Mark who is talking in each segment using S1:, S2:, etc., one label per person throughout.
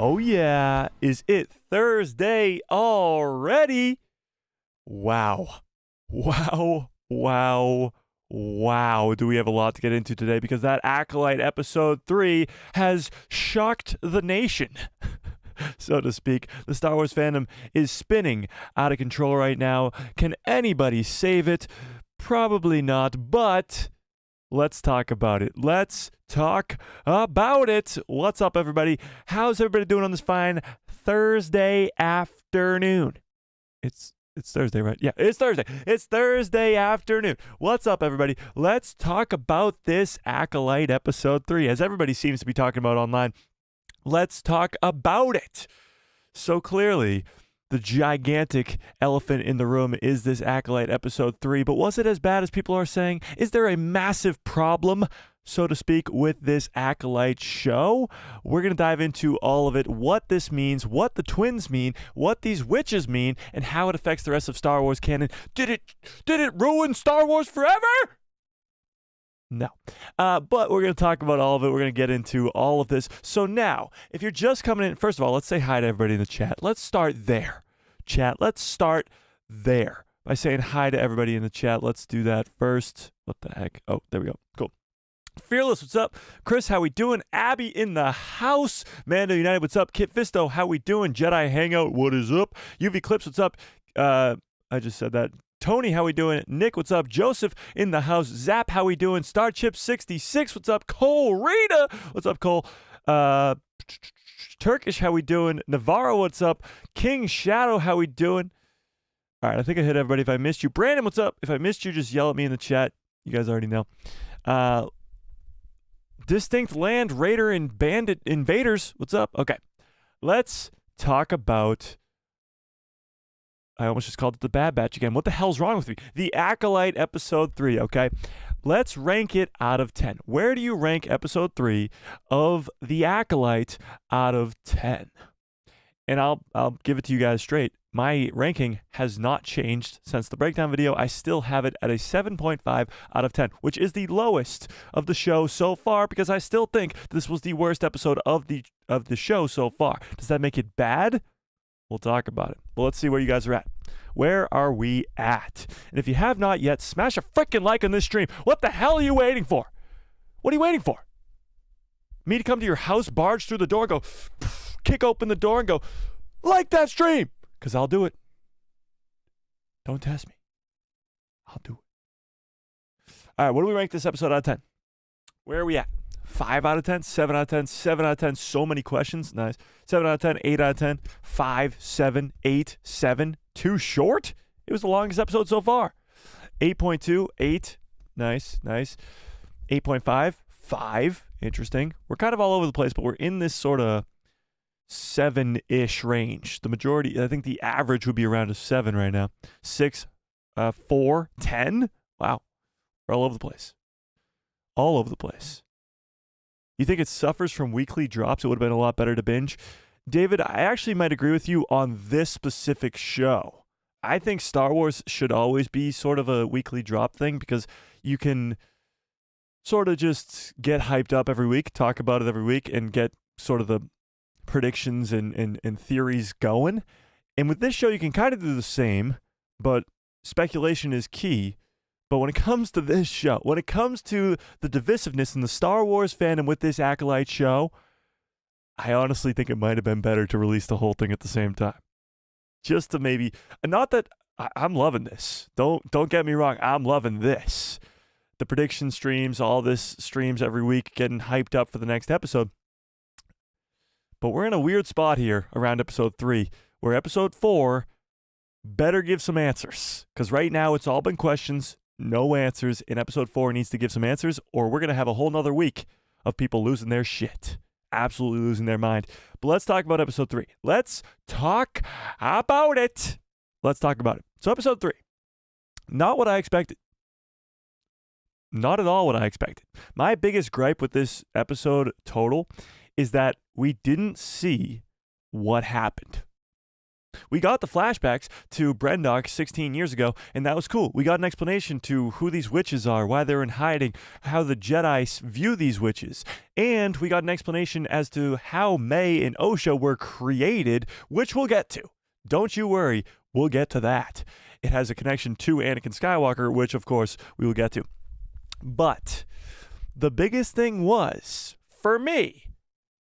S1: Oh yeah, is it Thursday already? Wow. Wow. Wow. Wow. Do we have a lot to get into today because that Acolyte episode 3 has shocked the nation. So to speak. The Star Wars fandom is spinning out of control right now. Can anybody save it? Probably not, but let's talk about it. Let's talk about it. What's up, everybody? How's everybody doing on this fine Thursday afternoon? It's Thursday, right? Yeah, it's Thursday. It's Thursday afternoon. What's up, everybody? Let's talk about this Acolyte episode 3, as everybody seems to be talking about online. Let's talk about it. So clearly, the gigantic elephant in the room is this Acolyte episode 3, but was it as bad as people are saying? Is there a massive problem, so to speak, with this Acolyte show? We're going to dive into all of it, what this means, what the twins mean, what these witches mean, and how it affects the rest of Star Wars canon. Did it ruin Star Wars forever? No. But we're going to talk about all of it. We're going to get into all of this. So now, if you're just coming in, first of all, let's say hi to everybody in the chat. Let's start there. Chat, let's start there by saying hi to everybody in the chat. Let's do that first. What the heck? Oh, there we go. Cool. Fearless, what's up? Chris, how we doing? Abby in the house. Mando United, what's up? Kit Fisto, how we doing? Jedi Hangout, what is up? UV Clips, what's up? I just said that. Tony, how we doing? Nick, what's up? Joseph in the house. Zap, how we doing? Starchip66, what's up? Cole Rita, what's up, Cole? Turkish, how we doing? Navarro, what's up? King Shadow, how we doing? All right, I think I hit everybody. If I missed you, Brandon, what's up? If I missed you, just yell at me in the chat. You guys already know. Distinct Land Raider and Bandit Invaders, what's up? Okay, let's talk about... I almost just called it the Bad Batch again. What the hell's wrong with me? The Acolyte episode 3, okay? Let's rank it out of 10. Where do you rank episode 3 of The Acolyte out of 10? And I'll give it to you guys straight. My ranking has not changed since the breakdown video. I still have it at a 7.5 out of 10, which is the lowest of the show so far because I still think this was the worst episode of the show so far. Does that make it bad? We'll talk about it. But let's see where you guys are at. Where are we at? And if you have not yet, smash a freaking like on this stream. What the hell are you waiting for? What are you waiting for? Me to come to your house, barge through the door, go, kick open the door and go, like that stream. Because I'll do it. Don't test me. I'll do it. All right, what do we rank this episode out of 10? Where are we at? 5 out of 10, 7 out of 10, 7 out of 10. So many questions. Nice. 7 out of 10, 8 out of 10, 5, 7, 8, 7. Too short? It was the longest episode so far. 8.2, 8. Nice, nice. 8.5, 5. Interesting. We're kind of all over the place, but we're in this sort of 7-ish range. The majority, I think the average would be around a 7 right now. 6, 4, 10. Wow. We're all over the place. All over the place. You think it suffers from weekly drops? It would have been a lot better to binge. David, I actually might agree with you on this specific show. I think Star Wars should always be sort of a weekly drop thing because you can sort of just get hyped up every week, talk about it every week, and get sort of the predictions and theories going. And with this show, you can kind of do the same, but speculation is key. But when it comes to this show, when it comes to the divisiveness in the Star Wars fandom with this Acolyte show, I honestly think it might have been better to release the whole thing at the same time. Just to maybe, not that I'm loving this. Don't get me wrong. I'm loving this. The prediction streams, all this streams every week, getting hyped up for the next episode. But we're in a weird spot here around episode 3, where episode 4 better give some answers. Because right now it's all been questions. No answers. In episode 4 needs to give some answers, or we're going to have a whole nother week of people losing their shit. Absolutely losing their mind. But let's talk about episode 3. Let's talk about it. Let's talk about it. So episode 3. Not what I expected. Not at all what I expected. My biggest gripe with this episode total is that we didn't see what happened. We got the flashbacks to Brendock 16 years ago, and that was cool. We got an explanation to who these witches are, why they're in hiding, how the Jedi view these witches, and we got an explanation as to how Mae and Osha were created, which we'll get to. Don't you worry, we'll get to that. It has a connection to Anakin Skywalker, which, of course, we will get to. But the biggest thing was, for me,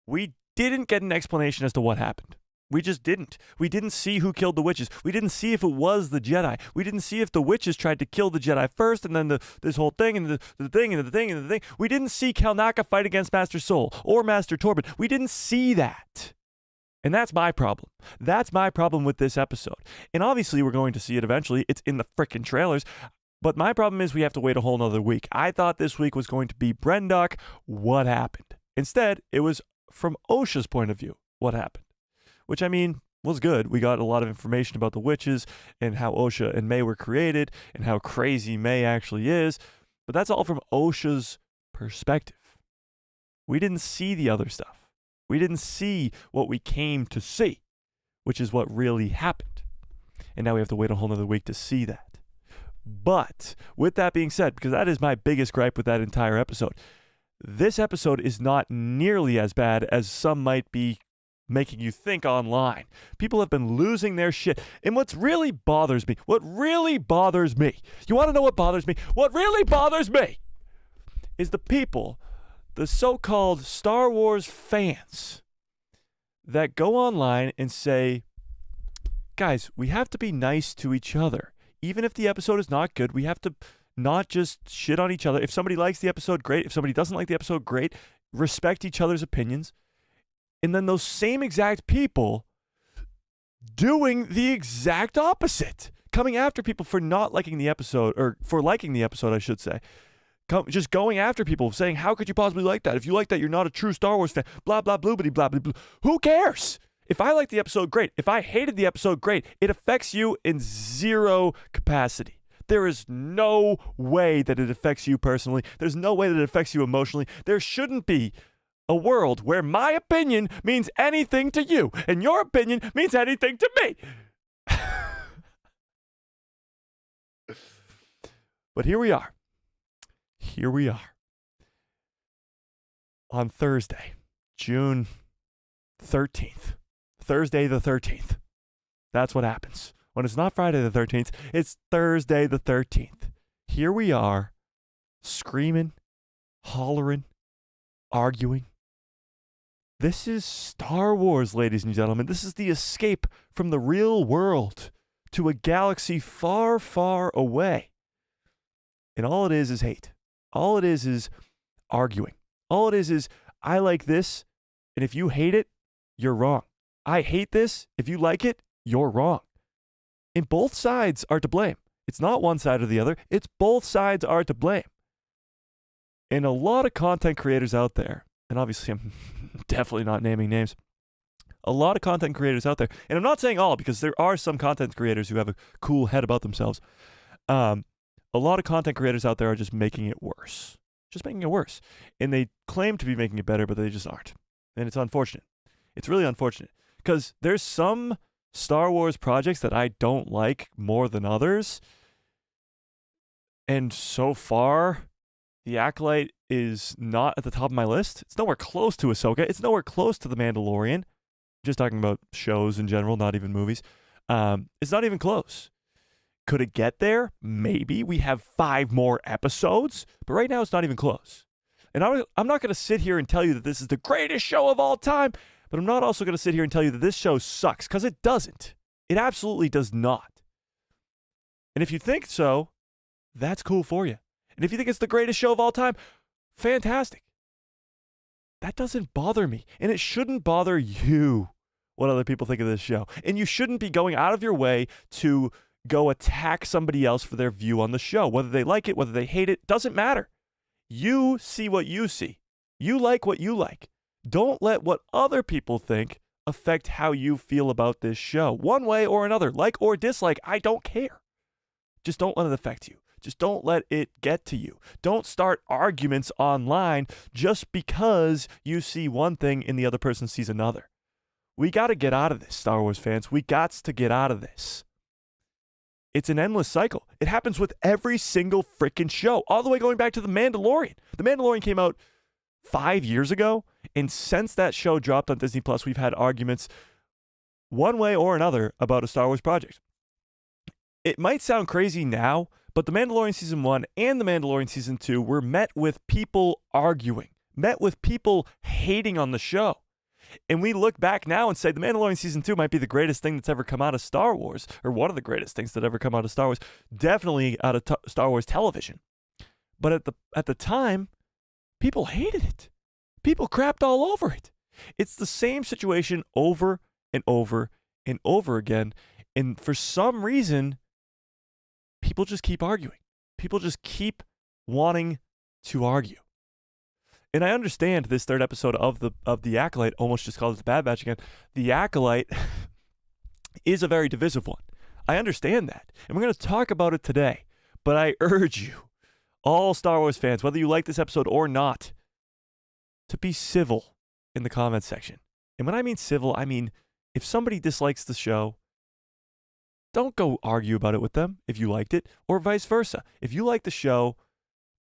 S1: we didn't get an explanation as to what happened. We just didn't. We didn't see who killed the witches. We didn't see if it was the Jedi. We didn't see if the witches tried to kill the Jedi first, and then this whole thing, and the thing, and the thing, and the thing. We didn't see Kelnacca fight against Master Soul or Master Torben. We didn't see that. And that's my problem. That's my problem with this episode. And obviously, we're going to see it eventually. It's in the frickin' trailers. But my problem is we have to wait a whole nother week. I thought this week was going to be Brendock. What happened? Instead, it was from Osha's point of view. What happened? Which, I mean, was good. We got a lot of information about the witches and how Osha and Mae were created and how crazy Mae actually is. But that's all from Osha's perspective. We didn't see the other stuff. We didn't see what we came to see, which is what really happened. And now we have to wait a whole nother week to see that. But with that being said, because that is my biggest gripe with that entire episode, this episode is not nearly as bad as some might be making you think online. People have been losing their shit. And what really bothers me, you want to know what bothers me? What really bothers me is the people, the so-called Star Wars fans, that go online and say, guys, we have to be nice to each other. Even if the episode is not good, we have to not just shit on each other. If somebody likes the episode, great. If somebody doesn't like the episode, great. Respect each other's opinions. And then those same exact people doing the exact opposite, coming after people for not liking the episode, or for liking the episode, I should say. Just going after people, saying, how could you possibly like that? If you like that, you're not a true Star Wars fan. Blah, blah, bloobity, blah, blah, blah. Who cares? If I liked the episode, great. If I hated the episode, great. It affects you in zero capacity. There is no way that it affects you personally. There's no way that it affects you emotionally. There shouldn't be a world where my opinion means anything to you and your opinion means anything to me. But here we are. Here we are. On Thursday, June 13th. Thursday the 13th. That's what happens. When it's not Friday the 13th, it's Thursday the 13th. Here we are, screaming, hollering, arguing. This is Star Wars, ladies and gentlemen. This is the escape from the real world to a galaxy far, far away. And all it is hate. All it is arguing. All it is I like this, and if you hate it, you're wrong. I hate this. If you like it, you're wrong. And both sides are to blame. It's not one side or the other. It's both sides are to blame. And a lot of content creators out there, and obviously I'm definitely not naming names, a lot of content creators out there, and I'm not saying all because there are some content creators who have a cool head about themselves. A lot of content creators out there are just making it worse. Just making it worse. And they claim to be making it better, but they just aren't. And it's unfortunate. It's really unfortunate. Because there's some Star Wars projects that I don't like more than others. And so far, The Acolyte is not at the top of my list. It's nowhere close to Ahsoka. It's nowhere close to The Mandalorian. Just talking about shows in general, not even movies. It's not even close. Could it get there? Maybe. We have 5 more episodes. But right now, it's not even close. And I'm not going to sit here and tell you that this is the greatest show of all time. But I'm not also going to sit here and tell you that this show sucks. Because it doesn't. It absolutely does not. And if you think so, that's cool for you. And if you think it's the greatest show of all time, fantastic. That doesn't bother me. And it shouldn't bother you what other people think of this show. And you shouldn't be going out of your way to go attack somebody else for their view on the show. Whether they like it, whether they hate it, doesn't matter. You see what you see. You like what you like. Don't let what other people think affect how you feel about this show. One way or another, like or dislike, I don't care. Just don't let it affect you. Just don't let it get to you. Don't start arguments online just because you see one thing and the other person sees another. We got to get out of this, Star Wars fans. We got to get out of this. It's an endless cycle. It happens with every single freaking show, all the way going back to The Mandalorian. The Mandalorian came out 5 years ago, and since that show dropped on Disney Plus, we've had arguments one way or another about a Star Wars project. It might sound crazy now, but The Mandalorian Season 1 and The Mandalorian Season 2 were met with people arguing, met with people hating on the show. And we look back now and say The Mandalorian Season 2 might be the greatest thing that's ever come out of Star Wars, or one of the greatest things that ever come out of Star Wars, definitely out of Star Wars television. But at the time, people hated it. People crapped all over it. It's the same situation over and over and over again. And for some reason, people just keep arguing. People just keep wanting to argue. And I understand this third episode of the Acolyte, almost just called it the Bad Batch again. The Acolyte is a very divisive one. I understand that. And we're going to talk about it today. But I urge you, all Star Wars fans, whether you like this episode or not, to be civil in the comments section. And when I mean civil, I mean if somebody dislikes the show, don't go argue about it with them if you liked it, or vice versa. If you like the show,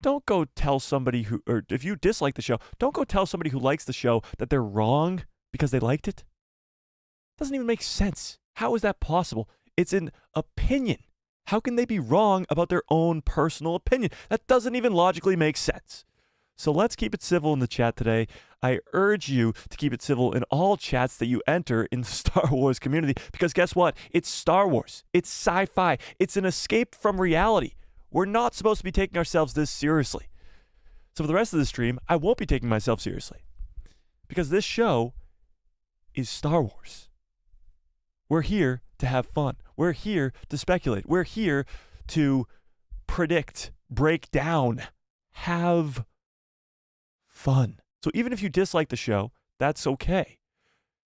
S1: don't go tell somebody or if you dislike the show, don't go tell somebody who likes the show that they're wrong because they liked it. Doesn't even make sense. How is that possible? It's an opinion. How can they be wrong about their own personal opinion? That doesn't even logically make sense. So let's keep it civil in the chat today. I urge you to keep it civil in all chats that you enter in the Star Wars community, because guess what? It's Star Wars. It's sci-fi. It's an escape from reality. We're not supposed to be taking ourselves this seriously. So for the rest of the stream, I won't be taking myself seriously, because this show is Star Wars. We're here to have fun. We're here to speculate. We're here to predict, break down, have fun. So even if you dislike the show, that's okay.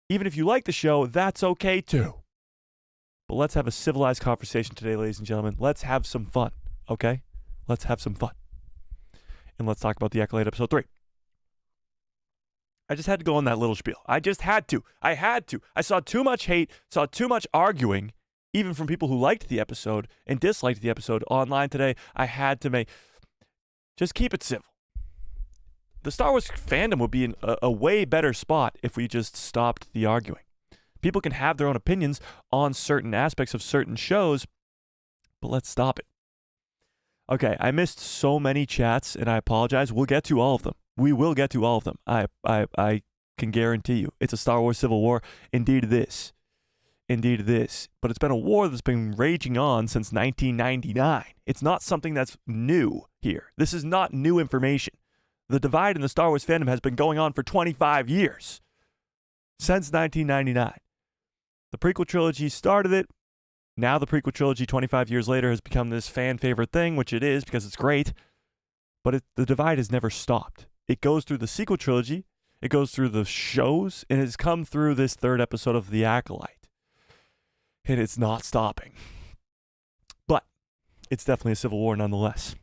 S1: Even if you like the show, that's okay too. But let's have a civilized conversation today, ladies and gentlemen. Let's have some fun, okay? Let's have some fun. And let's talk about the Acolyte episode 3. I just had to go on that little spiel. I just had to. I had to. I saw too much hate, saw too much arguing, even from people who liked the episode and disliked the episode online today. I had to just keep it civil. The Star Wars fandom would be in a way better spot if we just stopped the arguing. People can have their own opinions on certain aspects of certain shows, but let's stop it. Okay, I missed so many chats, and I apologize. We'll get to all of them. We will get to all of them. I can guarantee you. It's a Star Wars Civil War. Indeed it is. Indeed it is. But it's been a war that's been raging on since 1999. It's not something that's new here. This is not new information. The divide in the Star Wars fandom has been going on for 25 years. Since 1999. The prequel trilogy started it. Now the prequel trilogy 25 years later has become this fan favorite thing, which it is because it's great. But the divide has never stopped. It goes through the sequel trilogy. It goes through the shows. And it's come through this third episode of The Acolyte. And it's not stopping. But it's definitely a civil war nonetheless.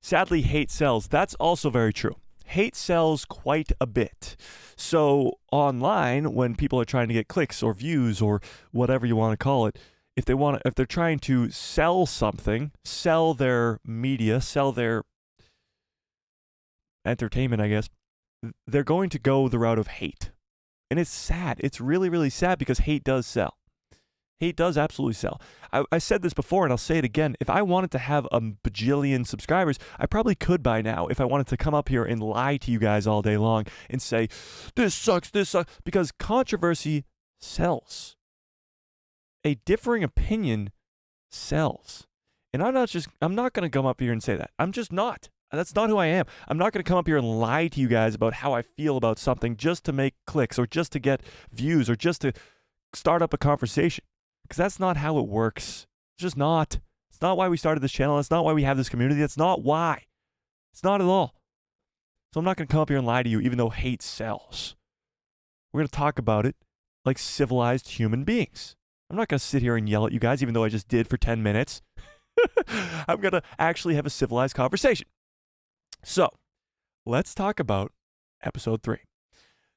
S1: Sadly, hate sells. That's also very true. Hate sells quite a bit. So online, when people are trying to get clicks or views or whatever you want to call it, if they're trying to sell something, sell their media, sell their entertainment, I guess, they're going to go the route of hate. And it's sad. It's really, really sad because hate does sell. Hate does absolutely sell. I said this before and I'll say it again. If I wanted to have a bajillion subscribers, I probably could by now if I wanted to come up here and lie to you guys all day long and say, this sucks, because controversy sells. A differing opinion sells. And I'm not going to come up here and say that. I'm just not. That's not who I am. I'm not going to come up here and lie to you guys about how I feel about something just to make clicks or just to get views or just to start up a conversation. Because that's not how it works. It's just not. It's not why we started this channel. That's not why we have this community. That's not why. It's not at all. So I'm not going to come up here and lie to you even though hate sells. We're going to talk about it like civilized human beings. I'm not going to sit here and yell at you guys even though I just did for 10 minutes. I'm going to actually have a civilized conversation. So let's talk about episode 3.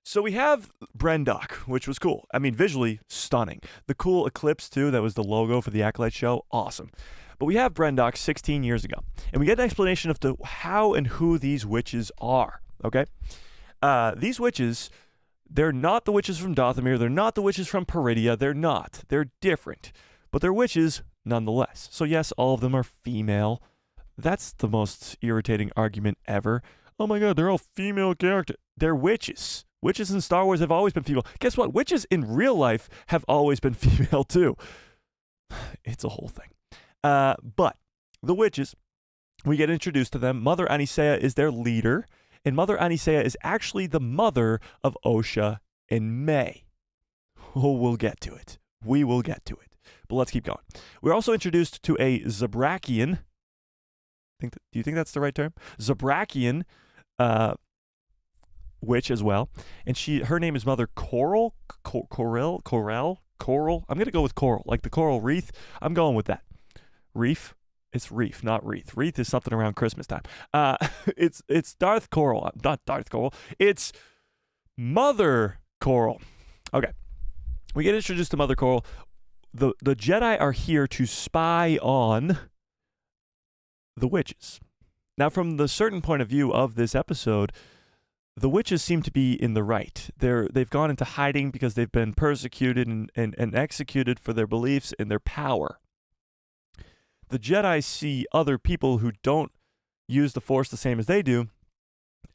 S1: So we have Brendock, which was cool. I mean, visually stunning. The cool eclipse, too, that was the logo for the Acolyte show. Awesome. But we have Brendock 16 years ago, and we get an explanation of how and who these witches are, okay? These witches, they're not the witches from Dothamir. They're not the witches from Peridia. They're not. They're different. But they're witches nonetheless. So yes, all of them are female. That's the most irritating argument ever. Oh my god, they're all female characters. They're witches. Witches in Star Wars have always been female. Guess what? Witches in real life have always been female too. It's a whole thing. But the witches, we get introduced to them. Mother Anisea is their leader, and Mother Anisea is actually the mother of Osha and Mae. Oh, we'll get to it. We will get to it. But let's keep going. We're also introduced to a Zabrakian. Do you think that's the right term? Zabrakian witch as well, and her name is Mother Coral. Coral. I'm gonna go with Coral, like the coral wreath. I'm going with that. Reef. It's reef, not wreath. Wreath is something around Christmas time. It's Darth Coral, not Darth Coral. It's Mother Coral. Okay, we get introduced to Mother Coral. The Jedi are here to spy on the witches. Now, from the certain point of view of this episode, the witches seem to be in the right. They've gone into hiding because they've been persecuted and executed for their beliefs and their power. The Jedi see other people who don't use the Force the same as they do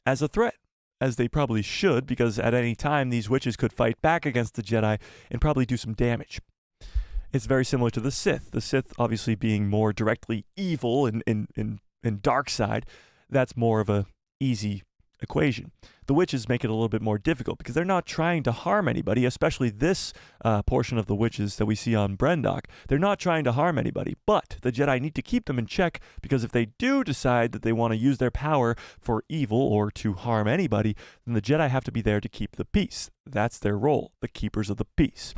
S1: as a threat, as they probably should, because at any time these witches could fight back against the Jedi and probably do some damage. It's very similar to the Sith. The Sith obviously being more directly evil and dark side. That's more of a easy equation. The witches make it a little bit more difficult because they're not trying to harm anybody, especially this portion of the witches that we see on Brendock. They're not trying to harm anybody, but the Jedi need to keep them in check, because if they do decide that they want to use their power for evil or to harm anybody, then the Jedi have to be there to keep the peace. That's their role, the keepers of the peace.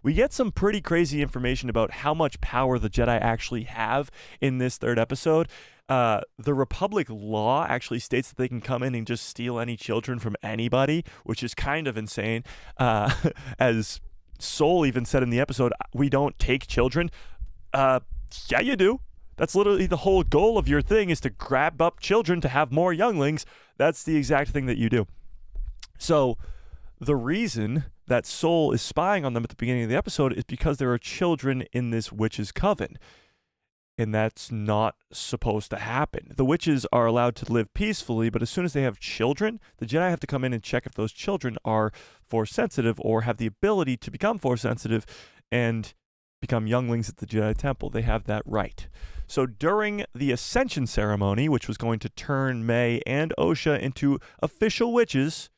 S1: We get some pretty crazy information about how much power the Jedi actually have in this third episode. The Republic law actually states that they can come in and just steal any children from anybody, which is kind of insane. As Sol even said in the episode, we don't take children. Yeah, you do. That's literally the whole goal of your thing, is to grab up children to have more younglings. That's the exact thing that you do. So the reason that Sol is spying on them at the beginning of the episode is because there are children in this witch's coven. And that's not supposed to happen. The witches are allowed to live peacefully, but as soon as they have children, the Jedi have to come in and check if those children are Force sensitive or have the ability to become Force sensitive and become younglings at the Jedi Temple. They have that right. So during the Ascension ceremony, which was going to turn Mae and Osha into official witches,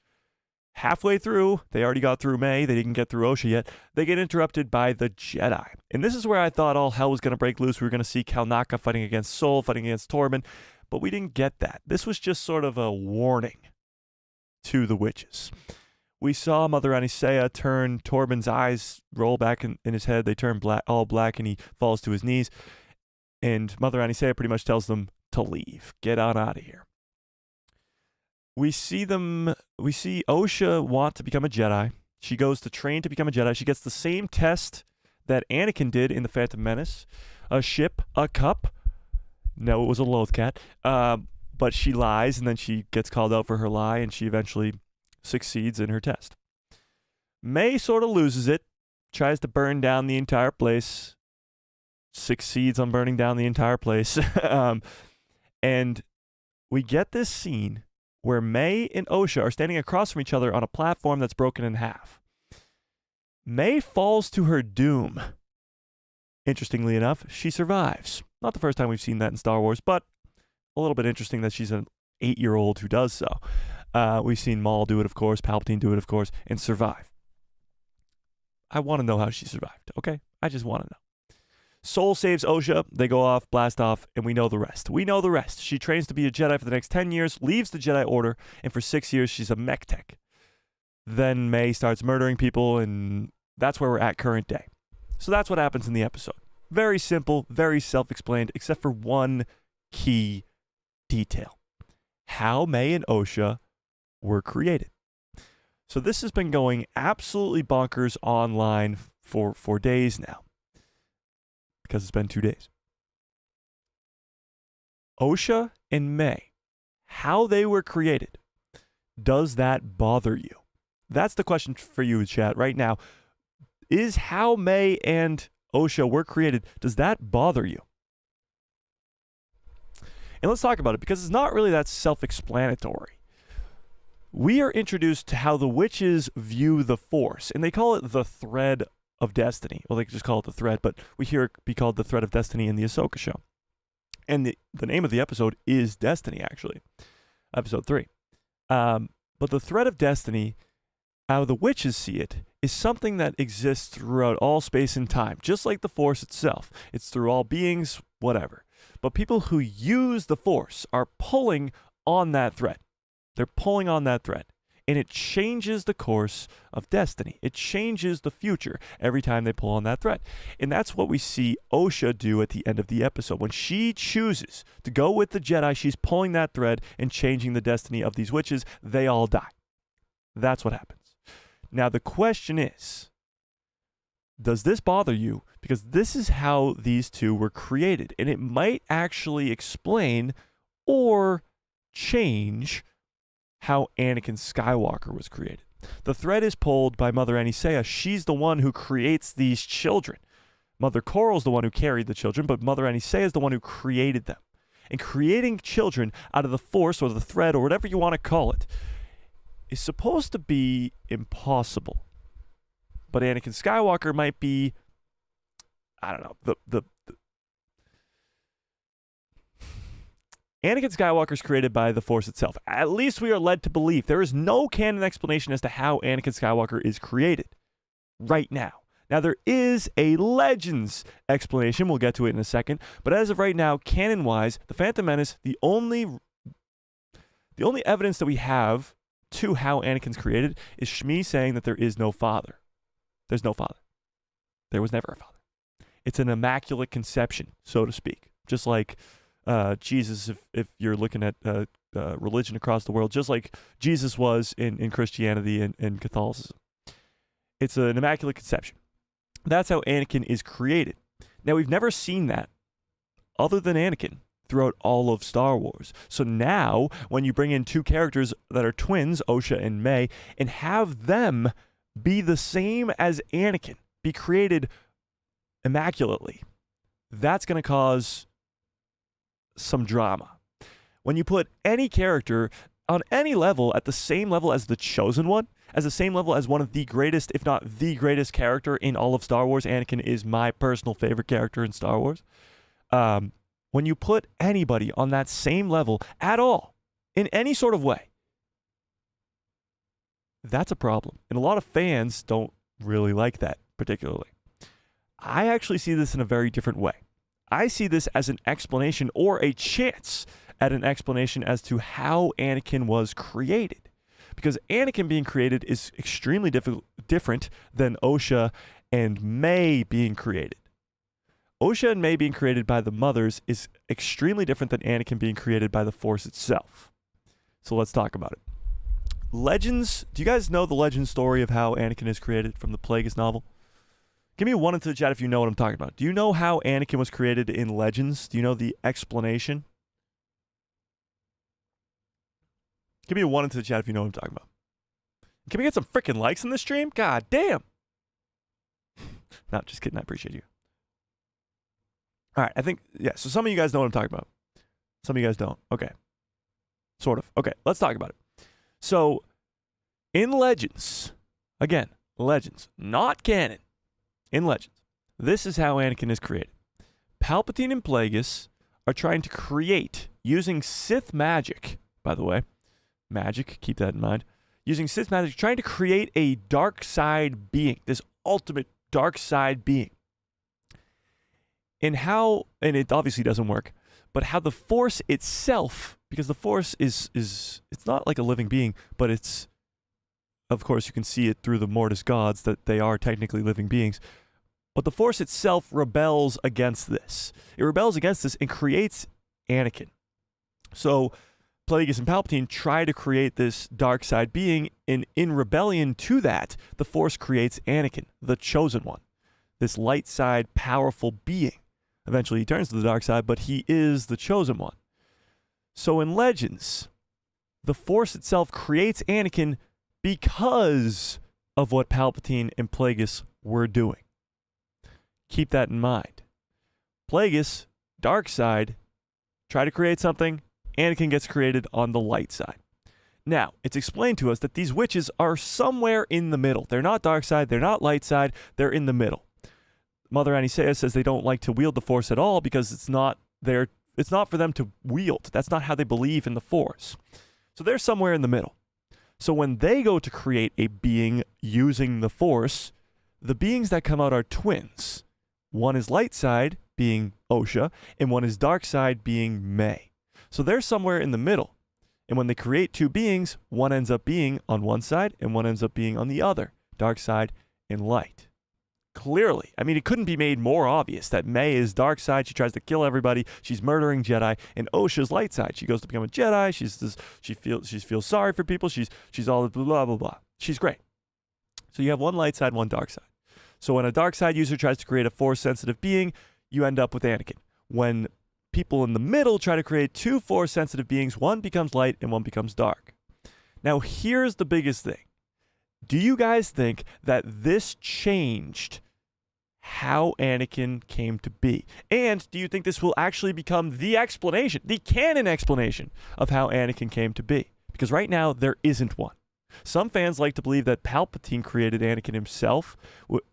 S1: halfway through, they already got through Mae, they didn't get through Osha yet, they get interrupted by the Jedi. And this is where I thought all hell was going to break loose. We were going to see Kelnacca fighting against Sol, fighting against Tormund, but we didn't get that. This was just sort of a warning to the witches. We saw Mother Anisea turn Tormund's eyes, roll back in his head, they turn all black, and he falls to his knees. And Mother Anisea pretty much tells them to leave. Get on out of here. We see Osha want to become a Jedi. She goes to train to become a Jedi. She gets the same test that Anakin did in The Phantom Menace. A ship, a cup. No, it was a Lothcat. But she lies, and then she gets called out for her lie, and she eventually succeeds in her test. Mae sort of loses it, tries to burn down the entire place, succeeds on burning down the entire place. And we get this scene where Mae and Osha are standing across from each other on a platform that's broken in half. Mae falls to her doom. Interestingly enough, she survives. Not the first time we've seen that in Star Wars, but a little bit interesting that she's an 8-year-old who does so. We've seen Maul do it, of course, Palpatine do it, of course, and survive. I want to know how she survived, okay? I just want to know. Sol saves Osha, they go off, blast off, and we know the rest. We know the rest. She trains to be a Jedi for the next 10 years, leaves the Jedi Order, and for 6 years she's a mech tech. Then Mae starts murdering people, and that's where we're at current day. So that's what happens in the episode. Very simple, very self-explained, except for one key detail. How Mae and Osha were created. So this has been going absolutely bonkers online for days now, because it's been 2 days. Osha and Mae, how they were created, does that bother you? That's the question for you, chat, right now. Is how Mae and Osha were created, does that bother you? And let's talk about it, because it's not really that self-explanatory. We are introduced to how the witches view the Force, and they call it the thread of destiny. Well, they just call it the thread, but we hear it be called the thread of destiny in the Ahsoka show. And the name of the episode is Destiny, actually. Episode 3. But the thread of destiny, how the witches see it, is something that exists throughout all space and time, just like the Force itself. It's through all beings, whatever. But people who use the Force are pulling on that thread. They're pulling on that thread. And it changes the course of destiny. It changes the future every time they pull on that thread. And that's what we see Osha do at the end of the episode. When she chooses to go with the Jedi, she's pulling that thread and changing the destiny of these witches. They all die. That's what happens. Now, the question is, does this bother you? Because this is how these two were created. And it might actually explain or change how Anakin Skywalker was created. The thread is pulled by Mother Anisea. She's the one who creates these children. Mother Coral's the one who carried the children, but Mother Anisea is the one who created them. And creating children out of the Force or the thread or whatever you want to call it is supposed to be impossible. But Anakin Skywalker might be, I don't know, Anakin Skywalker is created by the Force itself. At least we are led to believe. There is no canon explanation as to how Anakin Skywalker is created right now. Now, there is a Legends explanation. We'll get to it in a second. But as of right now, canon-wise, the Phantom Menace, the only evidence that we have to how Anakin's created is Shmi saying that there is no father. There's no father. There was never a father. It's an immaculate conception, so to speak. Just like Jesus, if you're looking at religion across the world, just like Jesus was in Christianity and Catholicism. It's an immaculate conception. That's how Anakin is created. Now, we've never seen that other than Anakin throughout all of Star Wars. So now, when you bring in two characters that are twins, Osha and Mae, and have them be the same as Anakin, be created immaculately, that's going to cause some drama. When you put any character on any level at the same level as the Chosen One, as the same level as one of the greatest, if not the greatest character in all of Star Wars, Anakin is my personal favorite character in Star Wars. When you put anybody on that same level at all, in any sort of way, that's a problem. And a lot of fans don't really like that particularly. I actually see this in a very different way. I see this as an explanation or a chance at an explanation as to how Anakin was created. Because Anakin being created is extremely different than Osha and Mae being created. Osha and Mae being created by the mothers is extremely different than Anakin being created by the Force itself. So let's talk about it. Legends, do you guys know the legend story of how Anakin is created from the Plagueis novel? Give me a 1 into the chat if you know what I'm talking about. Do you know how Anakin was created in Legends? Do you know the explanation? Give me a 1 into the chat if you know what I'm talking about. Can we get some freaking likes in this stream? God damn. No, just kidding. I appreciate you. All right, I think, yeah, so some of you guys know what I'm talking about. Some of you guys don't. Okay. Sort of. Okay, let's talk about it. So, in Legends, again, Legends, not canon. In Legends, this is how Anakin is created. Palpatine and Plagueis are trying to create, using Sith magic, by the way, magic, keep that in mind, using Sith magic, trying to create a dark side being, this ultimate dark side being. And it obviously doesn't work, but how the Force itself, because the Force is it's not like a living being, but it's, of course, you can see it through the Mortis gods that they are technically living beings. But the Force itself rebels against this. It rebels against this and creates Anakin. So Plagueis and Palpatine try to create this dark side being, and in rebellion to that, the Force creates Anakin, the chosen one, this light side powerful being. Eventually he turns to the dark side, but he is the chosen one. So in Legends, the Force itself creates Anakin because of what Palpatine and Plagueis were doing. Keep that in mind. Plagueis, dark side, try to create something, Anakin gets created on the light side. Now, it's explained to us that these witches are somewhere in the middle. They're not dark side, they're not light side, they're in the middle. Mother Aniseia says they don't like to wield the Force at all because it's not for them to wield. That's not how they believe in the Force. So they're somewhere in the middle. So when they go to create a being using the Force, the beings that come out are twins. One is light side, being Osha, and one is dark side, being Mae. So they're somewhere in the middle. And when they create two beings, one ends up being on one side and one ends up being on the other, dark side and light. Clearly, I mean, it couldn't be made more obvious that Mae is dark side. She tries to kill everybody. She's murdering Jedi, and Osha's light side. She goes to become a Jedi. She feels sorry for people. She's all blah blah blah. She's great. So you have one light side, one dark side. So when a dark side user tries to create a Force sensitive being, you end up with Anakin. When people in the middle try to create two Force sensitive beings, one becomes light and one becomes dark. Now here's the biggest thing. Do you guys think that this changed how Anakin came to be? And do you think this will actually become the explanation, the canon explanation of how Anakin came to be? Because right now, there isn't one. Some fans like to believe that Palpatine created Anakin himself,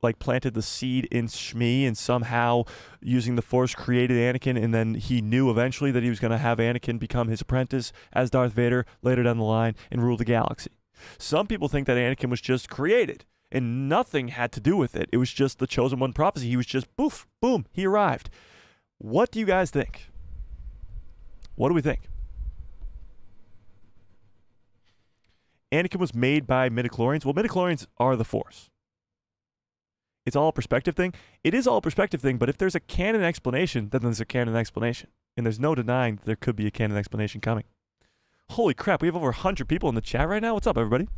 S1: like planted the seed in Shmi and somehow using the Force created Anakin, and then he knew eventually that he was going to have Anakin become his apprentice as Darth Vader later down the line and rule the galaxy. Some people think that Anakin was just created and nothing had to do with it. It was just the chosen one prophecy. He was just poof, boom, he arrived. What do you guys think? What do we think? Anakin was made by midichlorians. Well, midichlorians are the Force. It's all a perspective thing. It is all a perspective thing, but if there's a canon explanation, then there's a canon explanation. And there's no denying that there could be a canon explanation coming. Holy crap, we have over 100 people in the chat right now. What's up, everybody?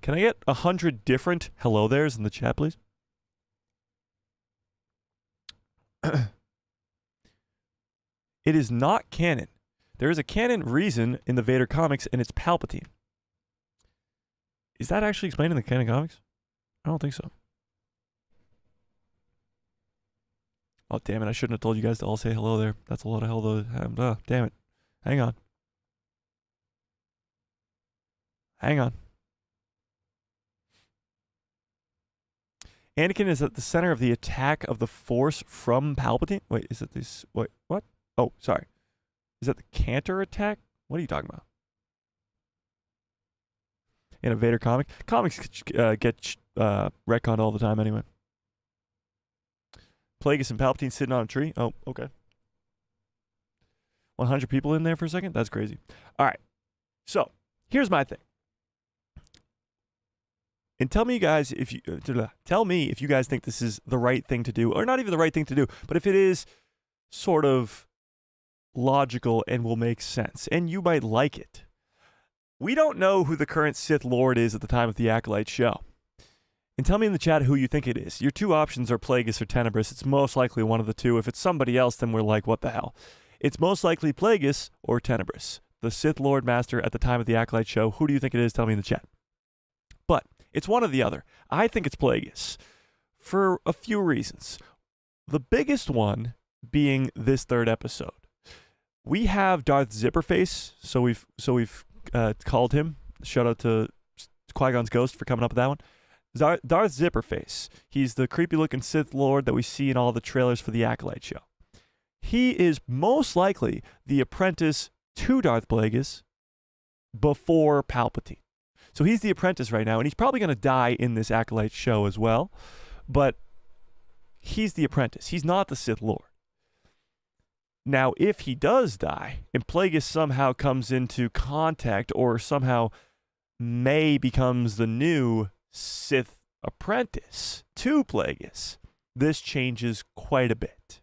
S1: Can I get 100 different hello there's in the chat, please? It is not canon. There is a canon reason in the Vader comics, and it's Palpatine. Is that actually explained in the canon comics? I don't think so. Oh, damn it. I shouldn't have told you guys to all say hello there. That's a lot of hello. Damn it. Hang on. Hang on. Anakin is at the center of the attack of the Force from Palpatine? Wait, is it this? Wait, what? Oh, sorry. Is that the Cantor attack? What are you talking about? In a Vader comic? Comics get retconned all the time anyway. Plagueis and Palpatine sitting on a tree? Oh, okay. 100 people in there for a second? That's crazy. All right. So, here's my thing. And tell me, guys, if you guys think this is the right thing to do, or not even the right thing to do, but if it is sort of logical and will make sense, and you might like it. We don't know who the current Sith Lord is at the time of the Acolyte show. And tell me in the chat who you think it is. Your two options are Plagueis or Tenebris. It's most likely one of the two. If it's somebody else, then we're like, what the hell? It's most likely Plagueis or Tenebris, the Sith Lord Master at the time of the Acolyte show. Who do you think it is? Tell me in the chat. But it's one or the other. I think it's Plagueis for a few reasons. The biggest one being this third episode. We have Darth Zipperface, so we've called him. Shout out to Qui-Gon's Ghost for coming up with that one. Darth Zipperface. He's the creepy-looking Sith Lord that we see in all the trailers for the Acolyte show. He is most likely the apprentice to Darth Plagueis before Palpatine. So he's the apprentice right now, and he's probably going to die in this Acolyte show as well. But he's the apprentice. He's not the Sith Lord. Now, if he does die, and Plagueis somehow comes into contact, or somehow Mae becomes the new Sith apprentice to Plagueis, this changes quite a bit.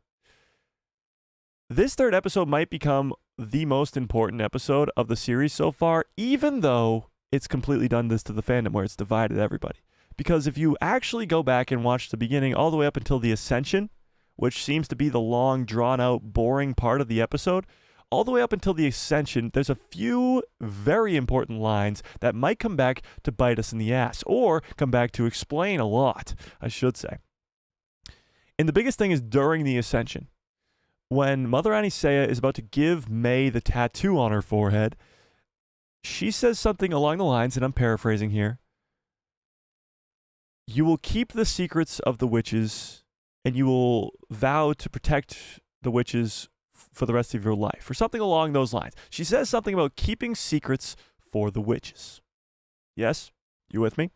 S1: This third episode might become the most important episode of the series so far, even though it's completely done this to the fandom where it's divided everybody. Because if you actually go back and watch the beginning all the way up until the Ascension, which seems to be the long, drawn-out, boring part of the episode, all the way up until the Ascension, there's a few very important lines that might come back to bite us in the ass, or come back to explain a lot, I should say. And the biggest thing is during the Ascension. When Mother Anisea is about to give Mae the tattoo on her forehead, she says something along the lines, and I'm paraphrasing here, "You will keep the secrets of the witches, and you will vow to protect the witches for the rest of your life," or something along those lines. She says something about keeping secrets for the witches. Yes? You with me?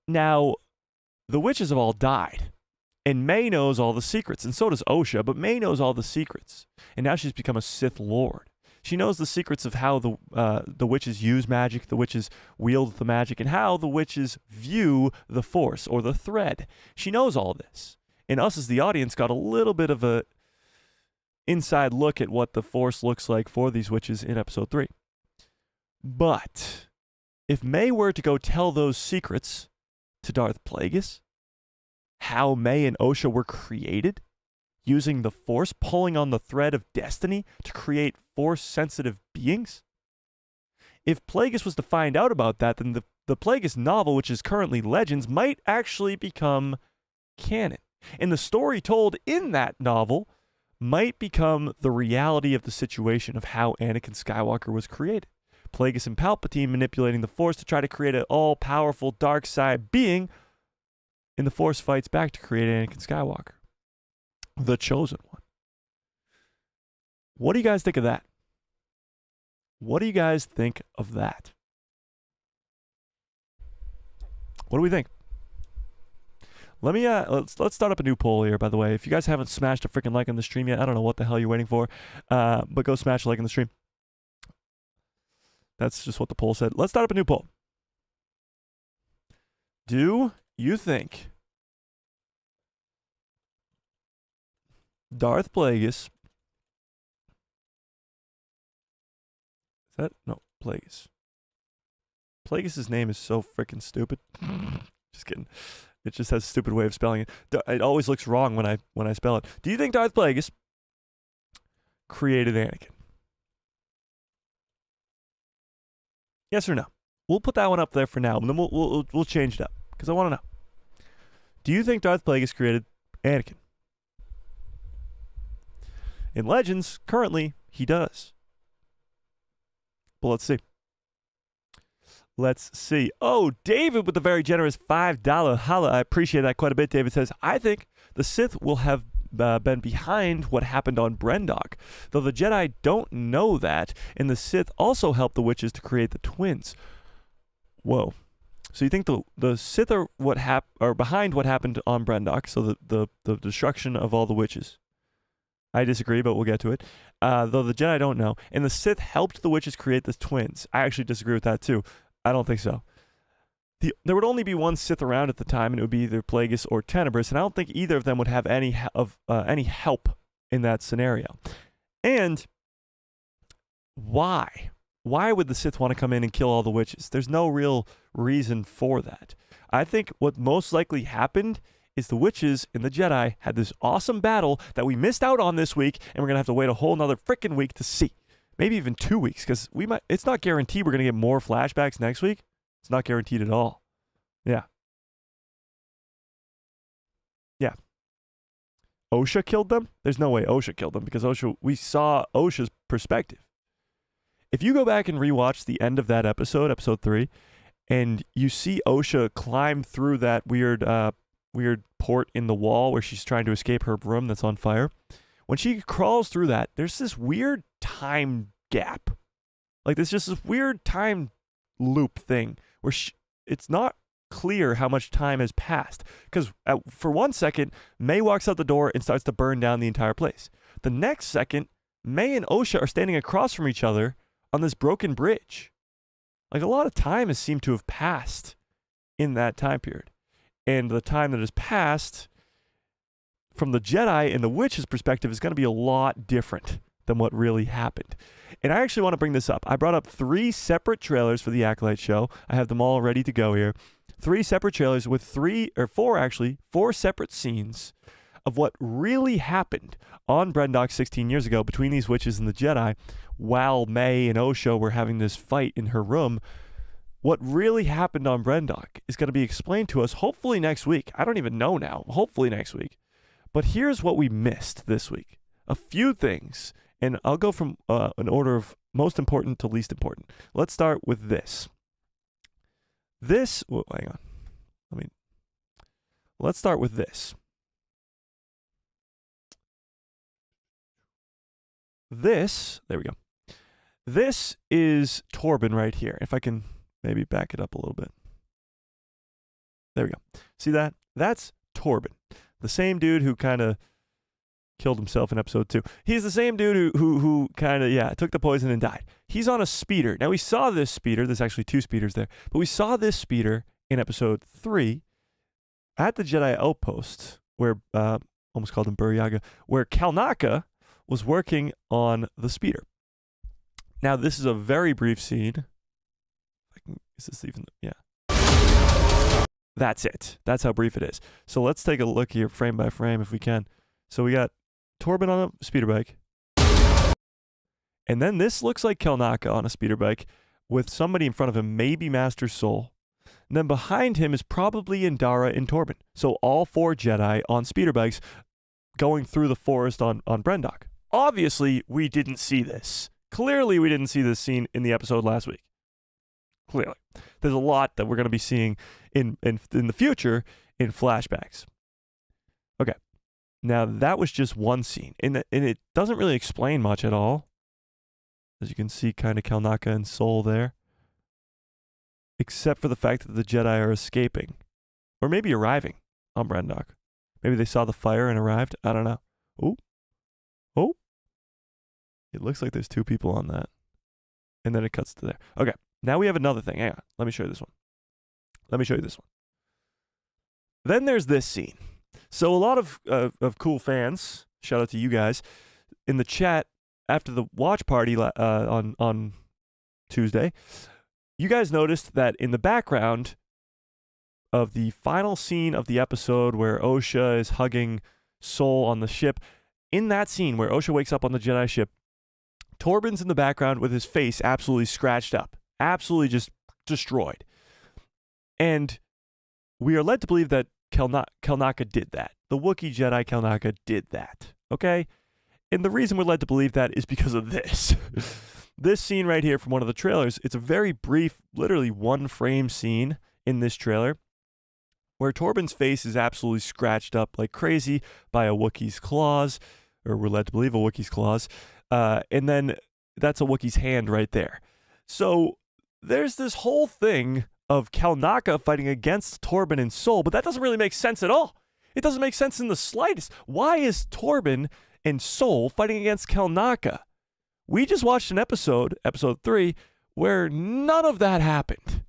S1: Now, the witches have all died, and Mae knows all the secrets, and so does Osha, but Mae knows all the secrets, and now she's become a Sith Lord. She knows the secrets of how the witches use magic, the witches wield the magic, and how the witches view the Force, or the thread. She knows all this. And us as the audience got a little bit of a inside look at what the Force looks like for these witches in episode 3. But if Mae were to go tell those secrets to Darth Plagueis, how Mae and Osha were created, using the Force, pulling on the thread of destiny to create Force-sensitive beings, if Plagueis was to find out about that, then the Plagueis novel, which is currently Legends, might actually become canon. And the story told in that novel might become the reality of the situation of how Anakin Skywalker was created. Plagueis and Palpatine manipulating the Force to try to create an all-powerful dark side being, and the Force fights back to create Anakin Skywalker, the chosen one. What do you guys think of that? What do you guys think of that? What do we think? Let me let's start up a new poll here, by the way. If you guys haven't smashed a freaking like on the stream yet, I don't know what the hell you're waiting for, but go smash a like on the stream. That's just what the poll said. Let's start up a new poll. Do you think Darth Plagueis, is that, no, Plagueis. Plagueis' name is so freaking stupid. Just kidding. It just has a stupid way of spelling it. It always looks wrong when I spell it. Do you think Darth Plagueis created Anakin? Yes or no? We'll put that one up there for now, and then we'll change it up, because I want to know. Do you think Darth Plagueis created Anakin? In Legends, currently, he does. But let's see. Let's see. Oh, David with the very generous $5 holla. I appreciate that quite a bit. David says, "I think the Sith will have been behind what happened on Brendock, though the Jedi don't know that, and the Sith also helped the witches to create the twins." Whoa. So you think the Sith are behind what happened on Brendock, so the destruction of all the witches? I disagree, but we'll get to it. Though the Jedi don't know, and the Sith helped the witches create the twins. I actually disagree with that too. I don't think so. There would only be one Sith around at the time, and it would be either Plagueis or Tenebrous, and I don't think either of them would have any help in that scenario. And why? Why would the Sith want to come in and kill all the witches? There's no real reason for that. I think what most likely happened is the witches and the Jedi had this awesome battle that we missed out on this week, and we're going to have to wait a whole nother freaking week to see. Maybe even 2 weeks, because it's not guaranteed we're going to get more flashbacks next week. It's not guaranteed at all. Yeah. Yeah. Osha killed them? There's no way Osha killed them, because we saw Osha's perspective. If you go back and rewatch the end of that episode, episode 3, and you see Osha climb through that weird port in the wall where she's trying to escape her room that's on fire, when she crawls through that, there's this weird time gap. Like, there's just this weird time loop thing where it's not clear how much time has passed. Because for 1 second, Mae walks out the door and starts to burn down the entire place. The next second, Mae and Osha are standing across from each other on this broken bridge. Like, a lot of time has seemed to have passed in that time period. And the time that has passed from the Jedi and the witch's perspective is going to be a lot different than what really happened. And I actually want to bring this up. I brought up 3 separate trailers for the Acolyte show. I have them all ready to go here. 3 separate trailers with 4 separate scenes of what really happened on Brendock 16 years ago between these witches and the Jedi while Mae and Osha were having this fight in her room. What really happened on Brendock is going to be explained to us hopefully next week. I don't even know now. Hopefully next week. But here's what we missed this week. A few things, and I'll go from an order of most important to least important. Let's start with this. Hang on. Let's start with this. There we go. This is Torben right here. If I can maybe back it up a little bit. There we go. See that? That's Torben. The same dude who kind of killed himself in episode 2. He's the same dude who kind of, took the poison and died. He's on a speeder. Now, we saw this speeder. There's actually 2 speeders there. But we saw this speeder in episode 3 at the Jedi outpost where, almost called him Buryaga, where Kelnacca was working on the speeder. Now, this is a very brief scene. Is this even... Yeah. That's it. That's how brief it is. So let's take a look here frame by frame if we can. So we got Torben on a speeder bike. And then this looks like Kelnacca on a speeder bike with somebody in front of him, maybe Master Soul. And then behind him is probably Indara and Torben. So all 4 Jedi on speeder bikes going through the forest on Brendock. Obviously, we didn't see this. Clearly, we didn't see this scene in the episode last week. Clearly. There's a lot that we're going to be seeing in the future in flashbacks. Okay. Now, that was just one scene. And it doesn't really explain much at all. As you can see, kind of Kelnacca and Soul there. Except for the fact that the Jedi are escaping. Or maybe arriving on Brendock. Maybe they saw the fire and arrived. I don't know. Oh. It looks like there's 2 people on that. And then it cuts to there. Okay. Now we have another thing. Hang on. Let me show you this one. Then there's this scene. So a lot of cool fans, shout out to you guys, in the chat after the watch party on Tuesday, you guys noticed that in the background of the final scene of the episode where Osha is hugging Soul on the ship, in that scene where Osha wakes up on the Jedi ship, Torben's in the background with his face absolutely scratched up. Absolutely just destroyed. And we are led to believe that Kelnacca did that. The Wookiee Jedi Kelnacca did that. Okay? And the reason we're led to believe that is because of this. This scene right here from one of the trailers, it's a very brief, literally 1-frame scene in this trailer where Torben's face is absolutely scratched up like crazy by a Wookiee's claws, or we're led to believe a Wookiee's claws. And then that's a Wookiee's hand right there. So there's this whole thing of Kelnacca fighting against Torben and Soul, but that doesn't really make sense at all. It doesn't make sense in the slightest. Why is Torben and Soul fighting against Kelnacca? We just watched an episode 3, where none of that happened.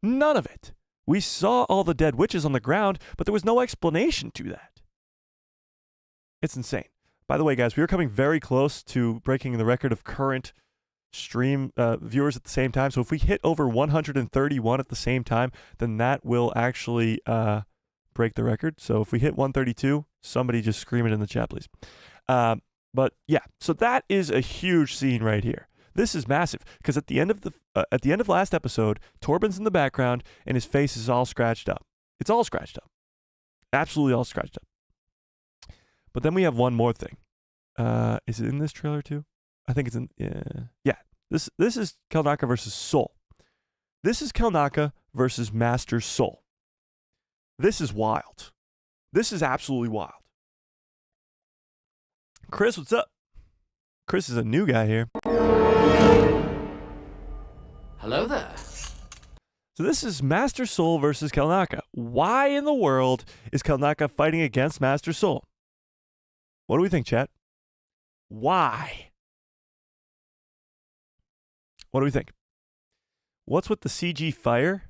S1: None of it. We saw all the dead witches on the ground, but there was no explanation to that. It's insane. By the way, guys, we are coming very close to breaking the record of current stream viewers at the same time. So if we hit over 131 at the same time, then that will actually break the record. So if we hit 132, somebody just scream it in the chat, please. But yeah, so that is a huge scene right here. This is massive because at the end of last episode, Torben's in the background and his face is all scratched up. It's all scratched up, absolutely all scratched up. But then we have one more thing. Is it in this trailer too? I think it's in. Yeah. This is Kelnacca versus Soul. This is Kelnacca versus Master Soul. This is wild. This is absolutely wild. Chris, what's up? Chris is a new guy here.
S2: Hello there.
S1: So this is Master Soul versus Kelnacca. Why in the world is Kelnacca fighting against Master Soul? What do we think, chat? Why? What do we think? What's with the CG fire?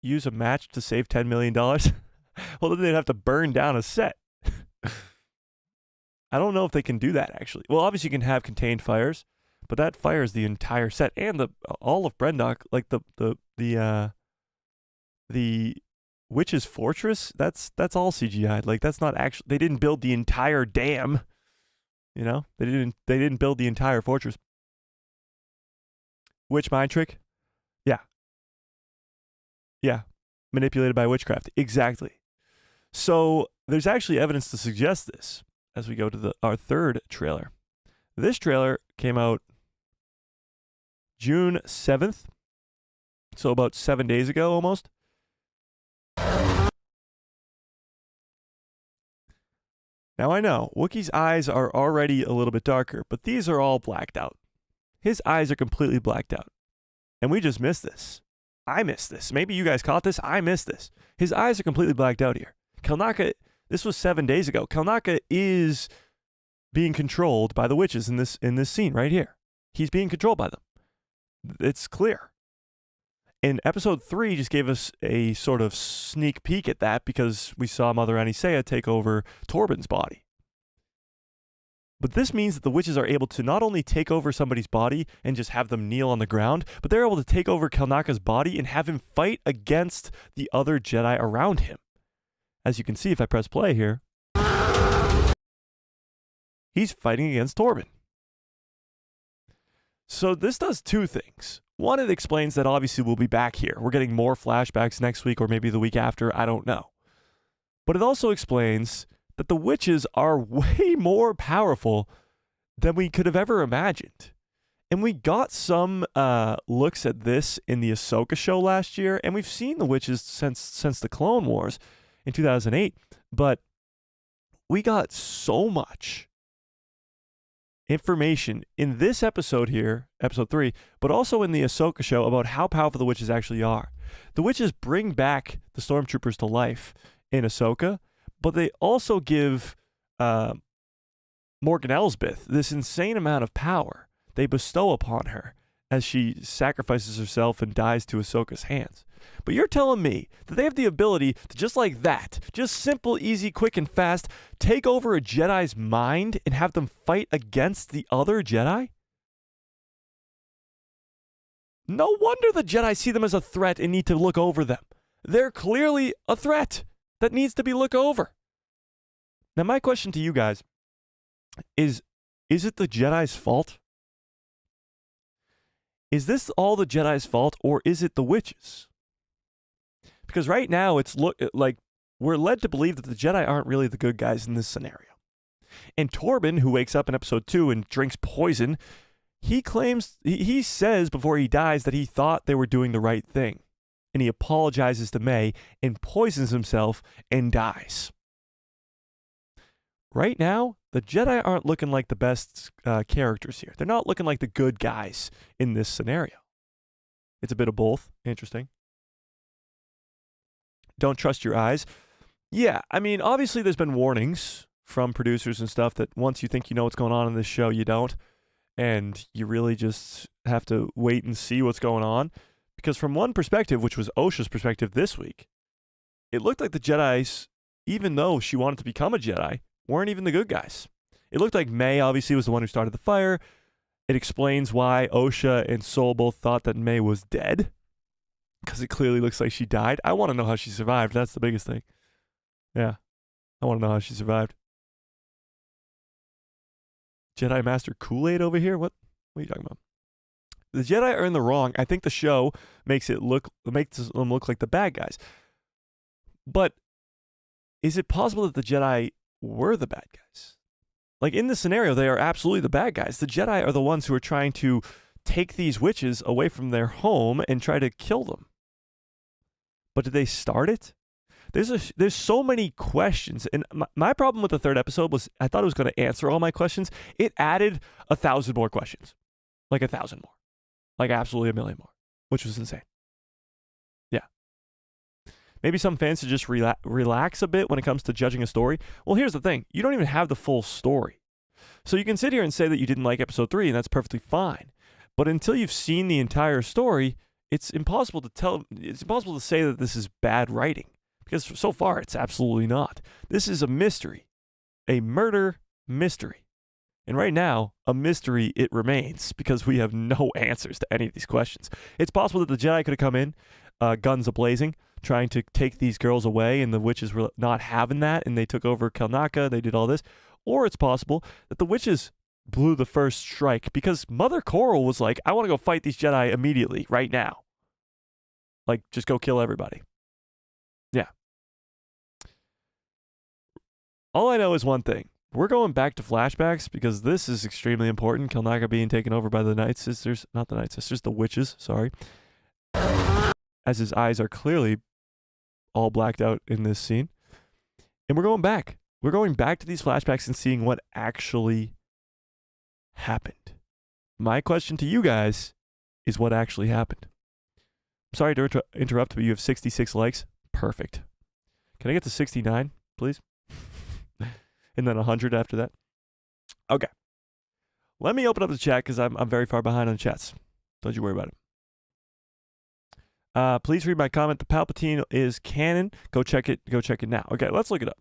S1: Use a match to save $10 million? Well, then they'd have to burn down a set. I don't know if they can do that, actually. Well, obviously you can have contained fires, but that fires the entire set and all of Brendock, like the Witch's Fortress. That's all CGI. Like that's not actually. They didn't build the entire dam. You know, they didn't build the entire fortress. Witch mind trick? Yeah. Manipulated by witchcraft. Exactly. So there's actually evidence to suggest this as we go to our third trailer. This trailer came out June 7th, so about 7 days ago almost. Now I know, Wookiee's eyes are already a little bit darker, but these are all blacked out. His eyes are completely blacked out. And we just missed this. I missed this. Maybe you guys caught this. I missed this. His eyes are completely blacked out here. Kelnacca, this was 7 days ago. Kelnacca is being controlled by the witches in this scene right here. He's being controlled by them. It's clear. And episode 3 just gave us a sort of sneak peek at that because we saw Mother Anisea take over Torben's body. But this means that the witches are able to not only take over somebody's body and just have them kneel on the ground, but they're able to take over Kelnacca's body and have him fight against the other Jedi around him. As you can see, if I press play here, he's fighting against Torben. So this does two things. One, it explains that obviously we'll be back here. We're getting more flashbacks next week or maybe the week after. I don't know. But it also explains that the witches are way more powerful than we could have ever imagined. And we got some looks at this in the Ahsoka show last year, and we've seen the witches since the Clone Wars in 2008. But we got so much information in this episode here, episode 3, but also in the Ahsoka show about how powerful the witches actually are. The witches bring back the stormtroopers to life in Ahsoka, but they also give Morgan Elsbeth this insane amount of power they bestow upon her as she sacrifices herself and dies to Ahsoka's hands. But you're telling me that they have the ability to just like that, just simple, easy, quick, and fast, take over a Jedi's mind and have them fight against the other Jedi? No wonder the Jedi see them as a threat and need to look over them. They're clearly a threat that needs to be looked over. Now, my question to you guys is it the Jedi's fault? Is this all the Jedi's fault, or is it the witches? Because right now, it's like we're led to believe that the Jedi aren't really the good guys in this scenario. And Torben, who wakes up in episode 2 and drinks poison, he says before he dies that he thought they were doing the right thing. And he apologizes to Mae and poisons himself and dies. Right now, the Jedi aren't looking like the best characters here. They're not looking like the good guys in this scenario. It's a bit of both. Interesting. Don't trust your eyes. Yeah, I mean, obviously there's been warnings from producers and stuff that once you think you know what's going on in this show, you don't. And you really just have to wait and see what's going on. Because from one perspective, which was Osha's perspective this week, it looked like the Jedis, even though she wanted to become a Jedi, weren't even the good guys. It looked like Mae obviously was the one who started the fire. It explains why Osha and Sol both thought that Mae was dead, because it clearly looks like she died. I want to know how she survived. That's the biggest thing. Yeah, I want to know how she survived. Jedi Master Kool-Aid over here? What are you talking about? The Jedi are in the wrong. I think the show makes them look like the bad guys. But is it possible that the Jedi were the bad guys? Like in this scenario, they are absolutely the bad guys. The Jedi are the ones who are trying to take these witches away from their home and try to kill them. But did they start it? There's so many questions. And my problem with the third episode was I thought it was going to answer all my questions. It added 1,000 more questions. Like 1,000 more. Like absolutely 1,000,000 more. Which was insane. Yeah. Maybe some fans should just relax a bit when it comes to judging a story. Well, here's the thing. You don't even have the full story. So you can sit here and say that you didn't like episode 3, and that's perfectly fine. But until you've seen the entire story, it's impossible to say that this is bad writing. Because so far, it's absolutely not. This is a mystery. A murder mystery. And right now, a mystery it remains because we have no answers to any of these questions. It's possible that the Jedi could have come in, guns a-blazing, trying to take these girls away, and the witches were not having that, and they took over Kelnacca, they did all this. Or it's possible that the witches blew the first strike because Mother Coral was like, I want to go fight these Jedi immediately, right now. Like, just go kill everybody. Yeah. All I know is one thing. We're going back to flashbacks because this is extremely important. Kelnacca being taken over by the Night Sisters. Not the Night Sisters, the witches, sorry. As his eyes are clearly all blacked out in this scene. And we're going back. We're going back to these flashbacks and seeing what actually happened. My question to you guys is what actually happened. I'm sorry to interrupt, but you have 66 likes. Perfect. Can I get to 69, please? And then 100 after that. Okay. Let me open up the chat because I'm very far behind on the chats. Don't you worry about it. Please read my comment. The Palpatine is canon. Go check it. Go check it now. Okay, let's look it up.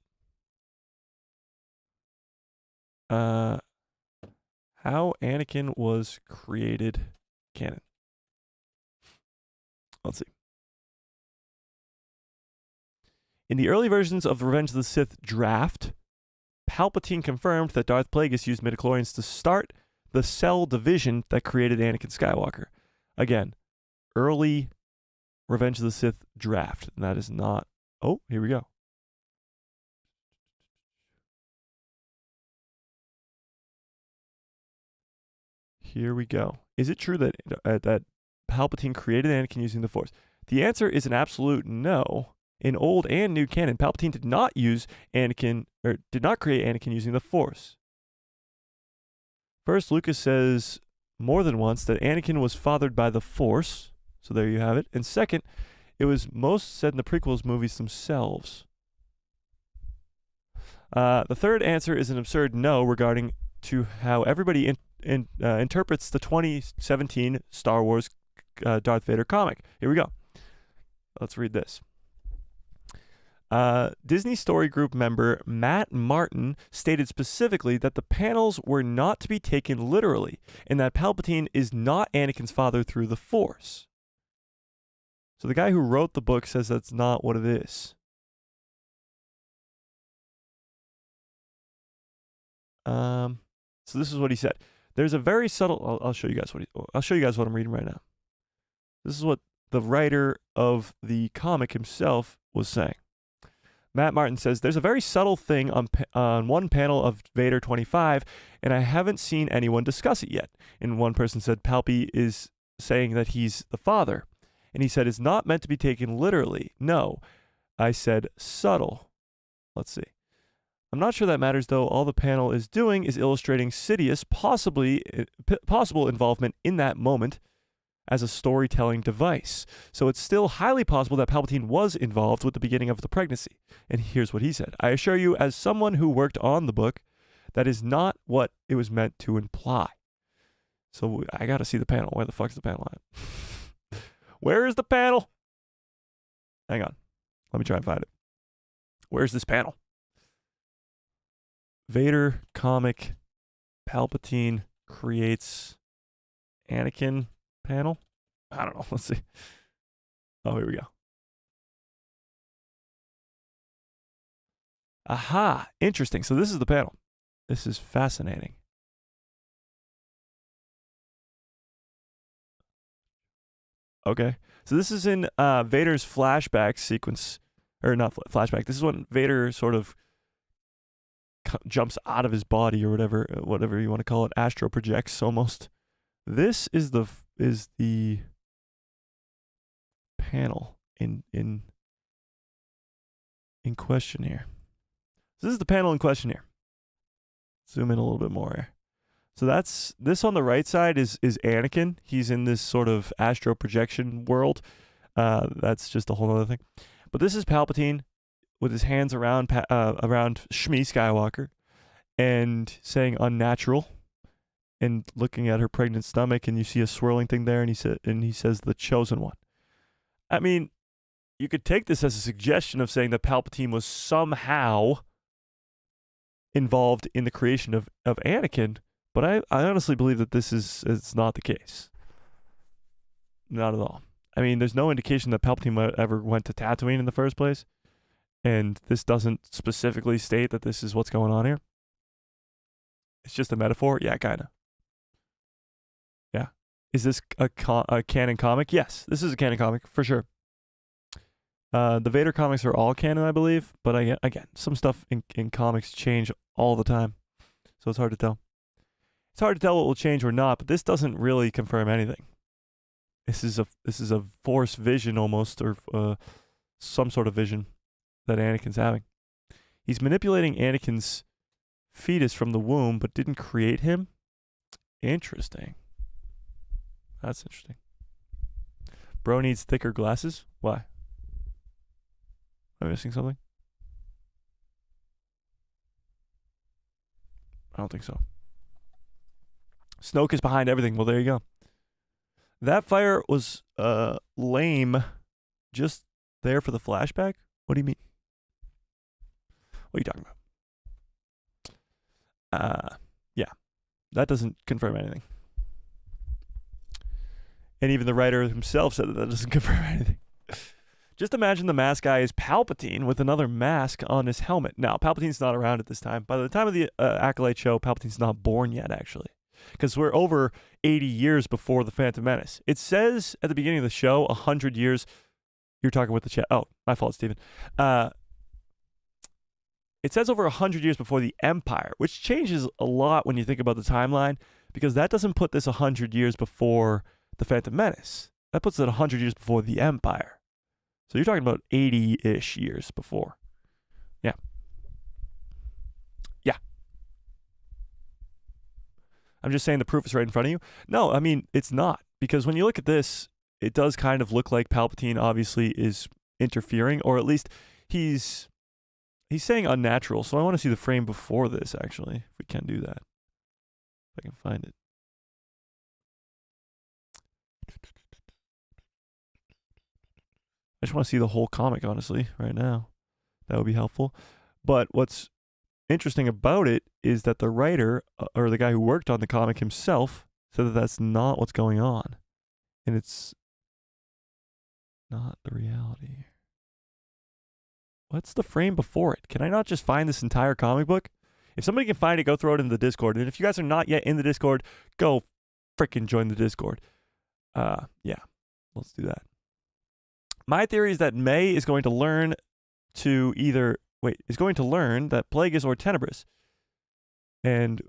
S1: How Anakin was created canon. Let's see. In the early versions of the Revenge of the Sith draft, Palpatine confirmed that Darth Plagueis used midichlorians to start the cell division that created Anakin Skywalker. Again, early Revenge of the Sith draft. And that is not... Oh, here we go. Here we go. Is it true that that Palpatine created Anakin using the Force? The answer is an absolute no. In old and new canon, Palpatine did not use Anakin, or did not create Anakin using the Force. First, Lucas says more than once that Anakin was fathered by the Force. So there you have it. And second, it was most said in the prequels movies themselves. The third answer is an absurd no regarding to how everybody interprets the 2017 Star Wars Darth Vader comic. Here we go. Let's read this. Disney Story Group member Matt Martin stated specifically that the panels were not to be taken literally and that Palpatine is not Anakin's father through the Force. So the guy who wrote the book says that's not what it is. So this is what he said. There's a very subtle... I'll show you guys I'll show you guys what I'm reading right now. This is what the writer of the comic himself was saying. Matt Martin says, there's a very subtle thing on one panel of Vader 25, and I haven't seen anyone discuss it yet. And one person said, Palpy is saying that he's the father. And he said, it's not meant to be taken literally. No. I said, subtle. Let's see. I'm not sure that matters, though. All the panel is doing is illustrating Sidious's possible involvement in that moment as a storytelling device. So it's still highly possible that Palpatine was involved with the beginning of the pregnancy. And here's what he said. I assure you, as someone who worked on the book, that is not what it was meant to imply. So I got to see the panel. Where the fuck's the panel at? Where is the panel? Hang on. Let me try and find it. Where's this panel? Vader comic Palpatine creates Anakin panel? I don't know. Let's see. Oh, here we go. Aha. Interesting. So this is the panel. This is fascinating. Okay. So this is in Vader's flashback sequence. Or not flashback. This is when Vader sort of jumps out of his body or whatever you want to call it. Astro projects almost. This is the panel in question here. So this is the panel in question here. Zoom in a little bit more here. So that's this on the right side is Anakin. He's in this sort of astro projection world. That's just a whole other thing. But this is Palpatine with his hands around Shmi Skywalker and saying unnatural and looking at her pregnant stomach, and you see a swirling thing there, and he says the chosen one. I mean, you could take this as a suggestion of saying that Palpatine was somehow involved in the creation of Anakin, but I honestly believe that it's not the case. Not at all. I mean, there's no indication that Palpatine ever went to Tatooine in the first place, and this doesn't specifically state that this is what's going on here. It's just a metaphor? Yeah, kind of. Yeah. Is this a canon comic? Yes, this is a canon comic, for sure. The Vader comics are all canon, I believe, but again, some stuff in comics change all the time, so it's hard to tell. It's hard to tell what will change or not, but this doesn't really confirm anything. This is a Force vision almost, or some sort of vision that Anakin's having. He's manipulating Anakin's fetus from the womb, but didn't create him. Interesting. That's interesting. Bro needs thicker glasses. Why? Am I missing something? I don't think so. Snoke is behind everything. Well, there you go. That fire was lame. Just there for the flashback? What do you mean? What are you talking about? Yeah. That doesn't confirm anything. And even the writer himself said that doesn't confirm anything. Just imagine the mask guy is Palpatine with another mask on his helmet. Now, Palpatine's not around at this time. By the time of the Acolyte show, Palpatine's not born yet, actually. Because we're over 80 years before the Phantom Menace. It says at the beginning of the show, 100 years. You're talking with the chat. Oh, my fault, Steven. It says over 100 years before the Empire, which changes a lot when you think about the timeline, because that doesn't put this 100 years before the Phantom Menace. That puts it 100 years before the Empire. So you're talking about 80-ish years before. Yeah. Yeah. I'm just saying the proof is right in front of you. No, I mean, it's not. Because when you look at this, it does kind of look like Palpatine obviously is interfering, or at least he's saying unnatural. So I want to see the frame before this, actually, if we can do that. If I can find it. I just want to see the whole comic, honestly, right now. That would be helpful. But what's interesting about it is that the writer, or the guy who worked on the comic himself, said that that's not what's going on. And it's not the reality. What's the frame before it? Can I not just find this entire comic book? If somebody can find it, go throw it in the Discord. And if you guys are not yet in the Discord, go freaking join the Discord. Yeah, let's do that. My theory is that Mae is going to learn to is going to learn that Plagueis or Tenebrous, and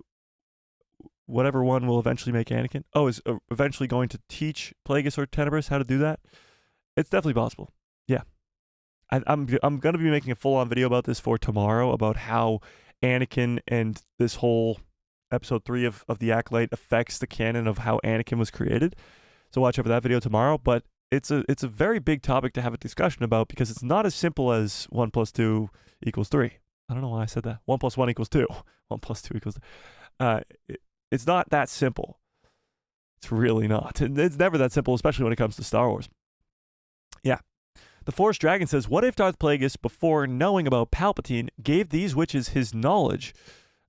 S1: whatever one will eventually make Anakin. Oh, is eventually going to teach Plagueis or Tenebrous how to do that. It's definitely possible. Yeah, I'm going to be making a full-on video about this for tomorrow, about how Anakin and this whole episode 3 of the Acolyte affects the canon of how Anakin was created. So watch out for that video tomorrow. But it's a very big topic to have a discussion about, because it's not as simple as 1 + 2 = 3. I don't know why I said that. 1 + 1 = 2. 1 + 2 = it's not that simple. It's really not. It's never that simple, especially when it comes to Star Wars. Yeah. The Force Dragon says, what if Darth Plagueis, before knowing about Palpatine, gave these witches his knowledge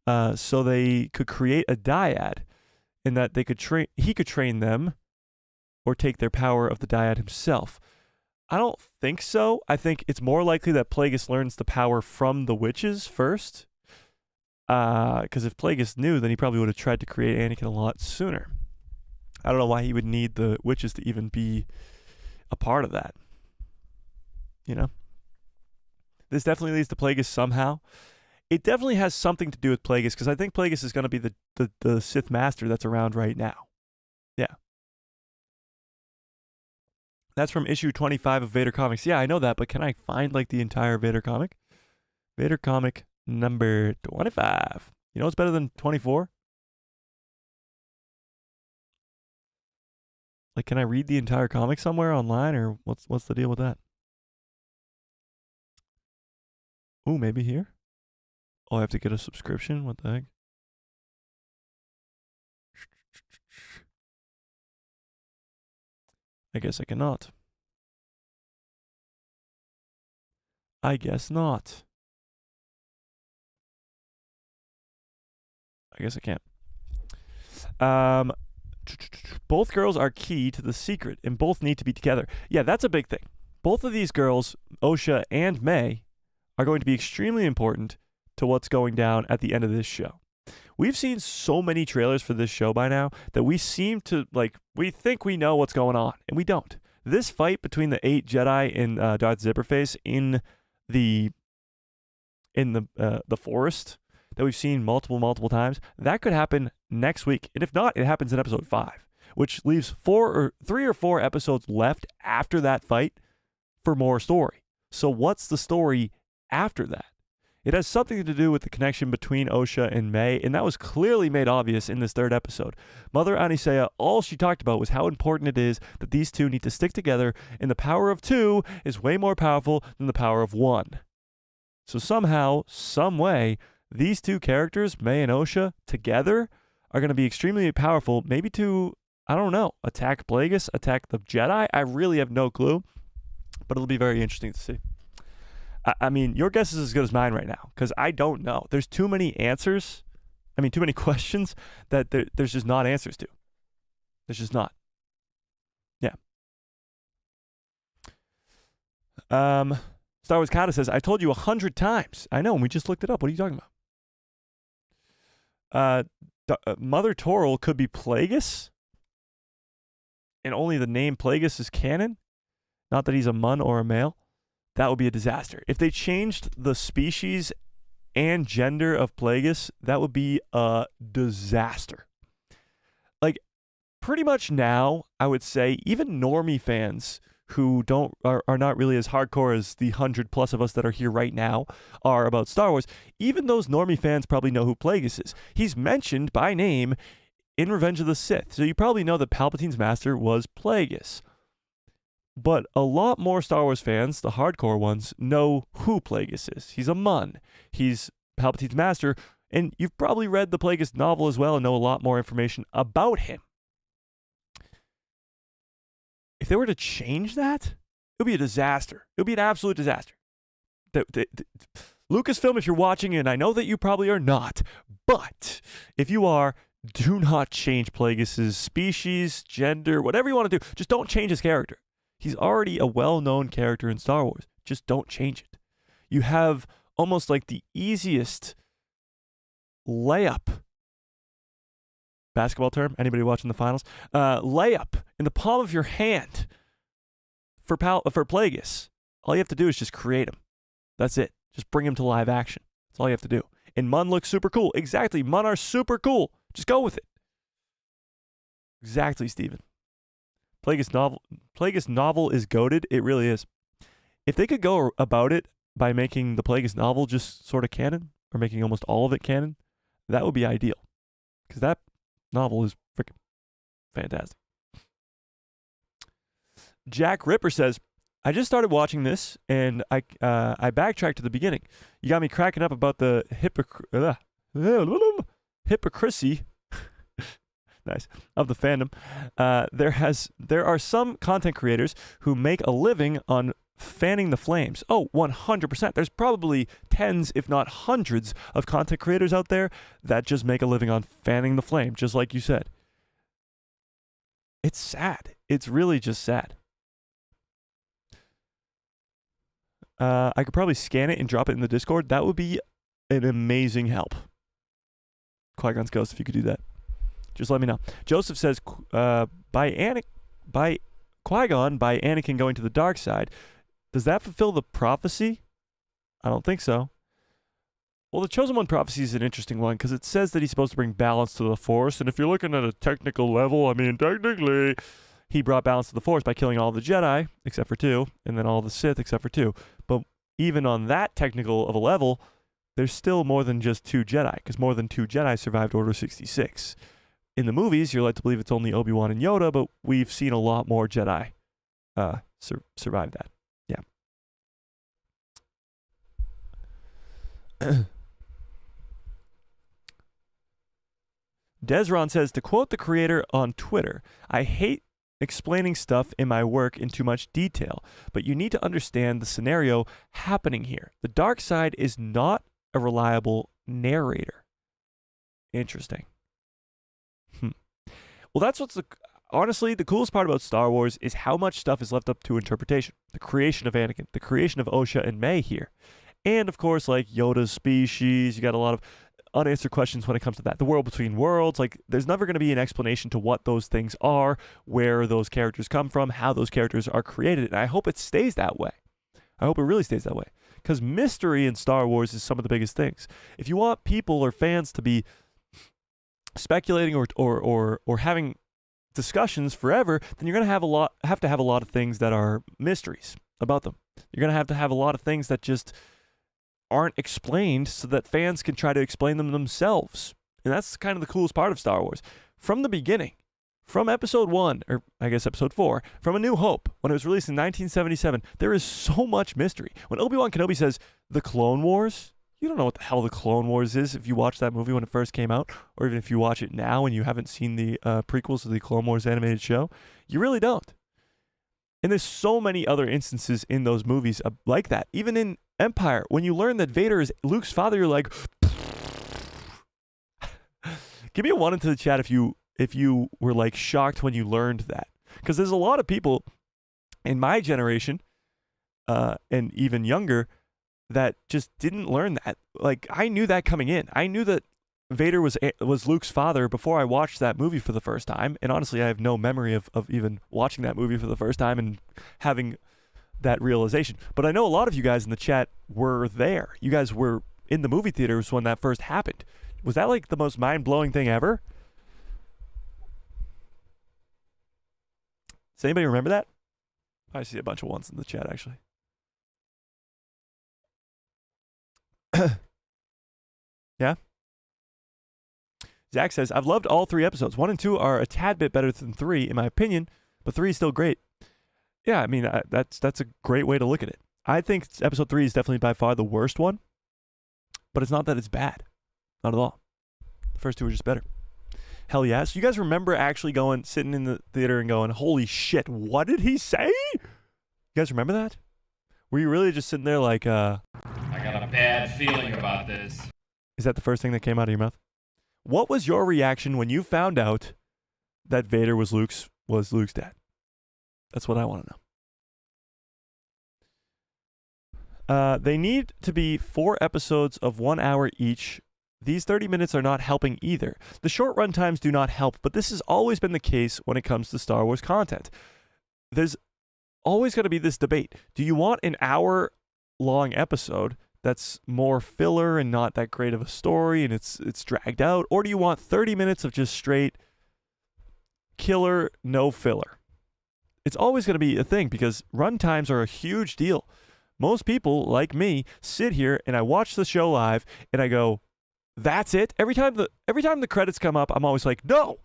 S1: so they could create a dyad, and that he could train them or take their power of the dyad himself? I don't think so. I think it's more likely that Plagueis learns the power from the witches first. Because if Plagueis knew, then he probably would have tried to create Anakin a lot sooner. I don't know why he would need the witches to even be a part of that. You know? This definitely leads to Plagueis somehow. It definitely has something to do with Plagueis, because I think Plagueis is going to be the Sith Master that's around right now. Yeah. That's from issue 25 of Vader Comics. Yeah, I know that, but can I find like the entire Vader comic? Vader comic number 25. You know what's better than 24? Like, can I read the entire comic somewhere online, or what's the deal with that? Ooh, maybe here? Oh, I have to get a subscription? What the heck? I guess I cannot. I guess not. I guess I can't. Both girls are key to the secret, and both need to be together. Yeah, that's a big thing. Both of these girls, Osha and Mae, are going to be extremely important to what's going down at the end of this show. We've seen so many trailers for this show by now that we seem to, we think we know what's going on, and we don't. This fight between the 8 Jedi and Darth Zipperface in the forest that we've seen multiple times, that could happen next week. And if not, it happens in episode 5, which leaves 3 or 4 episodes left after that fight for more story. So what's the story after that? It has something to do with the connection between Osha and Mae, and that was clearly made obvious in this 3rd episode. Mother Anisea, all she talked about was how important it is that these two need to stick together, and the power of 2 is way more powerful than the power of 1. So somehow, some way, these 2 characters, Mae and Osha, together are going to be extremely powerful, maybe to, I don't know, attack Plagueis, attack the Jedi. I really have no clue, but it'll be very interesting to see. I mean, your guess is as good as mine right now, because I don't know. There's too many answers. I mean, too many questions that there's just not answers to. There's just not. Yeah. Star Wars Kata says, I told you 100 times. I know, and we just looked it up. What are you talking about? Mother Toril could be Plagueis, and only the name Plagueis is canon. Not that he's a mun or a male. That would be a disaster. If they changed the species and gender of Plagueis, that would be a disaster. Like, pretty much now, I would say, even normie fans who are not really as hardcore as the 100+ of us that are here right now are about Star Wars, even those normie fans probably know who Plagueis is. He's mentioned by name in Revenge of the Sith, so you probably know that Palpatine's master was Plagueis. But a lot more Star Wars fans, the hardcore ones, know who Plagueis is. He's a mun. He's Palpatine's master, and you've probably read the Plagueis novel as well and know a lot more information about him. If they were to change that, it would be a disaster. It would be an absolute disaster. Lucasfilm, if you're watching, and I know that you probably are not, but if you are, do not change Plagueis' species, gender, whatever you want to do. Just don't change his character. He's already a well-known character in Star Wars. Just don't change it. You have almost like the easiest layup. Basketball term? Anybody watching the finals? Layup in the palm of your hand for Plagueis. All you have to do is just create him. That's it. Just bring him to live action. That's all you have to do. And Mun looks super cool. Exactly. Mun are super cool. Just go with it. Exactly, Steven. Plagueis novel is goated. It really is. If they could go about it by making the Plagueis novel just sort of canon, or making almost all of it canon, that would be ideal. Because that novel is freaking fantastic. Jack Ripper says, I just started watching this, and I backtracked to the beginning. You got me cracking up about the hypocrisy nice, of the fandom. There are some content creators who make a living on fanning the flames. Oh, 100%. There's probably tens, if not hundreds, of content creators out there that just make a living on fanning the flame, just like you said. It's sad. It's really just sad. I could probably scan it and drop it in the Discord. That would be an amazing help. Qui-Gon's Ghost, if you could do that. Just let me know. Joseph says, by Qui-Gon, by Anakin going to the dark side, does that fulfill the prophecy? I don't think so. Well, the Chosen One prophecy is an interesting one because it says that he's supposed to bring balance to the Force, and if you're looking at a technical level, I mean, technically, he brought balance to the Force by killing all the Jedi, except for 2, and then all the Sith, except for 2. But even on that technical of a level, there's still more than just 2 Jedi, because more than 2 Jedi survived Order 66. In the movies, you're led to believe it's only Obi-Wan and Yoda, but we've seen a lot more Jedi survive that. Yeah. Desron says, to quote the creator on Twitter, I hate explaining stuff in my work in too much detail, but you need to understand the scenario happening here. The dark side is not a reliable narrator. Interesting. Well, that's honestly, the coolest part about Star Wars is how much stuff is left up to interpretation. The creation of Anakin, the creation of Osha and Mae here. And, of course, like Yoda's species, you got a lot of unanswered questions when it comes to that. The world between worlds, like there's never going to be an explanation to what those things are, where those characters come from, how those characters are created. And I hope it stays that way. I hope it really stays that way. Because mystery in Star Wars is some of the biggest things. If you want people or fans to be speculating or having discussions forever, then you're going to have to have a lot of things that are mysteries about them. You're going to have a lot of things that just aren't explained so that fans can try to explain them themselves. And that's kind of the coolest part of Star Wars. From the beginning, from episode 1, or I guess episode 4, from A New Hope, when it was released in 1977, there is so much mystery. When Obi-Wan Kenobi says, the Clone Wars, you don't know what the hell the Clone Wars is if you watch that movie when it first came out, or even if you watch it now and you haven't seen the prequels to the Clone Wars animated show. You really don't. And there's so many other instances in those movies like that. Even in Empire, when you learn that Vader is Luke's father, you're like, give me a 1 into the chat if you were like shocked when you learned that. Because there's a lot of people in my generation and even younger that just didn't learn that. Like, I knew that coming in. I knew that Vader was Luke's father before I watched that movie for the first time. And honestly, I have no memory of even watching that movie for the first time and having that realization. But I know a lot of you guys in the chat were there. You guys were in the movie theaters when that first happened. Was that like the most mind-blowing thing ever? Does anybody remember that? I see a bunch of ones in the chat, actually. Yeah? Zach says, I've loved all 3 episodes. 1 and 2 are a tad bit better than 3, in my opinion, but 3 is still great. Yeah, I mean, that's a great way to look at it. I think episode 3 is definitely by far the worst one, but it's not that it's bad. Not at all. The first 2 are just better. Hell yeah. So you guys remember actually sitting in the theater and going, holy shit, what did he say? You guys remember that? Were you really just sitting there like, I
S2: got a bad feeling about this.
S1: Is that the first thing that came out of your mouth? What was your reaction when you found out that Vader was Luke's dad? That's what I want to know. They need to be 4 episodes of 1 hour each. These 30 minutes are not helping either. The short run times do not help, but this has always been the case when it comes to Star Wars content. There's always going to be this debate. Do you want an hour-long episode that's more filler and not that great of a story and it's dragged out? Or do you want 30 minutes of just straight killer, no filler? It's always going to be a thing because run times are a huge deal. Most people, like me, sit here and I watch the show live and I go, that's it? Every time the credits come up, I'm always like, no.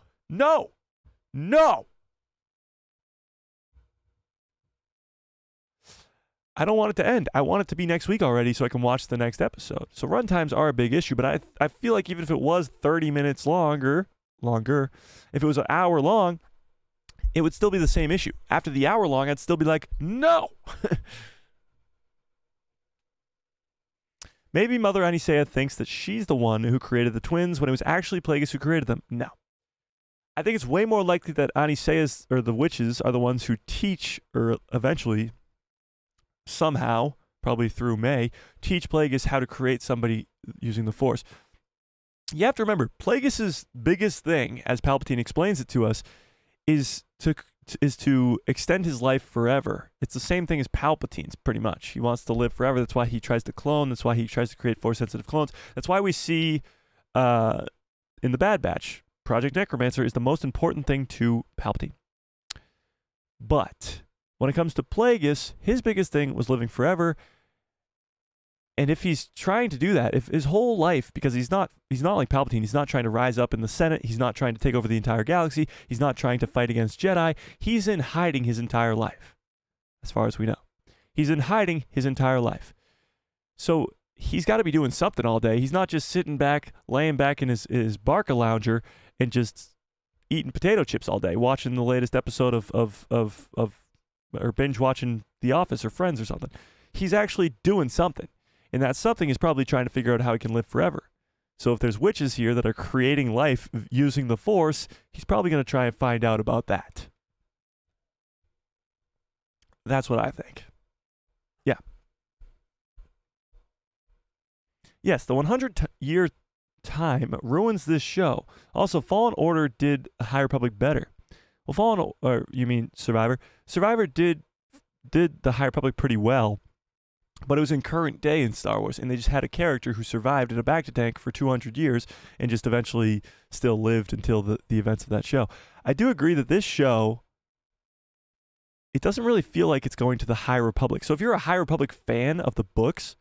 S1: I don't want it to end. I want it to be next week already so I can watch the next episode. So runtimes are a big issue, but I feel like even if it was 30 minutes longer, if it was an hour long, it would still be the same issue. After the hour long, I'd still be like, no. Maybe Mother Anisea thinks that she's the one who created the twins when it was actually Plagueis who created them. No. I think it's way more likely that Aniseas, or the witches, are the ones who teach, or eventually, somehow, probably through Mae, teach Plagueis how to create somebody using the Force. You have to remember, Plagueis' biggest thing, as Palpatine explains it to us, is to extend his life forever. It's the same thing as Palpatine's, pretty much. He wants to live forever. That's why he tries to clone. That's why he tries to create Force-sensitive clones. That's why we see in the Bad Batch, Project Necromancer is the most important thing to Palpatine. But when it comes to Plagueis, his biggest thing was living forever. And if he's trying to do that, if his whole life, because he's not like Palpatine, he's not trying to rise up in the Senate, he's not trying to take over the entire galaxy, he's not trying to fight against Jedi, he's in hiding his entire life, as far as we know. He's in hiding his entire life. So he's got to be doing something all day. He's not just sitting back, laying back in his Barca lounger and just eating potato chips all day, watching the latest episode or binge watching The Office or Friends or something. He's actually doing something. And that something is probably trying to figure out how he can live forever. So if there's witches here that are creating life using the Force, he's probably going to try and find out about that. That's what I think. Yeah. Yes, the 100-year time ruins this show. Also, Fallen Order did High Republic better. Well, you mean Survivor? Survivor did the High Republic pretty well, but it was in current day in Star Wars, and they just had a character who survived in a bacta-tank for 200 years and just eventually still lived until the events of that show. I do agree that this show, it doesn't really feel like it's going to the High Republic. So if you're a High Republic fan of the books,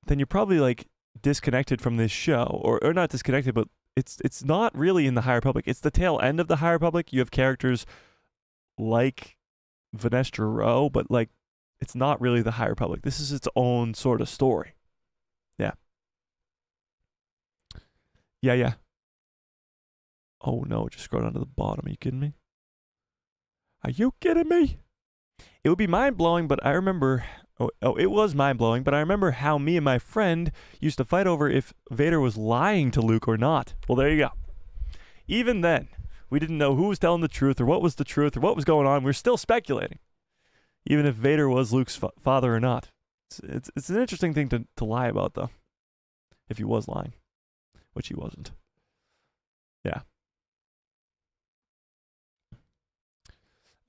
S1: then you're probably like disconnected from this show, or not disconnected, but it's not really in the High Republic. It's the tail end of the High Republic. You have characters like Vanestra Rowe, but like it's not really the High Republic. This is its own sort of story. Yeah. Yeah. Oh no, it just scrolled down to the bottom. Are you kidding me? Are you kidding me? It would be mind-blowing, but I remember... it was mind-blowing, but I remember how me and my friend used to fight over if Vader was lying to Luke or not. Well, there you go. Even then, we didn't know who was telling the truth or what was the truth or what was going on. We were still speculating, even if Vader was Luke's father or not. It's an interesting thing to lie about, though, if he was lying, which he wasn't. Yeah.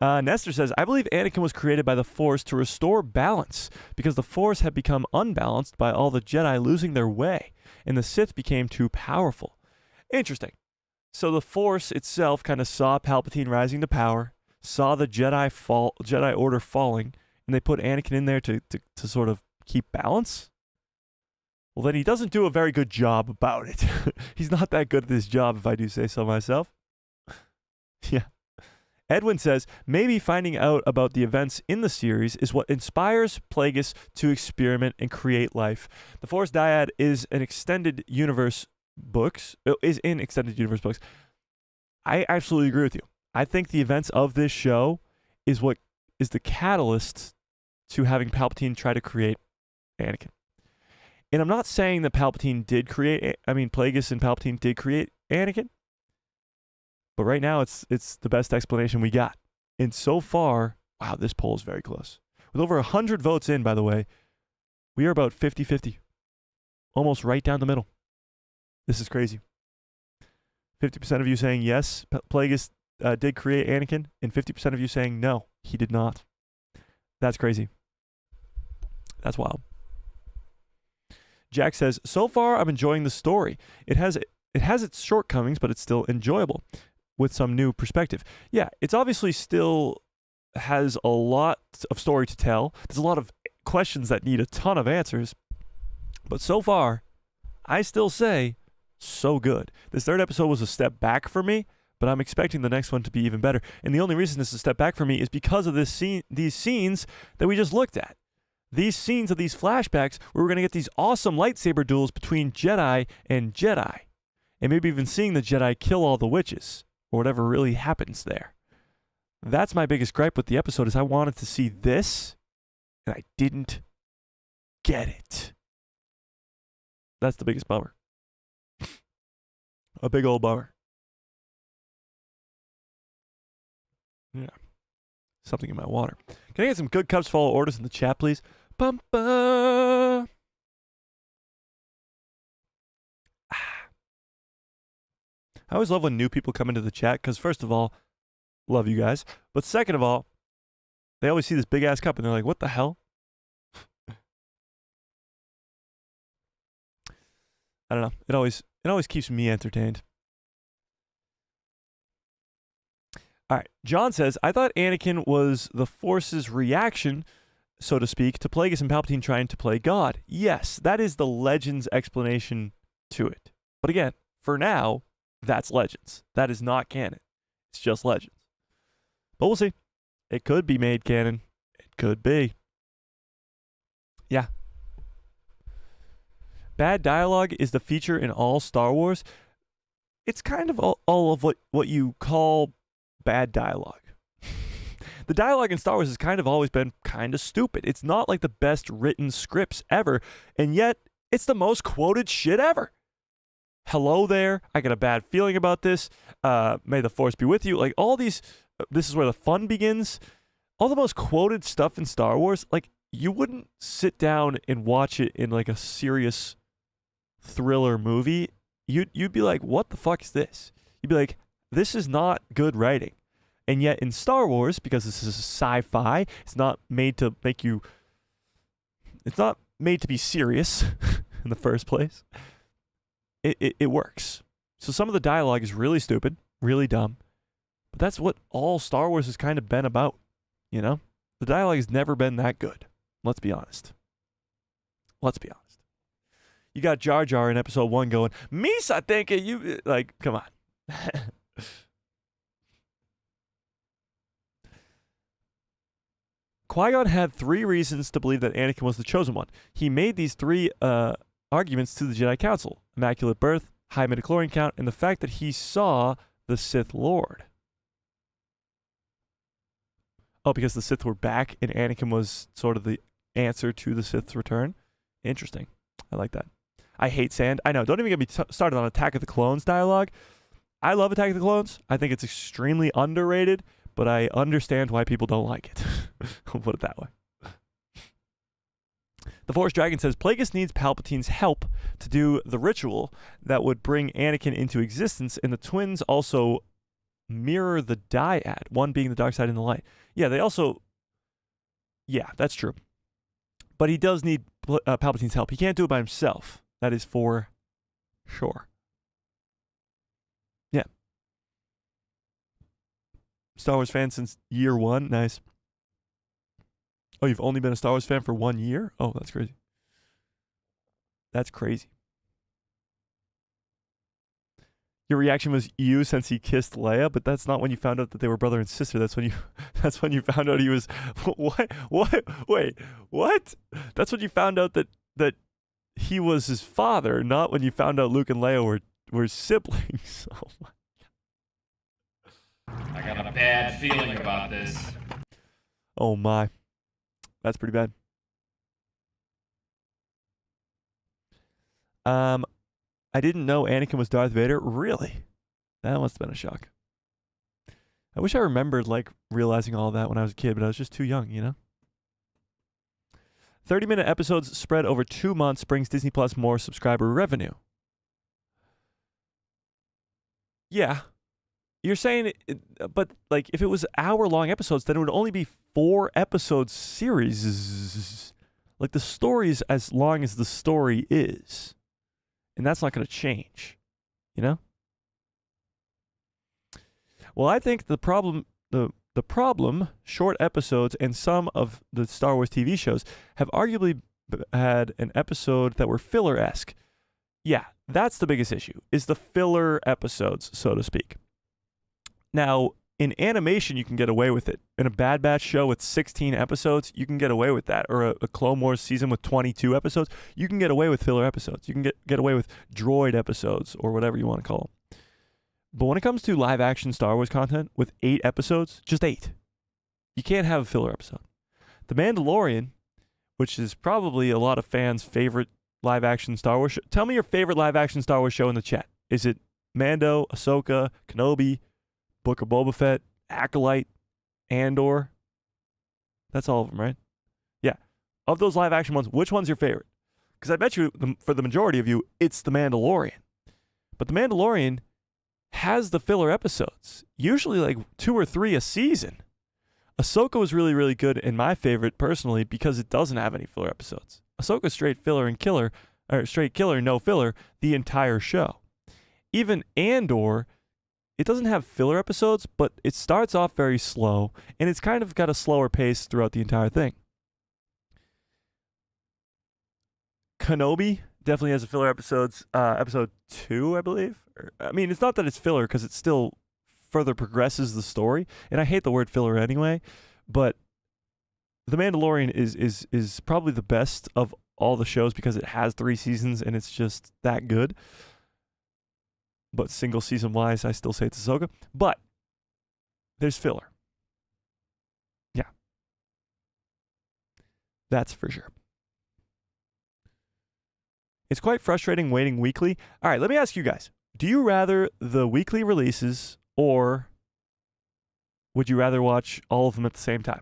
S1: Nestor says, I believe Anakin was created by the Force to restore balance because the Force had become unbalanced by all the Jedi losing their way, and the Sith became too powerful. Interesting. So the Force itself kind of saw Palpatine rising to power, saw the Jedi Order falling, and they put Anakin in there to sort of keep balance? Well, then he doesn't do a very good job about it. He's not that good at this job, if I do say so myself. Yeah. Edwin says, maybe finding out about the events in the series is what inspires Plagueis to experiment and create life. The Force Dyad is in extended universe books. I absolutely agree with you. I think the events of this show is what is the catalyst to having Palpatine try to create Anakin. And I'm not saying that Plagueis and Palpatine did create Anakin. But right now, it's the best explanation we got. And so far, wow, this poll is very close. With over 100 votes in, by the way, we are about 50-50. Almost right down the middle. This is crazy. 50% of you saying yes, Plagueis did create Anakin, and 50% of you saying no, he did not. That's crazy. That's wild. Jack says, so far I'm enjoying the story. It has its shortcomings, but it's still enjoyable with some new perspective. Yeah, it's obviously still has a lot of story to tell. There's a lot of questions that need a ton of answers. But so far, I still say, so good. This third episode was a step back for me, but I'm expecting the next one to be even better. And the only reason this is a step back for me is because of these scenes that we just looked at. These scenes of these flashbacks where we're going to get these awesome lightsaber duels between Jedi and Jedi. And maybe even seeing the Jedi kill all the witches, or whatever really happens there. That's my biggest gripe with the episode, is I wanted to see this, and I didn't get it. That's the biggest bummer. A big old bummer. Yeah. Something in my water. Can I get some good cups follow orders in the chat, please? Bumpa. I always love when new people come into the chat because, first of all, love you guys. But second of all, they always see this big-ass cup and they're like, what the hell? I don't know. It always keeps me entertained. All right. John says, I thought Anakin was the Force's reaction, so to speak, to Plagueis and Palpatine trying to play God. Yes, that is the Legends explanation to it. But again, for now, that's Legends. That is not canon. It's just Legends. But we'll see. It could be made canon. It could be. Yeah. Bad dialogue is the feature in all Star Wars. It's kind of all of what you call bad dialogue. The dialogue in Star Wars has kind of always been kind of stupid. It's not like the best written scripts ever, and yet it's the most quoted shit ever. hello there, I got a bad feeling about this, may the force be with you, like all these, this is where the fun begins. All the most quoted stuff in Star Wars, like you wouldn't sit down and watch it in like a serious thriller movie. You'd be like, what the fuck is this? You'd be like, this is not good writing. And yet in Star Wars, because this is sci-fi, it's not made to make you, it's not made to be serious in the first place. It works. So some of the dialogue is really stupid, really dumb, but that's what all Star Wars has kind of been about, you know? The dialogue has never been that good. Let's be honest. Let's be honest. You got Jar Jar in episode 1 going, Misa thinking you, like, come on. Qui-Gon had 3 reasons to believe that Anakin was the chosen one. He made these 3 arguments to the Jedi Council: immaculate birth, high midichlorian count, and the fact that he saw the Sith Lord. Oh, because the Sith were back and Anakin was sort of the answer to the Sith's return. Interesting. I like that. I hate sand. I know. Don't even get me started on Attack of the Clones dialogue. I love Attack of the Clones. I think it's extremely underrated, but I understand why people don't like it. I'll put it that way. The Force Dragon says Plagueis needs Palpatine's help to do the ritual that would bring Anakin into existence, and the twins also mirror the dyad, one being the dark side and the light. Yeah, they also... Yeah, that's true. But he does need Palpatine's help. He can't do it by himself. That is for sure. Yeah. Star Wars fan since year 1. Nice. Oh, you've only been a Star Wars fan for 1 year? Oh, that's crazy. That's crazy. Your reaction was you since he kissed Leia, but that's not when you found out that they were brother and sister. That's when you found out he was what? Wait, what? That's when you found out that he was his father, not when you found out Luke and Leia were siblings. Oh my
S2: God. I got a bad feeling about this.
S1: Oh my. That's pretty bad. I didn't know Anakin was Darth Vader. Really? That must have been a shock. I wish I remembered, like, realizing all that when I was a kid, but I was just too young, you know? 30-minute episodes spread over 2 months brings Disney Plus more subscriber revenue. Yeah. You're saying, but, like, if it was hour-long episodes, then it would only be 4-episode series. Like, the story is as long as the story is. And that's not going to change, you know? Well, I think the problem, short episodes and some of the Star Wars TV shows have arguably had an episode that were filler-esque. Yeah, that's the biggest issue, is the filler episodes, so to speak. Now, in animation, you can get away with it. In a Bad Batch show with 16 episodes, you can get away with that. Or a Clone Wars season with 22 episodes, you can get away with filler episodes. You can get away with droid episodes, or whatever you want to call them. But when it comes to live-action Star Wars content with 8 episodes, just 8, you can't have a filler episode. The Mandalorian, which is probably a lot of fans' favorite live-action Star Wars show. Tell me your favorite live-action Star Wars show in the chat. Is it Mando, Ahsoka, Kenobi, Book of Boba Fett, Acolyte, Andor? That's all of them, right? Yeah. Of those live-action ones, which one's your favorite? Because I bet you, for the majority of you, it's The Mandalorian. But The Mandalorian has the filler episodes, usually like 2 or 3 a season. Ahsoka was really, really good and my favorite personally because it doesn't have any filler episodes. Ahsoka's straight filler and killer, or straight killer, no filler, the entire show. Even Andor, it doesn't have filler episodes, but it starts off very slow, and it's kind of got a slower pace throughout the entire thing. Kenobi definitely has a filler episodes, episode 2, I believe. I mean, it's not that it's filler, because it still further progresses the story, and I hate the word filler anyway, but The Mandalorian is probably the best of all the shows because it has 3 seasons, and it's just that good. But single season wise, I still say it's Ahsoka. But there's filler. Yeah. That's for sure. It's quite frustrating waiting weekly. All right, let me ask you guys. Do you rather the weekly releases, or would you rather watch all of them at the same time?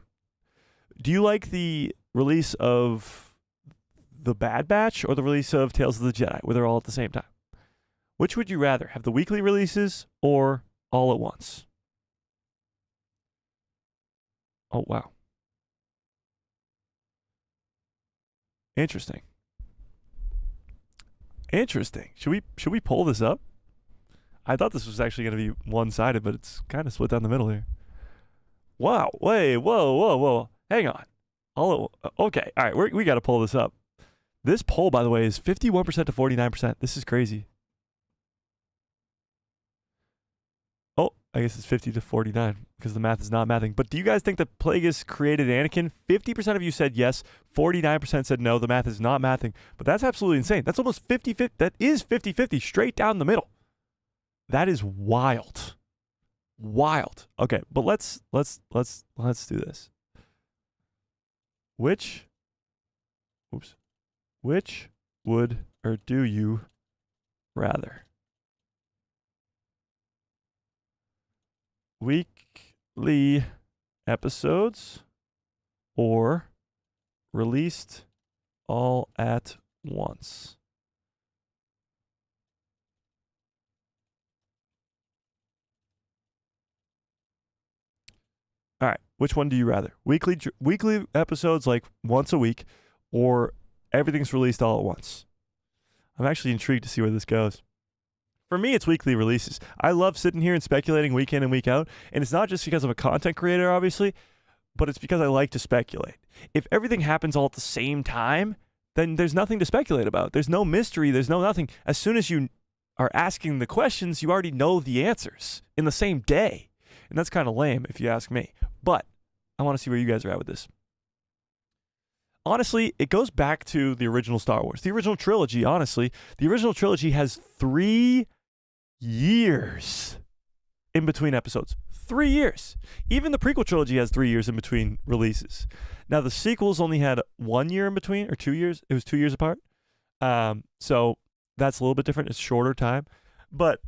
S1: Do you like the release of The Bad Batch or the release of Tales of the Jedi, where they're all at the same time? Which would you rather, have the weekly releases or all at once? Oh, wow. Interesting. Should we pull this up? I thought this was actually going to be one-sided, but it's kind of split down the middle here. Wow. Wait. Whoa. Hang on. Okay. All right. We got to pull this up. This poll, by the way, is 51% to 49%. This is crazy. Oh, I guess it's 50 to 49 because the math is not mathing. But do you guys think that Plagueis created Anakin? 50% of you said yes. 49% said no. The math is not mathing. But that's absolutely insane. That's almost 50-50. That is 50-50 straight down the middle. That is wild. Wild. Okay, but let's do this. Which would or do you rather? Weekly episodes or released all at once? All right, which one do you rather? Weekly episodes like once a week, or everything's released all at once? I'm actually intrigued to see where this goes. For me, it's weekly releases. I love sitting here and speculating week in and week out, and it's not just because I'm a content creator, obviously, but it's because I like to speculate. If everything happens all at the same time, then there's nothing to speculate about. There's no mystery. There's no nothing. As soon as you are asking the questions, you already know the answers in the same day. And that's kind of lame if you ask me. But I want to see where you guys are at with this. Honestly, it goes back to the original Star Wars. The original trilogy, honestly. The original trilogy has 3 years in between episodes. 3 years. Even the prequel trilogy has 3 years in between releases. Now, the sequels only had 1 year in between, or 2 years. It was 2 years apart. So that's a little bit different. It's shorter time. But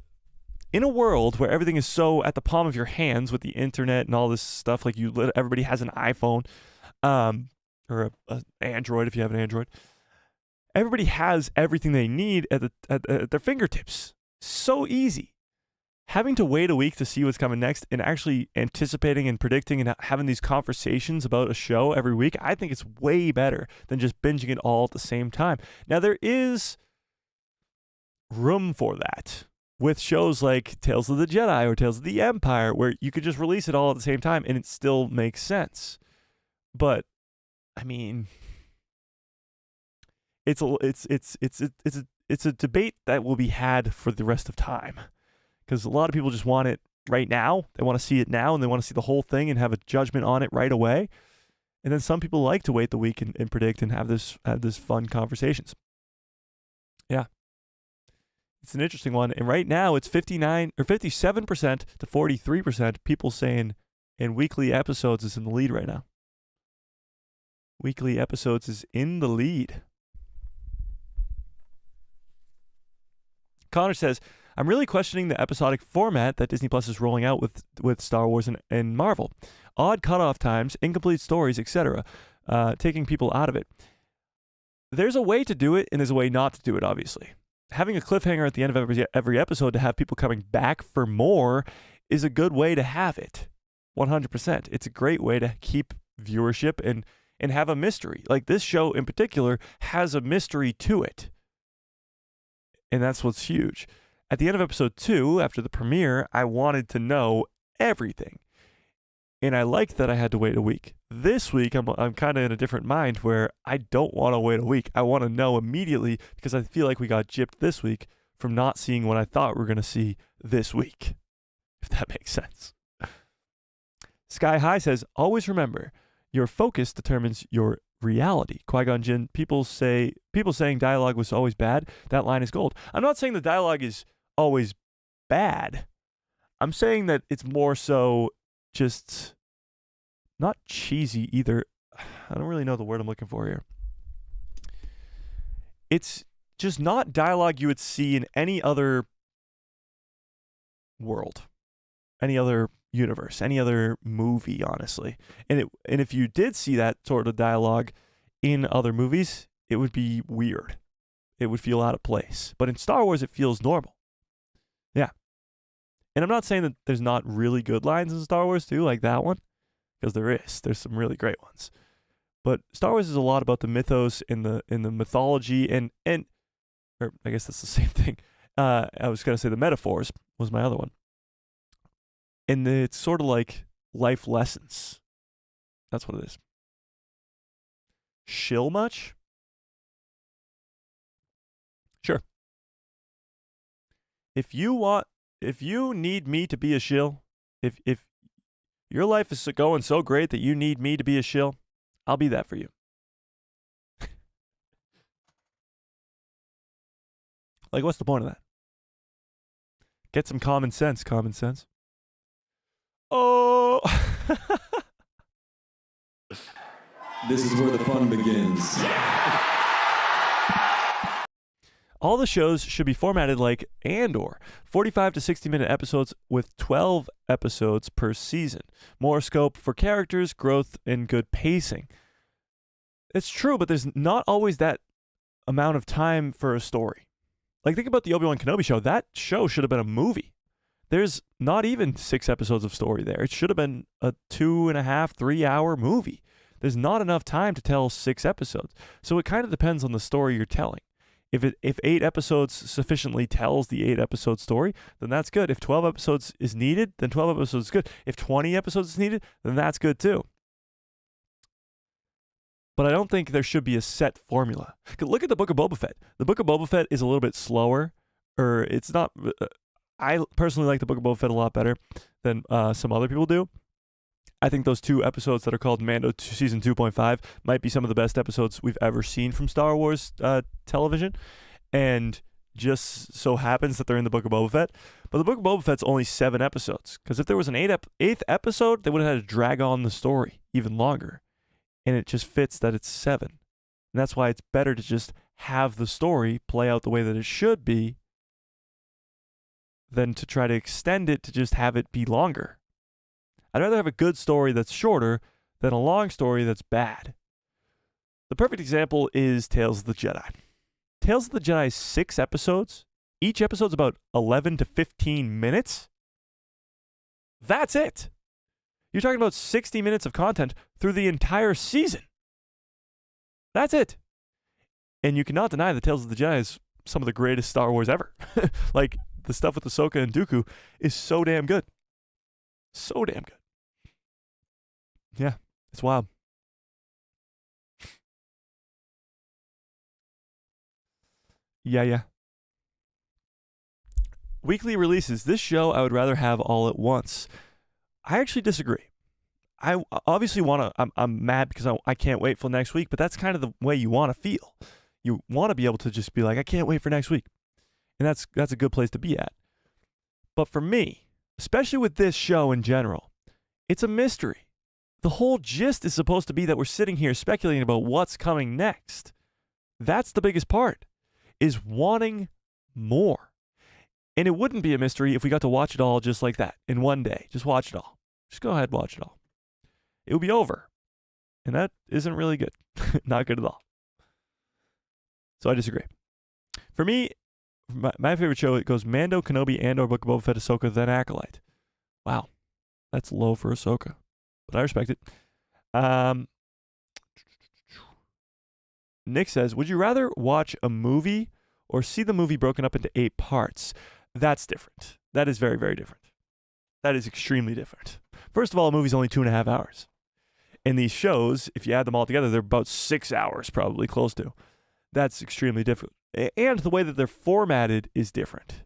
S1: in a world where everything is so at the palm of your hands with the internet and all this stuff, like everybody has an iPhone, or an Android if you have an Android. Everybody has everything they need at their fingertips. So easy. Having to wait a week to see what's coming next and actually anticipating and predicting and having these conversations about a show every week, I think it's way better than just binging it all at the same time. Now, there is room for that with shows like Tales of the Jedi or Tales of the Empire, where you could just release it all at the same time and it still makes sense. But I mean, it's a debate that will be had for the rest of time, because a lot of people just want it right now. They want to see it now, and they want to see the whole thing and have a judgment on it right away. And then some people like to wait the week and predict and have this fun conversations. Yeah. It's an interesting one. And right now it's 57% to 43% people saying in weekly episodes is in the lead right now. Weekly episodes is in the lead. Connor says, I'm really questioning the episodic format that Disney Plus is rolling out with Star Wars and Marvel. Odd cutoff times, incomplete stories, etc., taking people out of it. There's a way to do it, and there's a way not to do it, obviously. Having a cliffhanger at the end of every episode to have people coming back for more is a good way to have it. 100%. It's a great way to keep viewership and have a mystery. Like this show in particular has a mystery to it. And that's what's huge. At the end of episode 2, after the premiere, I wanted to know everything. And I liked that I had to wait a week. This week, I'm kind of in a different mind where I don't want to wait a week. I want to know immediately, because I feel like we got gypped this week from not seeing what I thought we were going to see this week. If that makes sense. Sky High says, always remember, your focus determines your reality. Qui-Gon Jinn, people saying dialogue was always bad. That line is gold. I'm not saying the dialogue is always bad. I'm saying that it's more so just not cheesy either. I don't really know the word I'm looking for here. It's just not dialogue you would see in any other world, any other universe, any other movie, honestly. And if you did see that sort of dialogue in other movies, it would be weird. It would feel out of place. But in Star Wars, it feels normal. Yeah. And I'm not saying that there's not really good lines in Star Wars too, like that one, because there is. There's some really great ones. But Star Wars is a lot about the mythos and the mythology and or I guess that's the same thing. I was gonna say the metaphors was my other one. And it's sort of like life lessons. That's what it is. Shill much? Sure. If you need me to be a shill, if your life is going so great that you need me to be a shill, I'll be that for you. Like, what's the point of that? Get some common sense. Oh.
S3: This is where the fun begins.
S1: All the shows should be formatted like Andor, 45 to 60-minute episodes with 12 episodes per season. More scope for characters, growth, and good pacing. It's true, but there's not always that amount of time for a story. Like, think about the Obi-Wan Kenobi show. That show should have been a movie. There's not even 6 episodes of story there. It should have been a 2.5, 3-hour movie. There's not enough time to tell 6 episodes. So it kind of depends on the story you're telling. If 8 episodes sufficiently tells the 8-episode story, then that's good. If 12 episodes is needed, then 12 episodes is good. If 20 episodes is needed, then that's good too. But I don't think there should be a set formula. Look at the Book of Boba Fett. The Book of Boba Fett is a little bit slower, or it's not. I personally like the Book of Boba Fett a lot better than some other people do. I think those 2 episodes that are called Mando Season 2.5 might be some of the best episodes we've ever seen from Star Wars television. And just so happens that they're in the Book of Boba Fett. But the Book of Boba Fett's only 7 episodes. Because if there was an 8th episode, they would have had to drag on the story even longer. And it just fits that it's 7. And that's why it's better to just have the story play out the way that it should be than to try to extend it to just have it be longer. I'd rather have a good story that's shorter than a long story that's bad. The perfect example is Tales of the Jedi. Tales of the Jedi is 6 episodes. Each episode's about 11 to 15 minutes. That's it. You're talking about 60 minutes of content through the entire season. That's it. And you cannot deny that Tales of the Jedi is some of the greatest Star Wars ever. Like, the stuff with Ahsoka and Dooku is so damn good. So damn good. Yeah, it's wild. Yeah. Weekly releases. This show I would rather have all at once. I actually disagree. I obviously want to, I'm mad because I can't wait for next week, but that's kind of the way you want to feel. You want to be able to just be like, I can't wait for next week. And that's a good place to be at. But for me, especially with this show in general, it's a mystery. The whole gist is supposed to be that we're sitting here speculating about what's coming next. That's the biggest part, is wanting more. And it wouldn't be a mystery if we got to watch it all just like that in one day. Just watch it all. Just go ahead and watch it all. It would be over. And that isn't really good. Not good at all. So I disagree. For me, my favorite show, it goes Mando, Kenobi, Andor, Book of Boba Fett, Ahsoka, then Acolyte. Wow. That's low for Ahsoka. But I respect it. Nick says, would you rather watch a movie or see the movie broken up into 8 parts? That's different. That is very, very different. That is extremely different. First of all, a movie's only 2.5 hours. And these shows, if you add them all together, they're about 6 hours, probably close to. That's extremely different. And the way that they're formatted is different.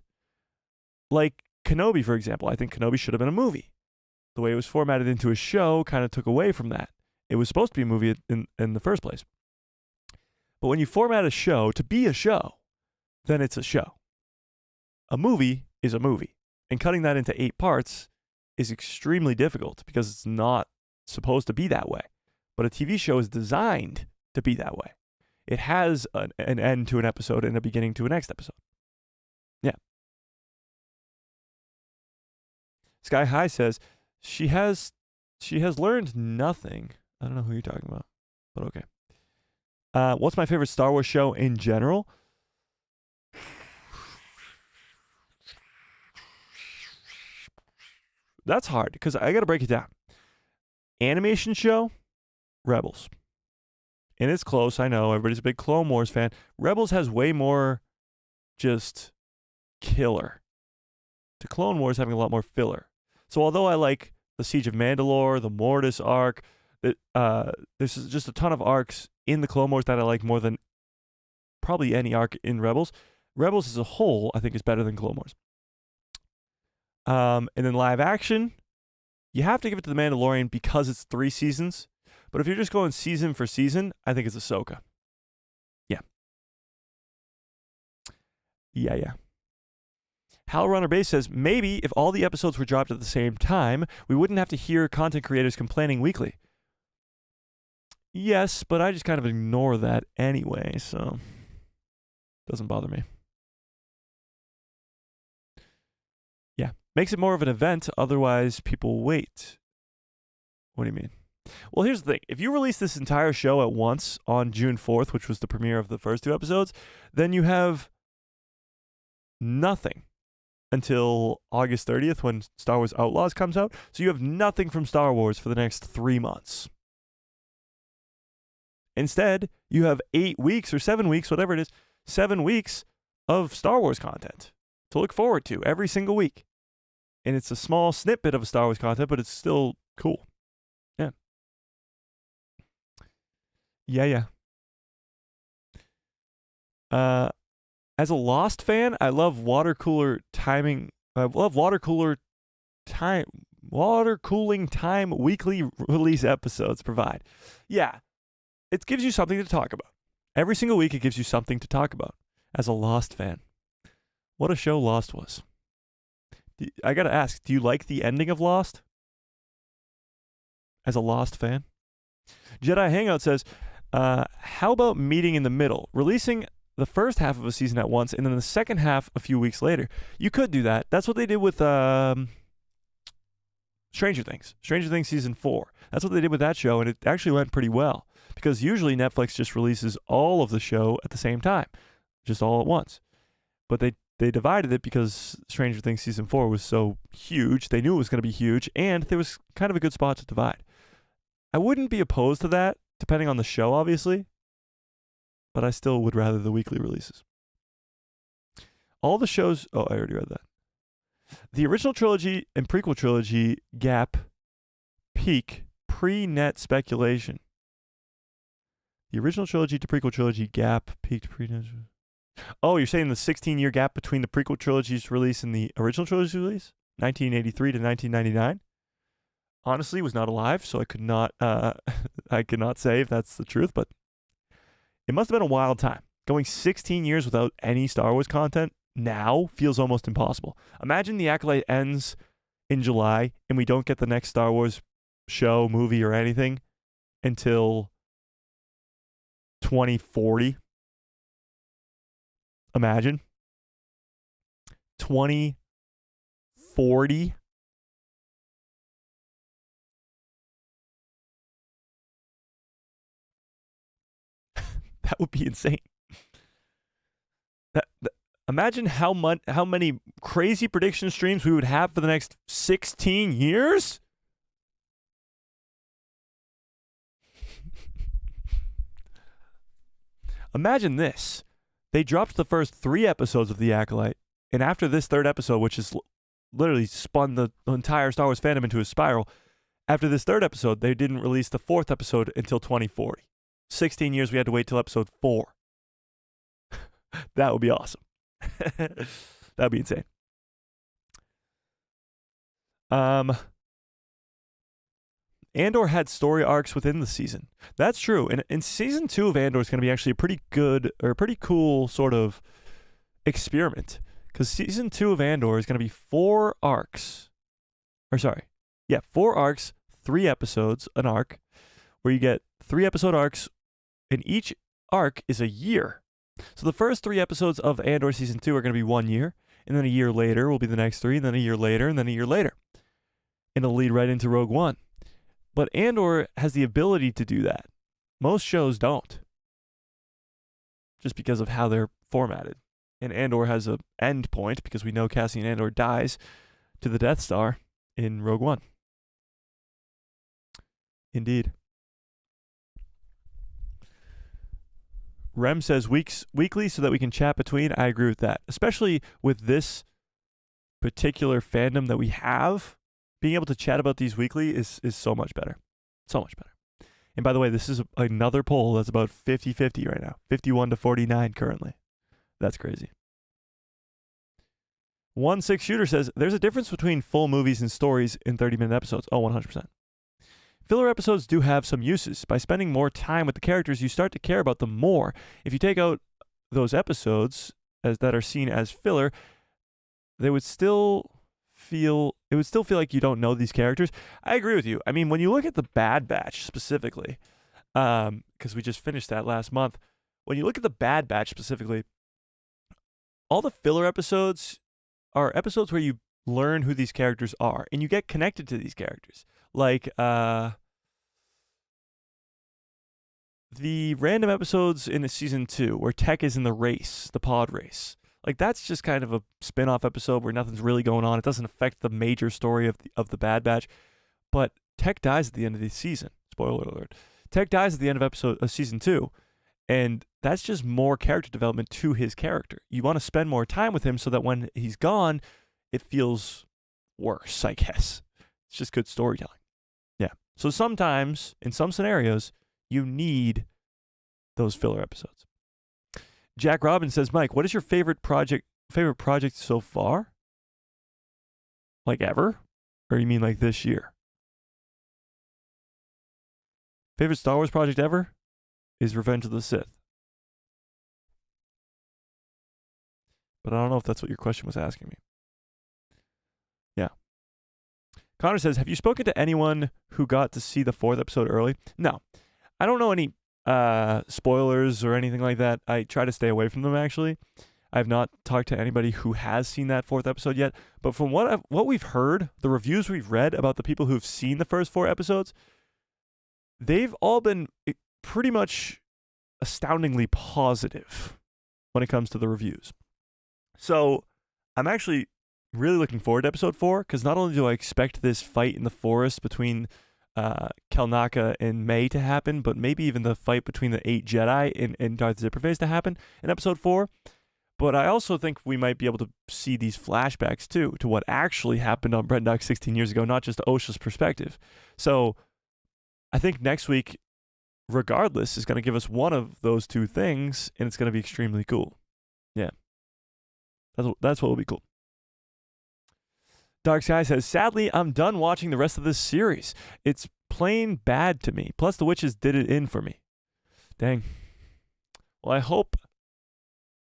S1: Like Kenobi, for example. I think Kenobi should have been a movie. The way it was formatted into a show kind of took away from that. It was supposed to be a movie in the first place. But when you format a show to be a show, then it's a show. A movie is a movie. And cutting that into 8 parts is extremely difficult because it's not supposed to be that way. But a TV show is designed to be that way. it has an end to an episode and a beginning to a next episode. Yeah. Sky High says she has learned nothing. I don't know who you're talking about, but okay. What's my favorite Star Wars show in general? That's hard because I got to break it down. Animation show, Rebels. And it's close, I know. Everybody's a big Clone Wars fan. Rebels has way more just killer. The Clone Wars having a lot more filler. So although I like the Siege of Mandalore, the Mortis arc, there's just a ton of arcs in the Clone Wars that I like more than probably any arc in Rebels. Rebels as a whole, I think, is better than Clone Wars. And then live action, you have to give it to The Mandalorian because it's 3 seasons. But if you're just going season for season, I think it's Ahsoka. Yeah. Yeah. Hal Runner Base says, maybe if all the episodes were dropped at the same time, we wouldn't have to hear content creators complaining weekly. Yes, but I just kind of ignore that anyway, so it doesn't bother me. Yeah. Makes it more of an event, otherwise people wait. What do you mean? Well, here's the thing. If you release this entire show at once on June 4th, which was the premiere of the first 2 episodes, then you have nothing until August 30th when Star Wars Outlaws comes out. So you have nothing from Star Wars for the next 3 months. Instead, you have 8 weeks or 7 weeks, whatever it is, 7 weeks of Star Wars content to look forward to every single week. And it's a small snippet of Star Wars content, but it's still cool. Yeah. Yeah. As a Lost fan, I love water cooler timing. I love water cooling time weekly release episodes provide. Yeah. It gives you something to talk about. Every single week, it gives you something to talk about as a Lost fan. What a show Lost was. I got to ask, do you like the ending of Lost? As a Lost fan? Jedi Hangout says, how about meeting in the middle? Releasing the first half of a season at once and then the second half a few weeks later. You could do that. That's what they did with Stranger Things. Stranger Things Season 4. That's what they did with that show, and it actually went pretty well. Because usually Netflix just releases all of the show at the same time. Just all at once. But they divided it because Stranger Things Season 4 was so huge. They knew it was going to be huge, and there was kind of a good spot to divide. I wouldn't be opposed to that, depending on the show, obviously. But I still would rather the weekly releases. All the shows... Oh, I already read that. The original trilogy and prequel trilogy gap peak pre-net speculation. The original trilogy to prequel trilogy gap peaked pre-net... Oh, you're saying the 16-year gap between the prequel trilogy's release and the original trilogy's release? 1983 to 1999? Honestly, was not alive, so I could not say if that's the truth, but it must have been a wild time. Going 16 years without any Star Wars content now feels almost impossible. Imagine The Acolyte ends in July and we don't get the next Star Wars show, movie, or anything until 2040. Imagine. 2040. That would be insane. Imagine how many crazy prediction streams we would have for the next 16 years. Imagine this. They dropped the first 3 episodes of The Acolyte, and after this 3rd episode, which has literally spun the entire Star Wars fandom into a spiral, after this 3rd episode, they didn't release the 4th episode until 2040. 16 years we had to wait till episode 4. That would be awesome. That would be insane. Andor had story arcs within the season. That's true. And season 2 of Andor is going to be actually a pretty good or a pretty cool sort of experiment. Because season 2 of Andor is going to be 4 arcs. 4 arcs, 3 episodes, an arc, where you get 3 episode arcs, and each arc is a year. So the first 3 episodes of Andor Season 2 are going to be 1 year, and then a year later will be the next 3, and then a year later, and then a year later. And it'll lead right into Rogue One. But Andor has the ability to do that. Most shows don't. Just because of how they're formatted. And Andor has an end point, because we know Cassian Andor dies to the Death Star in Rogue One. Indeed. Rem says weekly so that we can chat between. I agree with that. Especially with this particular fandom that we have. Being able to chat about these weekly is so much better. So much better. And by the way, this is another poll that's about 50-50 right now. 51-49 currently. That's crazy. 1-6 Shooter says, there's a difference between full movies and stories in 30-minute episodes. Oh, 100%. Filler episodes do have some uses. By spending more time with the characters, you start to care about them more. If you take out those episodes that are seen as filler, it would still feel like you don't know these characters. I agree with you. I mean, when you look at the Bad Batch specifically, because we just finished that last month, when you look at the Bad Batch specifically, all the filler episodes are episodes where you learn who these characters are and you get connected to these characters. Like the random episodes in the season 2 where Tech is in the race, the pod race. Like, that's just kind of a spin-off episode where nothing's really going on. It doesn't affect the major story of the Bad Batch. But Tech dies at the end of the season. Spoiler alert. Tech dies at the end of season 2. And that's just more character development to his character. You want to spend more time with him so that when he's gone, it feels worse, I guess. It's just good storytelling. Yeah. So sometimes, in some scenarios, you need those filler episodes. Jack Robbins says, Mike, what is your favorite project so far? Like ever? Or you mean like this year? Favorite Star Wars project ever is Revenge of the Sith. But I don't know if that's what your question was asking me. Yeah. Connor says, have you spoken to anyone who got to see the 4th episode early? No. I don't know any spoilers or anything like that. I try to stay away from them, actually. I have not talked to anybody who has seen that 4th episode yet. But from what we've heard, the reviews we've read about the people who've seen the first 4 episodes, they've all been pretty much astoundingly positive when it comes to the reviews. So I'm actually really looking forward to episode 4, because not only do I expect this fight in the forest between Kelnacca and Mae to happen, but maybe even the fight between the 8 Jedi and Darth Zipperface to happen in episode 4. But I also think we might be able to see these flashbacks too, to what actually happened on Brendock 16 years ago, not just Osha's perspective. So I think next week, regardless, is going to give us one of those 2 things, and it's going to be extremely cool. Yeah. That's what will be cool. Dark Sky says, sadly, I'm done watching the rest of this series. It's plain bad to me. Plus, the witches did it in for me. Dang. Well, I hope.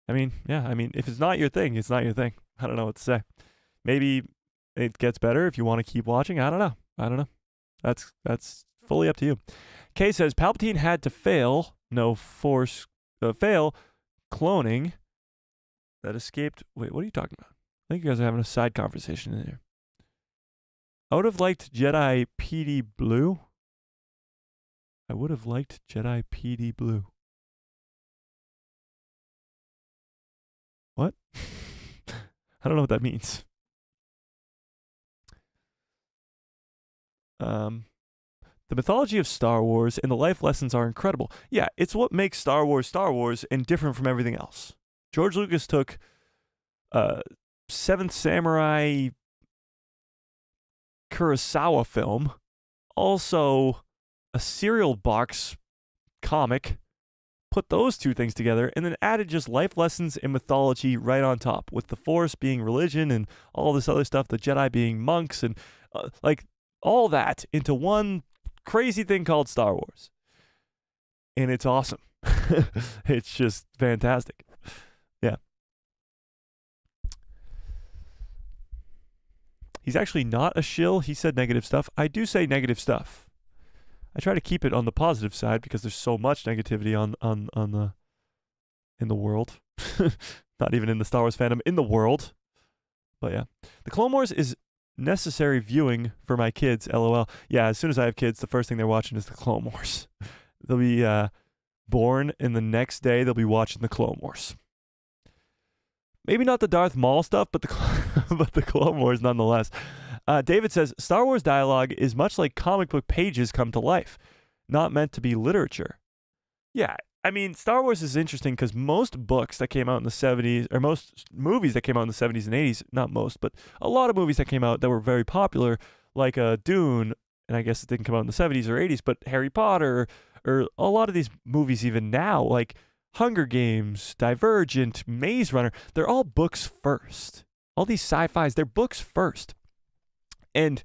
S1: If it's not your thing, it's not your thing. I don't know what to say. Maybe it gets better if you want to keep watching. I don't know. That's fully up to you. Kay says, Palpatine had to fail cloning that escaped. Wait, what are you talking about? I think you guys are having a side conversation in there. I would have liked Jedi PD Blue. I would have liked Jedi PD Blue. What? I don't know what that means. The mythology of Star Wars and the life lessons are incredible. Yeah, it's what makes Star Wars and different from everything else. George Lucas took Seventh Samurai Kurosawa film, also a cereal box comic, put those 2 things together, and then added just life lessons and mythology right on top, with the Force being religion and all this other stuff, the Jedi being monks, and all that into one crazy thing called Star Wars. And it's awesome. It's just fantastic. Yeah. He's actually not a shill. He said negative stuff. I do say negative stuff. I try to keep it on the positive side because there's so much negativity in the world. Not even in the Star Wars fandom, in the world. But yeah. The Clone Wars is necessary viewing for my kids, LOL. Yeah, as soon as I have kids, the first thing they're watching is the Clone Wars. They'll be born, and the next day they'll be watching the Clone Wars. Maybe not the Darth Maul stuff, but the Clone Wars nonetheless. David says, Star Wars dialogue is much like comic book pages come to life, not meant to be literature. Yeah, I mean, Star Wars is interesting because most books that came out in the 70s, or most movies that came out in the 70s and 80s, not most, but a lot of movies that came out that were very popular, like Dune, and I guess it didn't come out in the 70s or 80s, but Harry Potter, or a lot of these movies even now, like Hunger Games, Divergent, Maze Runner, they're all books first. All these sci-fis, they're books first. And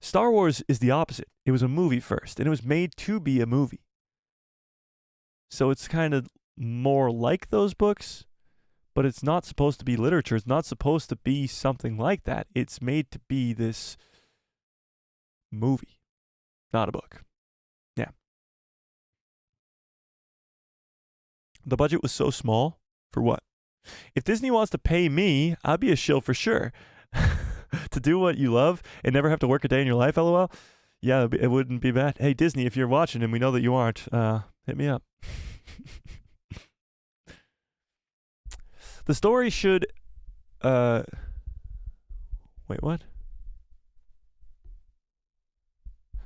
S1: Star Wars is the opposite. It was a movie first, and it was made to be a movie. So it's kind of more like those books, but it's not supposed to be literature. It's not supposed to be something like that. It's made to be this movie, not a book. Yeah. The budget was so small. For what? If Disney wants to pay me, I'd be a shill for sure. To do what you love and never have to work a day in your life, LOL. Yeah, it wouldn't be bad. Hey, Disney, if you're watching, and we know that you aren't, hit me up. The story should... Wait, what?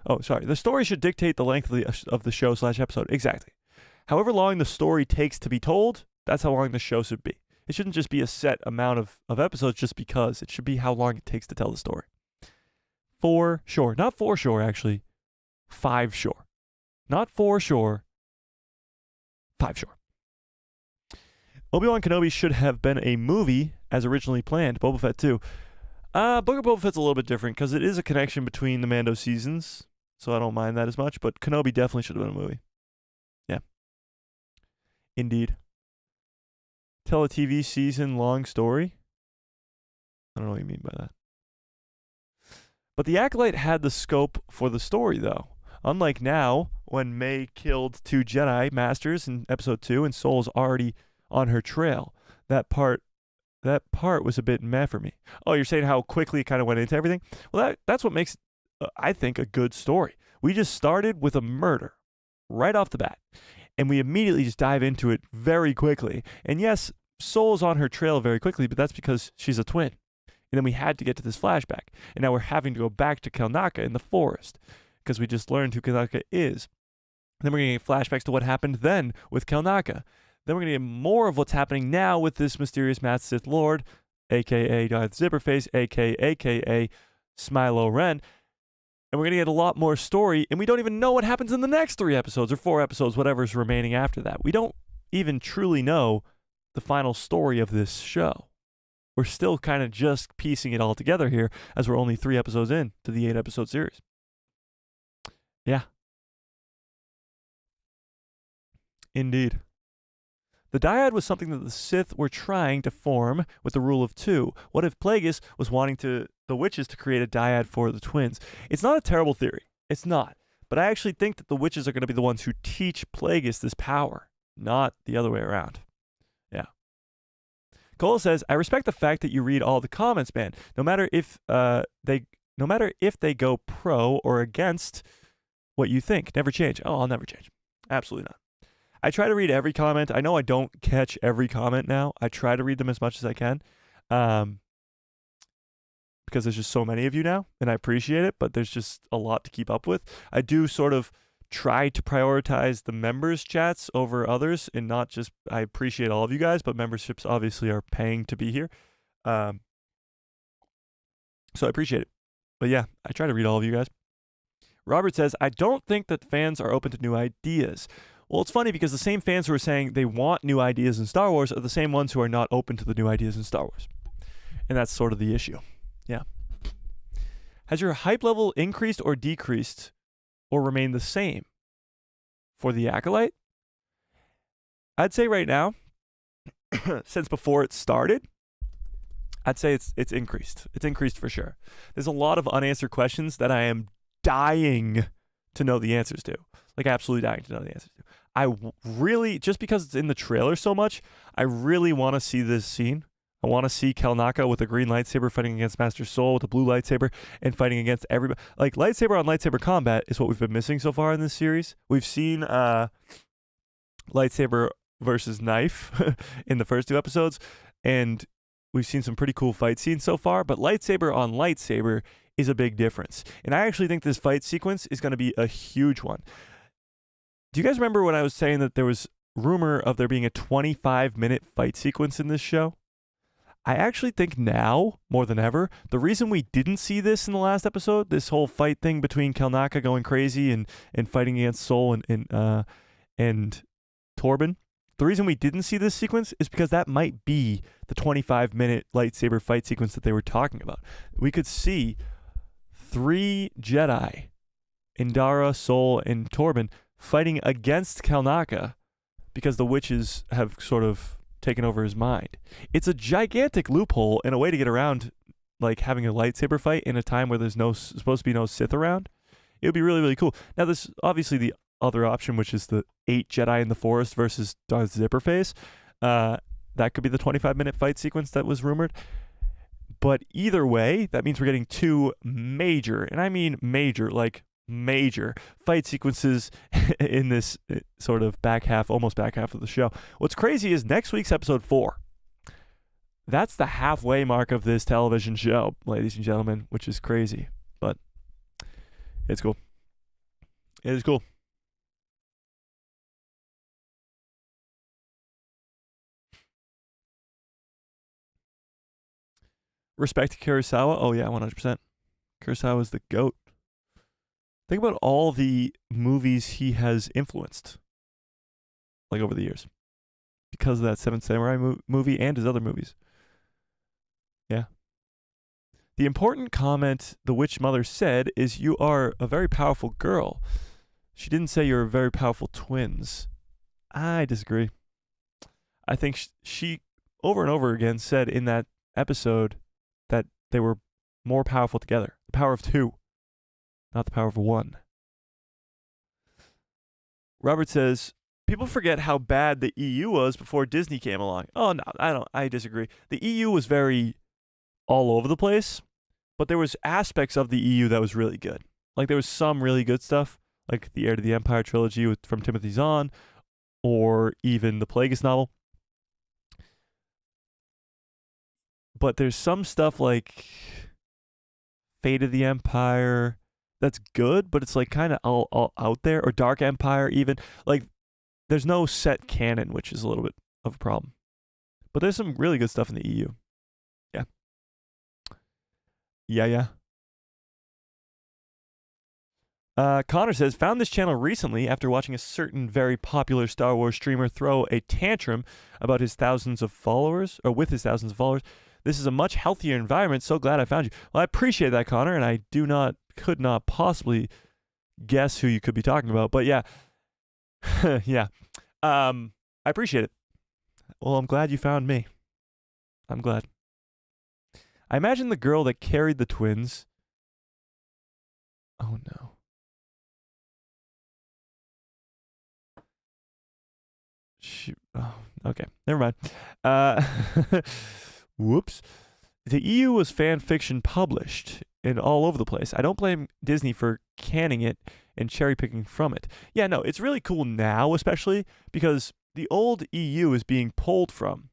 S1: Oh, sorry. The story should dictate the length of the show / episode. Exactly. However long the story takes to be told, that's how long the show should be. It shouldn't just be a set amount of episodes just because. It should be how long it takes to tell the story. For sure. Not for sure, actually. 5 sure. Not for sure. 5 sure. Obi-Wan Kenobi should have been a movie as originally planned. Boba Fett too. Book of Boba Fett's a little bit different because it is a connection between the Mando seasons, so I don't mind that as much. But Kenobi definitely should have been a movie. Yeah. Indeed. Tell a TV season long story? I don't know what you mean by that. But the Acolyte had the scope for the story, though. Unlike now, when Mae killed 2 Jedi Masters in Episode 2 and Soul's already on her trail. That part was a bit meh for me. Oh, you're saying how quickly it kind of went into everything? Well, that's what makes, I think, a good story. We just started with a murder right off the bat. And we immediately just dive into it very quickly. And yes, Soul's on her trail very quickly, but that's because she's a twin. And then we had to get to this flashback. And now we're having to go back to Kelnacca in the forest because we just learned who Kelnacca is. And then we're going to get flashbacks to what happened then with Kelnacca. Then we're going to get more of what's happening now with this mysterious Master Sith Lord, a.k.a. Darth Zipperface, a.k.a. Smilo Ren. And we're going to get a lot more story, and we don't even know what happens in the next 3 episodes or 4 episodes, whatever's remaining after that. We don't even truly know the final story of this show. We're still kind of just piecing it all together here as we're only 3 episodes in to the 8-episode series. Yeah. Indeed. The dyad was something that the Sith were trying to form with the rule of 2. What if Plagueis was wanting the witches to create a dyad for the twins? It's not a terrible theory. It's not. But I actually think that the witches are going to be the ones who teach Plagueis this power, not the other way around. Yeah. Cole says, I respect the fact that you read all the comments, man. No matter if they go pro or against what you think. Never change. Oh, I'll never change. Absolutely not. I try to read every comment. I know I don't catch every comment now. I try to read them as much as I can because there's just so many of you now, and I appreciate it, but there's just a lot to keep up with. I do sort of try to prioritize the members' chats over others, and not just, I appreciate all of you guys, but memberships obviously are paying to be here. So I appreciate it. But yeah, I try to read all of you guys. Robert says, I don't think that fans are open to new ideas. Well, it's funny because the same fans who are saying they want new ideas in Star Wars are the same ones who are not open to the new ideas in Star Wars. And that's sort of the issue. Yeah. Has your hype level increased or decreased or remained the same for the Acolyte? I'd say right now, since before it started, I'd say it's increased. It's increased for sure. There's a lot of unanswered questions that I am dying to know the answers to. Like, absolutely dying to know the answers to. Really, just because it's in the trailer so much, I really want to see this scene. I want to see Kelnacca with a green lightsaber fighting against Master Soul with a blue lightsaber and fighting against everybody. Like, lightsaber on lightsaber combat is what we've been missing so far in this series. We've seen lightsaber versus knife in the first 2 episodes, and we've seen some pretty cool fight scenes so far, but lightsaber on lightsaber is a big difference. And I actually think this fight sequence is going to be a huge one. Do you guys remember when I was saying that there was rumor of there being a 25-minute fight sequence in this show? I actually think now, more than ever, the reason we didn't see this in the last episode, this whole fight thing between Kelnacca going crazy and fighting against Soul and Torben, the reason we didn't see this sequence is because that might be the 25-minute lightsaber fight sequence that they were talking about. We could see 3 Jedi, Indara, Soul, and Torben, fighting against Kelnacca because the witches have sort of taken over his mind. It's a gigantic loophole and a way to get around like having a lightsaber fight in a time where there's supposed to be no Sith around. It would be really, really cool. Now, there's obviously the other option, which is the 8 Jedi in the forest versus Darth Zipperface. That could be the 25-minute fight sequence that was rumored. But either way, that means we're getting 2 major, and I mean major, like major fight sequences in this sort of almost back half of the show. What's crazy is next week's episode 4. That's the halfway mark of this television show, ladies and gentlemen, which is crazy, but it's cool. It is cool. Respect to Kurosawa. Oh yeah, 100%. Kurosawa is the GOAT. Think about all the movies he has influenced, like over the years, because of that Seven Samurai movie and his other movies. Yeah. The important comment the witch mother said is, "You are a very powerful girl." She didn't say you're very powerful twins. I disagree. I think she over and over again said in that episode that they were more powerful together. The power of 2. Not the power of 1. Robert says, people forget how bad the EU was before Disney came along. Oh, no, I disagree. The EU was very all over the place, but there was aspects of the EU that was really good. Like, there was some really good stuff, like the Heir to the Empire trilogy from Timothy Zahn, or even the Plagueis novel. But there's some stuff like Fate of the Empire that's good, but it's like kind of all out there, or Dark Empire even. Like, there's no set canon, which is a little bit of a problem. But there's some really good stuff in the EU. Yeah. Yeah. Connor says, found this channel recently after watching a certain very popular Star Wars streamer throw a tantrum about his thousands of followers, or with his thousands of followers. This is a much healthier environment. So glad I found you. Well, I appreciate that, Connor, and I could not possibly guess who you could be talking about. But yeah, yeah, I appreciate it. Well, I'm glad you found me. I'm glad. I imagine the girl that carried the twins. Oh no. Oh, okay, never mind. Whoops. The EU was fan fiction published and all over the place. I don't blame Disney for canning it and cherry picking from it. Yeah, no, it's really cool now, especially because the old EU is being pulled from.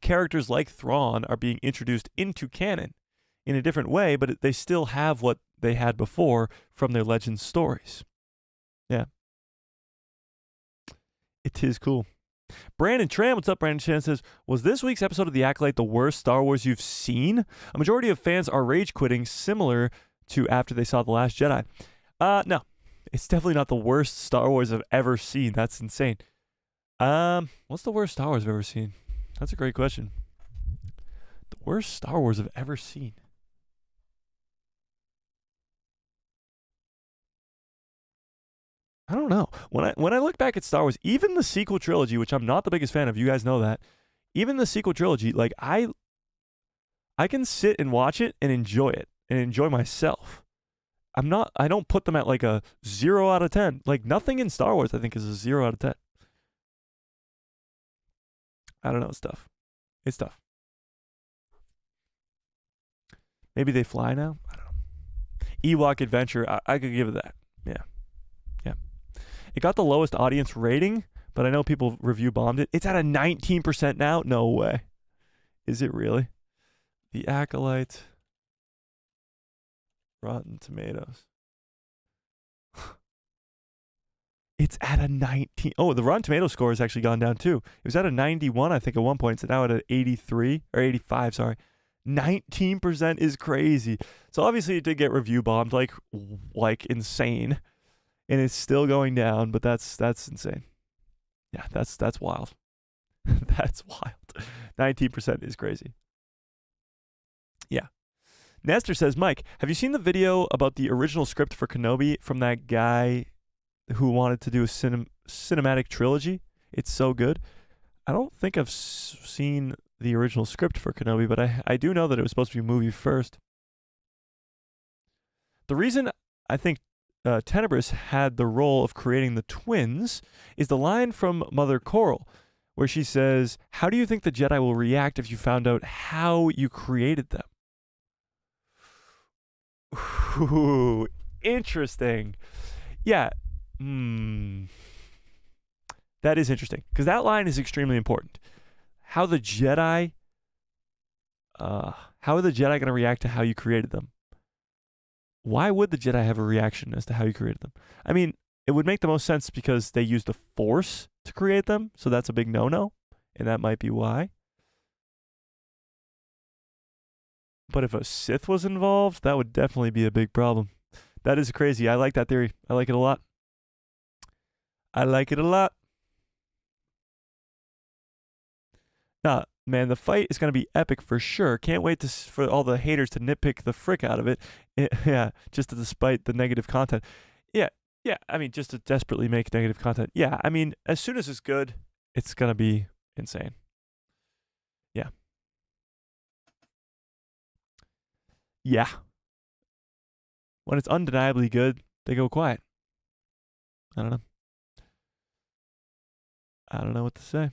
S1: Characters like Thrawn are being introduced into canon in a different way, but they still have what they had before from their Legends stories. Yeah. It is cool. Brandon Tran, what's up? Brandon Tran says, was this week's episode of The Acolyte the worst Star Wars you've seen? A majority of fans are rage quitting, similar to after they saw The Last Jedi. No, it's definitely not the worst Star Wars I've ever seen. That's insane. What's the worst Star Wars I've ever seen? That's a great question. The worst Star Wars I've ever seen. I don't know. When I look back at Star Wars, even the sequel trilogy, which I'm not the biggest fan of, you guys know that, even the sequel trilogy, like I can sit and watch it and enjoy it and enjoy myself. I don't put them at like a 0 out of 10. Like nothing in Star Wars I think is a 0 out of 10. I don't know, it's tough. It's tough. Maybe they fly now? I don't know. Ewok Adventure, I could give it that. Yeah. Yeah. It got the lowest audience rating, but I know people review bombed it. It's at a 19% now? No way. Is it really? The Acolyte. Rotten Tomatoes. It's at a 19. Oh, the Rotten Tomato score has actually gone down too. It was at a 91, I think, at one point. It's now at an 83 or 85. Sorry, 19% is crazy. So obviously it did get review bombed like insane, and it's still going down. But that's insane. Yeah, that's wild. That's wild. 19% is crazy. Yeah. Nestor says, Mike, have you seen the video about the original script for Kenobi from that guy who wanted to do a cinematic trilogy? It's so good. I don't think I've seen the original script for Kenobi, but I do know that it was supposed to be a movie first. The reason I think Tenebris had the role of creating the twins is the line from Mother Coral, where she says, how do you think the Jedi will react if you found out how you created them? Ooh, interesting. Yeah. That is interesting, because that line is extremely important. How are the Jedi going to react to how you created them? Why would the Jedi have a reaction as to how you created them? I mean, it would make the most sense because they used the Force to create them, so that's a big no-no, and that might be why. But if a Sith was involved, that would definitely be a big problem. That is crazy. I like that theory. I like it a lot. I like it a lot. Nah, man, the fight is going to be epic for sure. Can't wait for all the haters to nitpick the frick out of it. Yeah, just despite the negative content. Yeah, I mean, just to desperately make negative content. Yeah, I mean, as soon as it's good, it's going to be insane. Yeah. Yeah. When it's undeniably good, they go quiet. I don't know. I don't know what to say.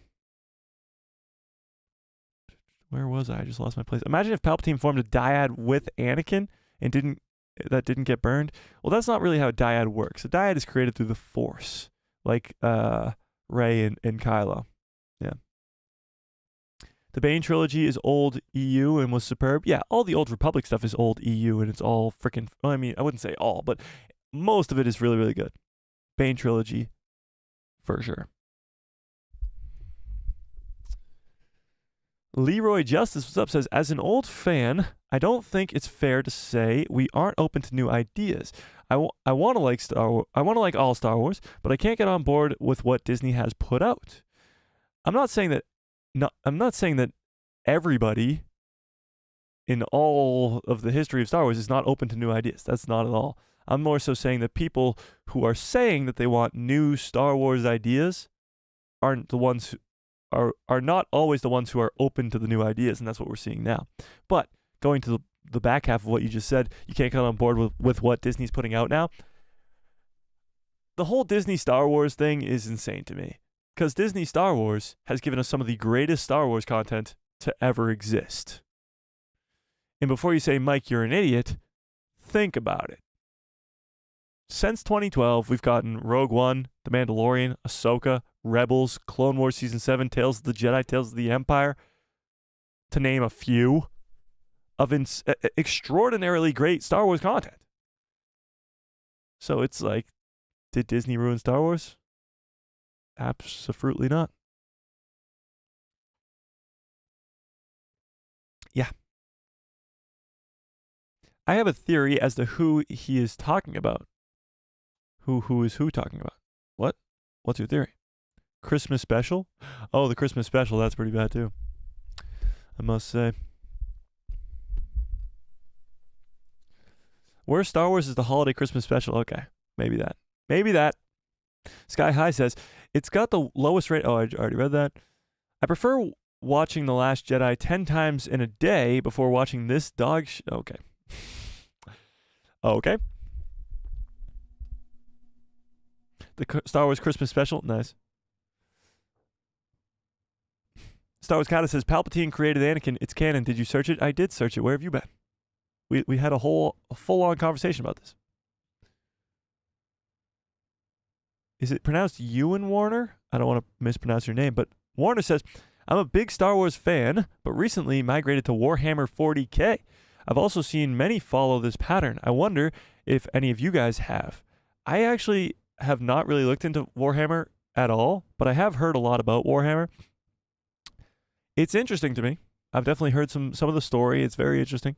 S1: Where was I? I just lost my place. Imagine if Palpatine formed a dyad with Anakin and didn't get burned. Well, that's not really how a dyad works. A dyad is created through the Force, like Rey and Kylo. Yeah. The Bane trilogy is old EU and was superb. Yeah, all the old Republic stuff is old EU and it's all freaking. Well, I mean, I wouldn't say all, but most of it is really, really good. Bane trilogy, for sure. Leroy Justice, what's up, says, as an old fan, I don't think it's fair to say we aren't open to new ideas. I want to like Star Wars. I want to like all Star Wars, but I can't get on board with what Disney has put out. I'm not saying that everybody in all of the history of Star Wars is not open to new ideas. That's not at all. I'm more so saying that people who are saying that they want new Star Wars ideas aren't the ones who are not always the ones who are open to the new ideas, and that's what we're seeing now. But going to the back half of what you just said, you can't get on board with what Disney's putting out now. The whole Disney Star Wars thing is insane to me, because Disney Star Wars has given us some of the greatest Star Wars content to ever exist. And before you say, Mike, you're an idiot, think about it. Since 2012, we've gotten Rogue One, The Mandalorian, Ahsoka, Rebels, Clone Wars Season 7, Tales of the Jedi, Tales of the Empire, to name a few of extraordinarily great Star Wars content. So it's like, did Disney ruin Star Wars? Absolutely not. Yeah. I have a theory as to who he is talking about. Who is who talking about? What? What's your theory? Christmas special? Oh, the Christmas special. That's pretty bad too, I must say. Where Star Wars is the holiday Christmas special? Okay, maybe that. Maybe that. Sky High says, it's got the lowest rate. Oh, I already read that. I prefer watching The Last Jedi 10 times in a day before watching this dog Okay. Okay. The Star Wars Christmas special. Nice. Star Wars Kata says, Palpatine created Anakin. It's canon. Did you search it? I did search it. Where have you been? We had a full-on conversation about this. Is it pronounced Ewan Warner? I don't want to mispronounce your name, but Warner says, I'm a big Star Wars fan, but recently migrated to Warhammer 40K. I've also seen many follow this pattern. I wonder if any of you guys have. I actually have not really looked into Warhammer at all, but I have heard a lot about Warhammer. It's interesting to me. I've definitely heard some of the story. It's very interesting.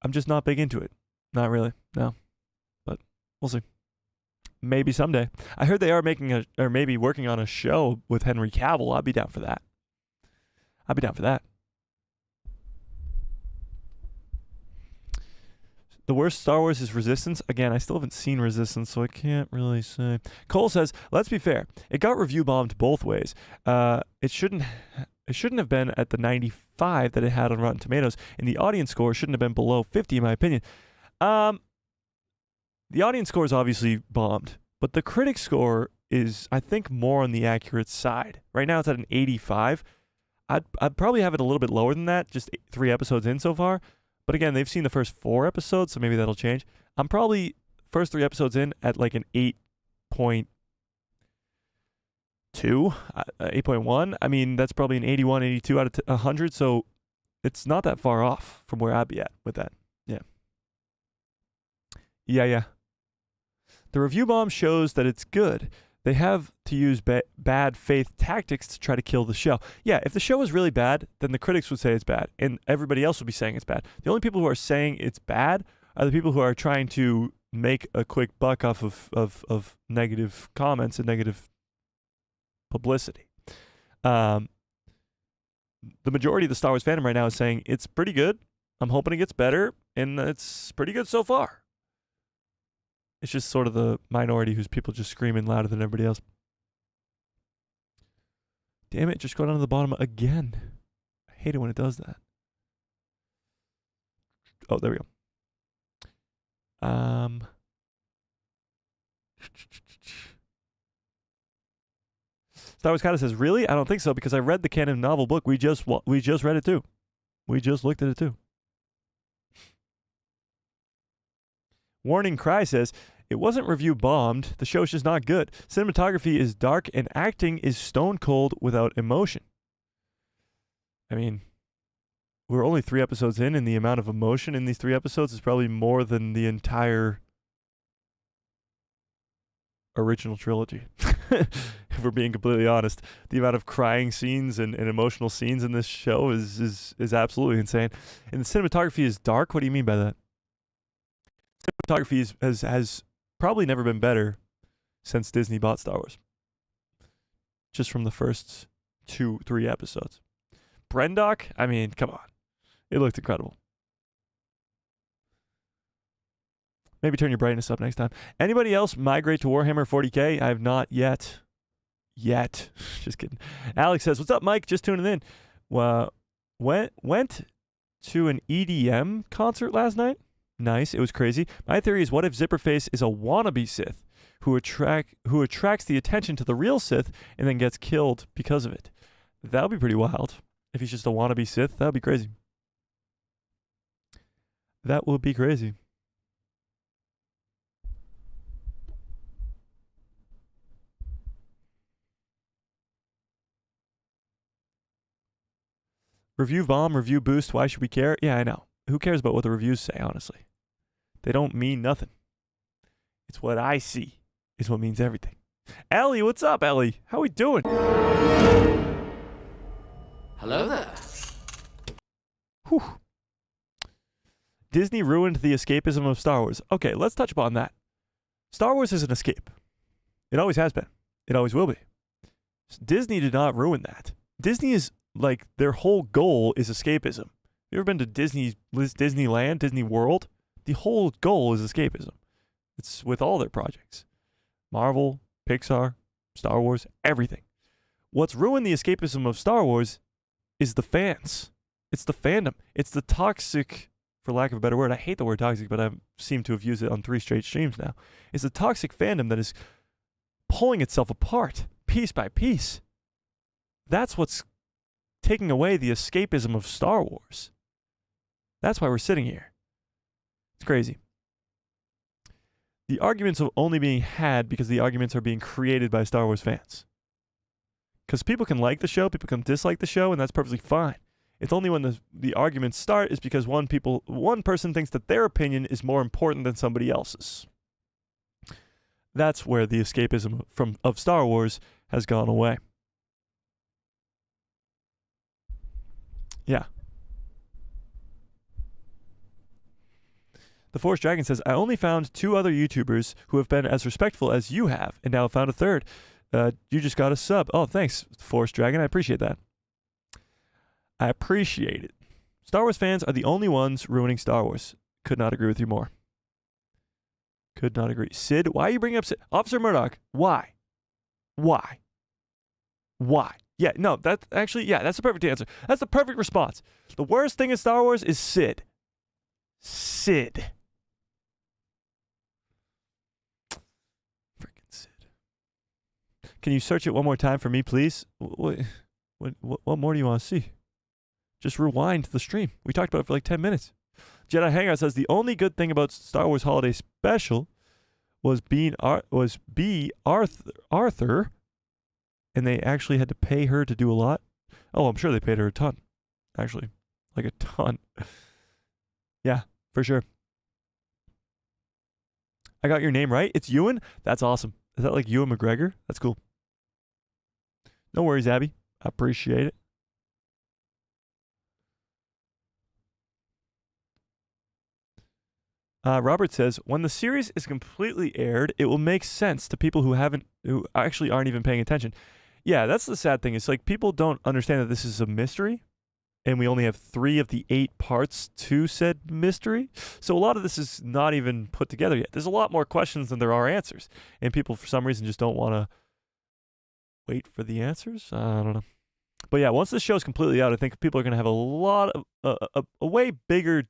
S1: I'm just not big into it. Not really, no. But we'll see. Maybe someday. I heard they are making or maybe working on a show with Henry Cavill. I'd be down for that. The worst Star Wars is Resistance. Again, I still haven't seen Resistance, so I can't really say. Cole says, let's be fair. It got review bombed both ways. It shouldn't have been at the 95 that it had on Rotten Tomatoes, and the audience score shouldn't have been below 50, in my opinion. The audience score is obviously bombed, but the critic score is, I think, more on the accurate side. Right now it's at an 85. I'd probably have it a little bit lower than that, just 3 episodes in so far. But again, they've seen the first 4 episodes, so maybe that'll change. I'm probably first 3 episodes in at like an 8.2, 8.1. I mean, that's probably an 81, 82 out of 100, so it's not that far off from where I'd be at with that. Yeah. The review bomb shows that it's good. They have to use bad faith tactics to try to kill the show. Yeah, if the show is really bad, then the critics would say it's bad, and everybody else would be saying it's bad. The only people who are saying it's bad are the people who are trying to make a quick buck off of negative comments and negative publicity. The majority of the Star Wars fandom right now is saying it's pretty good. I'm hoping it gets better, and it's pretty good so far. It's just sort of the minority who's people just screaming louder than everybody else. Damn it, just go down to the bottom again. I hate it when it does that. Oh, there we go. Star Wars Kata says, really? I don't think so, because I read the canon novel book. We just read it too. We just looked at it too. Warning Cry says, it wasn't review bombed. The show's just not good. Cinematography is dark and acting is stone cold without emotion. I mean, we're only 3 episodes in, and the amount of emotion in these 3 episodes is probably more than the entire original trilogy. If we're being completely honest, the amount of crying scenes and emotional scenes in this show is absolutely insane. And the cinematography is dark. What do you mean by that? Cinematography has probably never been better since Disney bought Star Wars. Just from the first 2-3 episodes. Brendock, I mean, come on. It looked incredible. Maybe turn your brightness up next time. Anybody else migrate to Warhammer 40K? I have not yet. Just kidding. Alex says, what's up, Mike? Just tuning in. Went to an EDM concert last night. Nice. It was crazy. My theory is, what if Zipperface is a wannabe Sith who attracts the attention to the real Sith and then gets killed because of it? That would be pretty wild. If he's just a wannabe Sith, that would be crazy. That would be crazy. Review bomb, review boost, why should we care? Yeah, I know. Who cares about what the reviews say, honestly? They don't mean nothing. It's what I see is what means everything. Ellie, what's up, Ellie? How we doing?
S4: Hello there.
S1: Whew. Disney ruined the escapism of Star Wars. Okay, let's touch upon that. Star Wars is an escape. It always has been. It always will be. Disney did not ruin that. Disney is, like, their whole goal is escapism. You ever been to Disneyland, Disney World? The whole goal is escapism. It's with all their projects. Marvel, Pixar, Star Wars, everything. What's ruined the escapism of Star Wars is the fans. It's the fandom. It's the toxic, for lack of a better word. I hate the word toxic, but I seem to have used it on 3 straight streams now. It's the toxic fandom that is pulling itself apart piece by piece. That's what's taking away the escapism of Star Wars. That's why we're sitting here. It's crazy. The arguments are only being had because the arguments are being created by Star Wars fans. Because people can like the show, people can dislike the show, and that's perfectly fine. It's only when the arguments start is because one person thinks that their opinion is more important than somebody else's. That's where the escapism of Star Wars has gone away. Yeah. The Force Dragon says, I only found 2 other YouTubers who have been as respectful as you have, and now have found a third. You just got a sub. Oh, thanks, Force Dragon. I appreciate that. I appreciate it. Star Wars fans are the only ones ruining Star Wars. Could not agree with you more. Could not agree. Sid, why are you bringing up Sid? Officer Murdoch, why? Why? Why? Yeah, no, that's the perfect answer. That's the perfect response. The worst thing in Star Wars is Sid. Sid. Freaking Sid. Can you search it one more time for me, please? What more do you want to see? Just rewind the stream. We talked about it for like 10 minutes. Jedi Hangout says the only good thing about Star Wars Holiday Special was Arthur, and they actually had to pay her to do a lot. Oh, I'm sure they paid her a ton. Actually, like a ton. Yeah, for sure. I got your name right. It's Ewan? That's awesome. Is that like Ewan McGregor? That's cool. No worries, Abby. I appreciate it. Robert says, when the series is completely aired, it will make sense to people who actually aren't even paying attention. Yeah, that's the sad thing. It's like people don't understand that this is a mystery, and we only have 3 of the 8 parts to said mystery. So a lot of this is not even put together yet. There's a lot more questions than there are answers, and people for some reason just don't want to wait for the answers. I don't know. But yeah, once this show is completely out, I think people are going to have a lot of a way bigger,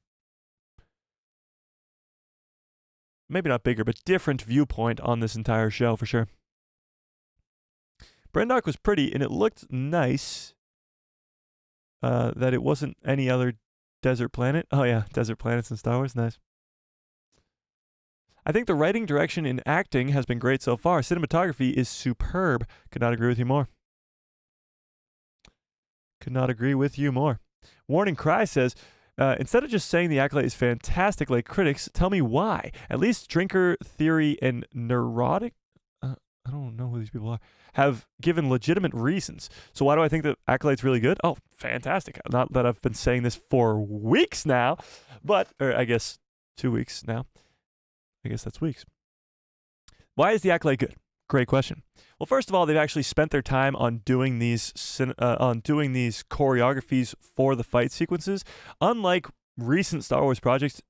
S1: maybe not bigger, but different viewpoint on this entire show for sure. Brendock was pretty, and it looked nice that it wasn't any other desert planet. Oh yeah, desert planets in Star Wars, nice. I think the writing, direction, and acting has been great so far. Cinematography is superb. Could not agree with you more. Could not agree with you more. Warning Cry says, instead of just saying the Acolyte is fantastic like critics, tell me why. At least Drinker, Theory, and Neurotic, I don't know who these people are, have given legitimate reasons. So why do I think that Acolyte's really good? Oh, fantastic. Not that I've been saying this for weeks now, or I guess 2 weeks now. I guess that's weeks. Why is the Acolyte good? Great question. Well, first of all, they've actually spent their time on doing these choreographies for the fight sequences. Unlike recent Star Wars projects,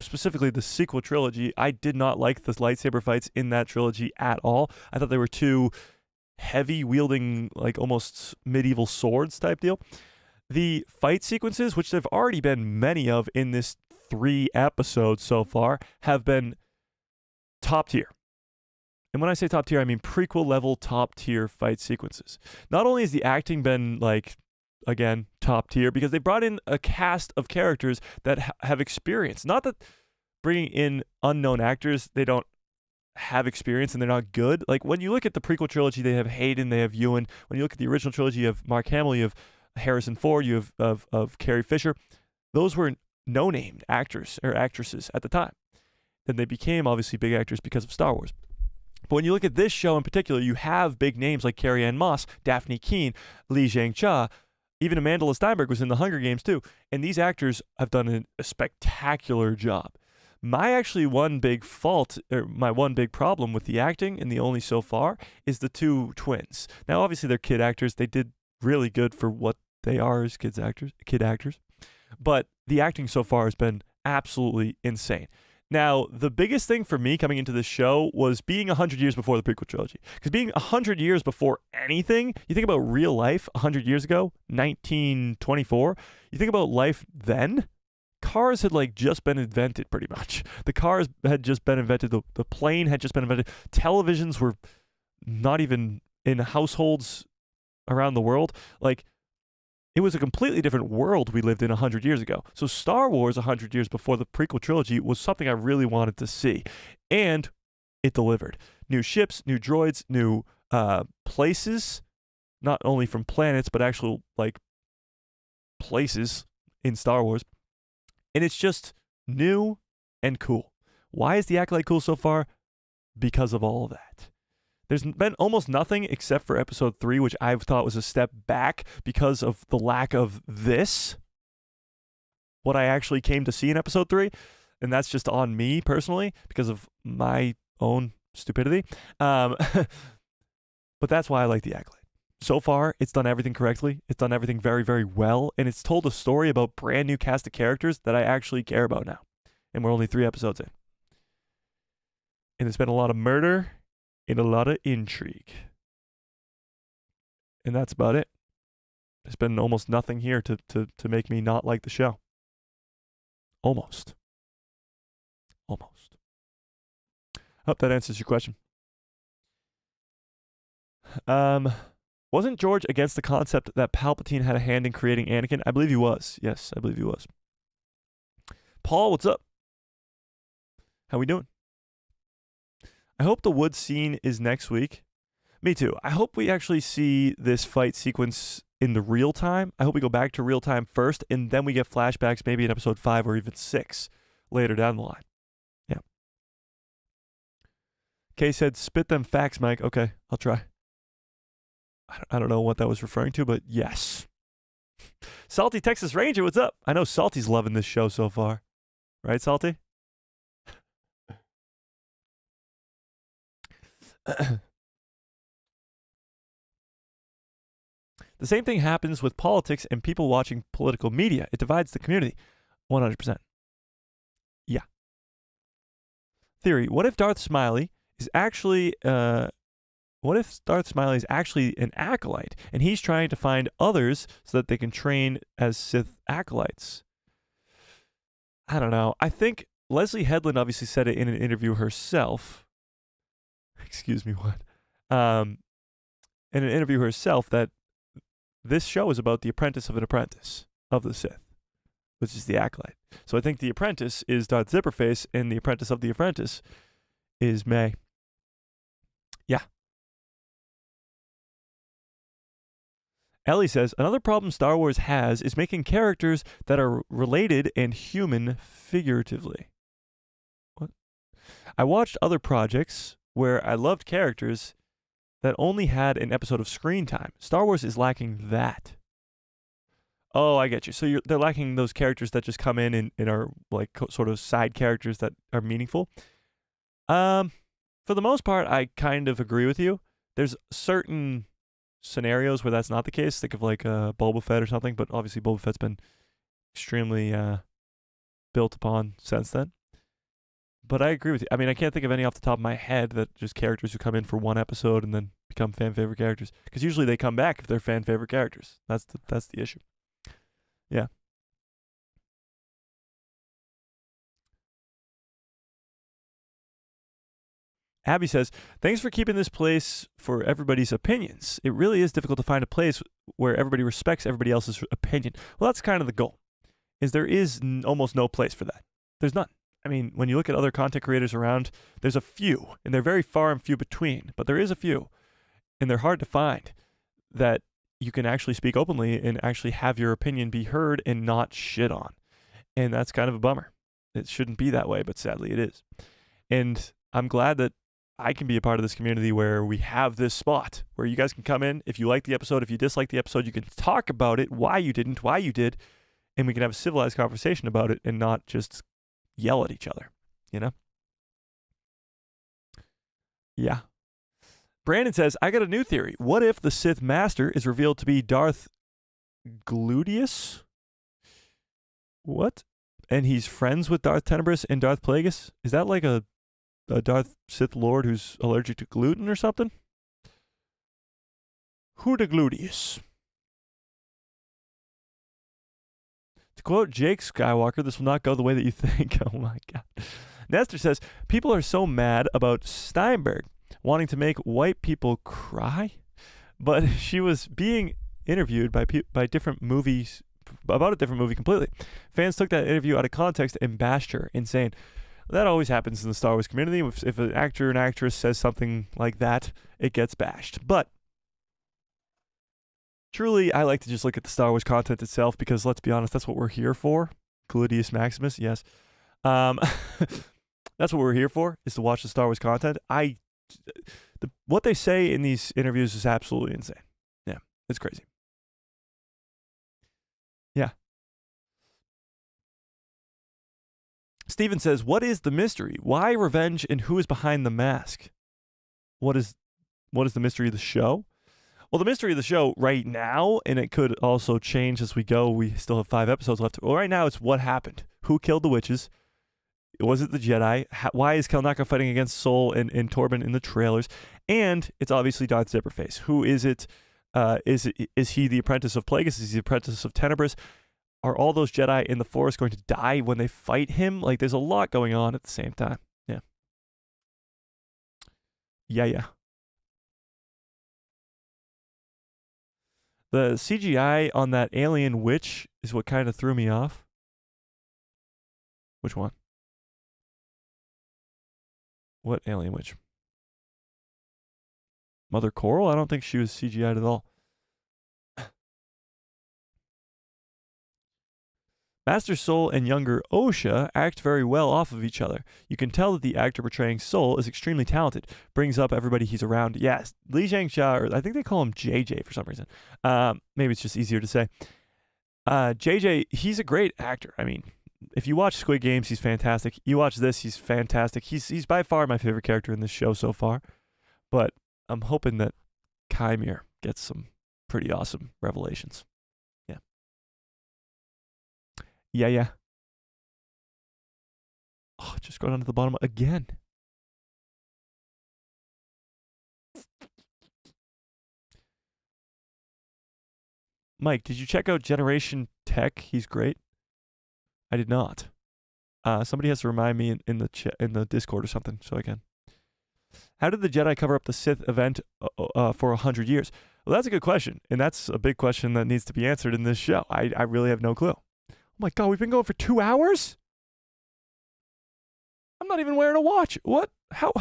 S1: specifically the sequel trilogy, I did not like the lightsaber fights in that trilogy at all. I thought they were too heavy, wielding like almost medieval swords type deal. The fight sequences, which there have already been many of in this 3 episodes so far, have been top tier. And when I say top tier, I mean prequel level top tier fight sequences. Not only has the acting been like, again, top tier, because they brought in a cast of characters that have experience. Not that bringing in unknown actors, they don't have experience and they're not good. Like when you look at the prequel trilogy, they have Hayden, they have Ewan. When you look at the original trilogy, you have Mark Hamill, you have Harrison Ford, you have of Carrie Fisher. Those were no-name actors or actresses at the time. Then they became obviously big actors because of Star Wars. But when you look at this show in particular, you have big names like Carrie-Anne Moss, Daphne Keane, Li Zhang-Cha, even Amanda Steinberg was in the Hunger Games too. And these actors have done a spectacular job. My one big problem with the acting, and the only so far, is the 2 twins. Now, obviously, they're kid actors. They did really good for what they are as kid actors. But the acting so far has been absolutely insane. Now, the biggest thing for me coming into this show was being 100 years before the prequel trilogy. Because being 100 years before anything, you think about real life 100 years ago, 1924, you think about life then, cars had just been invented pretty much. The cars had just been invented. The plane had just been invented. Televisions were not even in households around the world. Like, it was a completely different world we lived in 100 years ago. So Star Wars 100 years before the prequel trilogy was something I really wanted to see. And it delivered. New ships, new droids, new places, not only from planets, but actual, like, places in Star Wars. And it's just new and cool. Why is the Acolyte cool so far? Because of all of that. There's been almost nothing except for episode 3, which I thought was a step back because of the lack of this. What I actually came to see in episode 3. And that's just on me personally because of my own stupidity. But that's why I like the Acolyte. So far, it's done everything correctly. It's done everything very, very well. And it's told a story about brand new cast of characters that I actually care about now. And we're only 3 episodes in. And it's been a lot of murder and a lot of intrigue. And that's about it. There's been almost nothing here to make me not like the show. Almost. Hope that answers your question. Wasn't George against the concept that Palpatine had a hand in creating Anakin? I believe he was. Yes, I believe he was. Paul, what's up? How we doing? I hope the woods scene is next week. Me too. I hope we actually see this fight sequence in the real time. I hope we go back to real time first, and then we get flashbacks maybe in episode 5 or even 6 later down the line. Yeah. Kay said, spit them facts, Mike. Okay, I'll try. I don't know what that was referring to, but yes. Salty Texas Ranger, what's up? I know Salty's loving this show so far. Right, Salty? The same thing happens with politics and people watching political media. It divides the community. 100%. Yeah. Theory. What if Darth Smiley is actually an acolyte and he's trying to find others so that they can train as Sith acolytes? I don't know. I think Leslie Headland obviously said it in an interview herself. Excuse me, what? In an interview herself that this show is about the apprentice of an apprentice of the Sith, which is the Acolyte. So I think the apprentice is Darth Zipperface, and the apprentice of the apprentice is Mae. Yeah. Ellie says, another problem Star Wars has is making characters that are related and human figuratively. What? I watched other projects where I loved characters that only had an episode of screen time. Star Wars is lacking that. Oh, I get you. So they're lacking those characters that just come in and are like sort of side characters that are meaningful. For the most part, I kind of agree with you. There's certain scenarios where that's not the case. Think of like Boba Fett or something, but obviously Boba Fett's been extremely built upon since then. But I agree with you. I mean, I can't think of any off the top of my head that just characters who come in for one episode and then become fan favorite characters. Because usually they come back if they're fan favorite characters. That's the issue. Yeah. Abby says, thanks for keeping this place for everybody's opinions. It really is difficult to find a place where everybody respects everybody else's opinion. Well, that's kind of the goal, is there is almost no place for that. There's none. I mean, when you look at other content creators around, there's a few, and they're very far and few between, but there is a few, and they're hard to find that you can actually speak openly and actually have your opinion be heard and not shit on. And that's kind of a bummer. It shouldn't be that way, but sadly it is. And I'm glad that I can be a part of this community where we have this spot where you guys can come in. If you like the episode, if you dislike the episode, you can talk about it, why you didn't, why you did, and we can have a civilized conversation about it and not just yell at each other, you know? Yeah. Brandon says, I got a new theory. What if the Sith Master is revealed to be Darth Gluteus? What? And he's friends with Darth Tenebrous and Darth Plagueis? Is that like a Darth Sith Lord who's allergic to gluten or something? Huda Gluteus. To quote Jake Skywalker, this will not go the way that you think. Oh my God. Nestor says, people are so mad about Steinberg. wanting to make white people cry, but she was being interviewed by different movies about a different movie completely. Fans took that interview out of context and bashed her, insane. That always happens in the Star Wars community. If an actor or an actress says something like that, it gets bashed. But truly, I like to just look at the Star Wars content itself because, let's be honest, that's what we're here for. Gluteus Maximus, yes. That's what we're here for, is to watch the Star Wars content. What they say in these interviews is absolutely insane. Yeah, it's crazy. Yeah. Steven says, what is the mystery? Why revenge and who is behind the mask? What is the mystery of the show? Well, the mystery of the show right now, and it could also change as we go. We still have 5 episodes left. Well, right now it's what happened. Who killed the witches? Was it the Jedi? Why is Kelnacca fighting against Soul and Torben in the trailers? And it's obviously Darth Zipperface. Who is it? Is he the apprentice of Plagueis? Is he the apprentice of Tenebris? Are all those Jedi in the Forest going to die when they fight him? Like, there's a lot going on at the same time. Yeah. Yeah. The CGI on that alien witch is what kind of threw me off. Which one? What alien witch? Mother Coral? I don't think she was CGI'd at all. Master Soul and younger Osha act very well off of each other. You can tell that the actor portraying Soul is extremely talented. Brings up everybody he's around. Yes, Li Zhangxia, or I think they call him JJ for some reason. Maybe it's just easier to say. JJ, he's a great actor. I mean, if you watch Squid Games, he's fantastic. You watch this, he's fantastic. He's by far my favorite character in this show so far. But I'm hoping that Kymir gets some pretty awesome revelations. Yeah. Oh, just go down to the bottom again. Mike, did you check out Generation Tech? He's great. I did not. Somebody has to remind me in the Discord or something so I can. How did the Jedi cover up the Sith event for 100 years? Well, that's a good question, and that's a big question that needs to be answered in this show. I really have no clue. Oh my God, we've been going for 2 hours? I'm not even wearing a watch. What? How?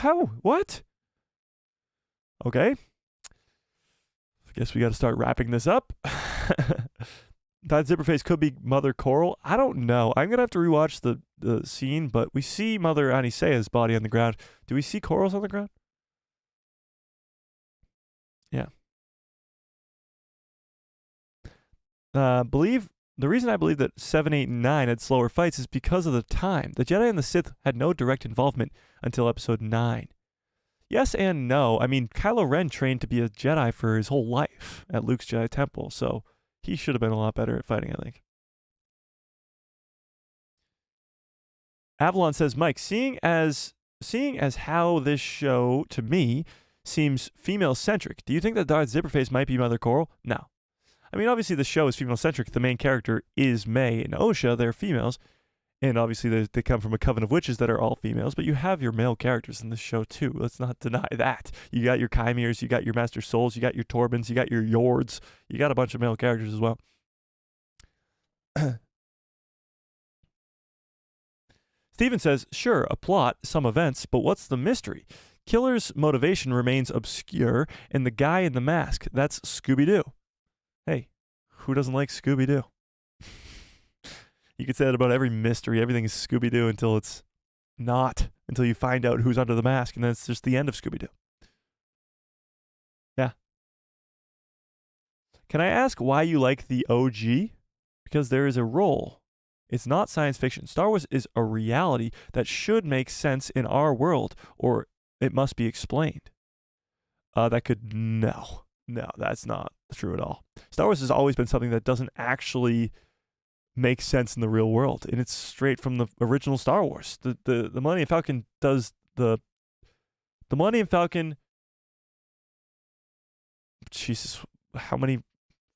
S1: What? Okay. I guess we got to start wrapping this up. That Zipperface could be Mother Coral. I don't know. I'm going to have to rewatch the scene, but we see Mother Anisea's body on the ground. Do we see Coral's on the ground? Yeah. The reason I believe that 7, 8, and 9 had slower fights is because of the time. The Jedi and the Sith had no direct involvement until episode 9. Yes and no. I mean, Kylo Ren trained to be a Jedi for his whole life at Luke's Jedi Temple, so he should have been a lot better at fighting, I think. Avalon says, Mike, seeing as how this show, to me, seems female-centric, do you think that Darth Zipperface might be Mother Coral? No. I mean, obviously the show is female-centric. The main character is Mae and Osha. They're females. And obviously they come from a coven of witches that are all females. But you have your male characters in this show, too. Let's not deny that. You got your Kymirs. You got your Master Souls. You got your Torbans. You got your Yords. You got a bunch of male characters as well. Steven says, sure, a plot, some events, but what's the mystery? Killer's motivation remains obscure, and the guy in the mask, that's Scooby-Doo. Hey, who doesn't like Scooby-Doo? You could say that about every mystery. Everything is Scooby-Doo until it's not. Until you find out who's under the mask, and then it's just the end of Scooby-Doo. Yeah. Can I ask why you like the OG? Because there is a role. It's not science fiction. Star Wars is a reality that should make sense in our world, or it must be explained. No, that's not true at all. Star Wars has always been something that doesn't actually make sense in the real world, and it's straight from the original Star Wars. The Millennium Falcon does the Millennium Falcon. Jesus, how many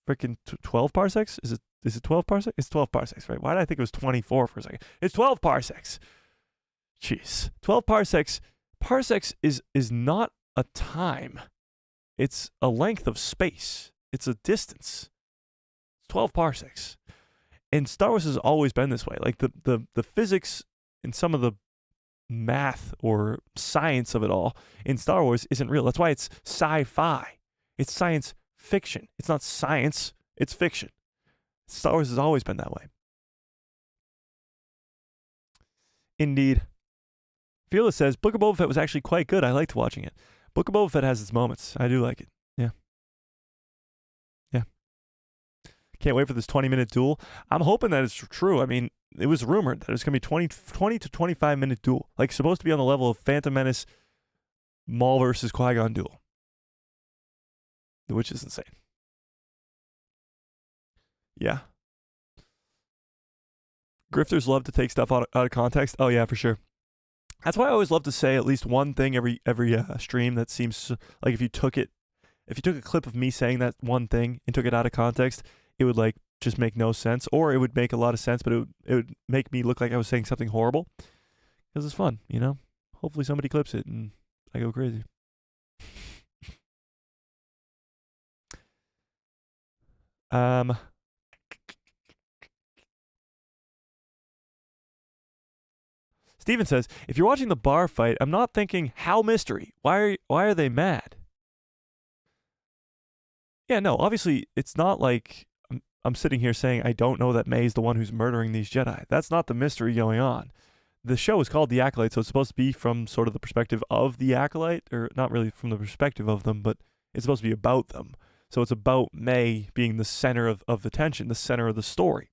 S1: freaking 12 parsecs? Is it 12 parsecs? It's 12 parsecs, right? Why did I think it was 24 for a second? It's 12 parsecs. Jeez, 12 parsecs. Parsecs is not a time. It's a length of space. It's a distance. It's 12 parsecs. And Star Wars has always been this way. Like the physics and some of the math or science of it all in Star Wars isn't real. That's why it's sci-fi. It's science fiction. It's not science. It's fiction. Star Wars has always been that way. Indeed. Fearless says, Book of Boba Fett was actually quite good. I liked watching it. Book of Boba Fett has its moments. I do like it. Yeah. Yeah. Can't wait for this 20-minute duel. I'm hoping that it's true. I mean, it was rumored that it's going to be 20 to 25-minute duel. Like, supposed to be on the level of Phantom Menace, Maul versus Qui-Gon duel. Which is insane. Yeah. Grifters love to take stuff out of context. Oh, yeah, for sure. That's why I always love to say at least one thing every stream that seems like if you took a clip of me saying that one thing and took it out of context, it would like just make no sense, or it would make a lot of sense, but it would make me look like I was saying something horrible. Because it's fun, you know? Hopefully somebody clips it and I go crazy. Steven says, if you're watching the bar fight, I'm not thinking, how mystery? Why are they mad? Yeah, no, obviously, it's not like I'm sitting here saying I don't know that Mae's the one who's murdering these Jedi. That's not the mystery going on. The show is called The Acolyte, so it's supposed to be from sort of the perspective of the Acolyte, or not really from the perspective of them, but it's supposed to be about them. So it's about Mae being the center of the tension, the center of the story.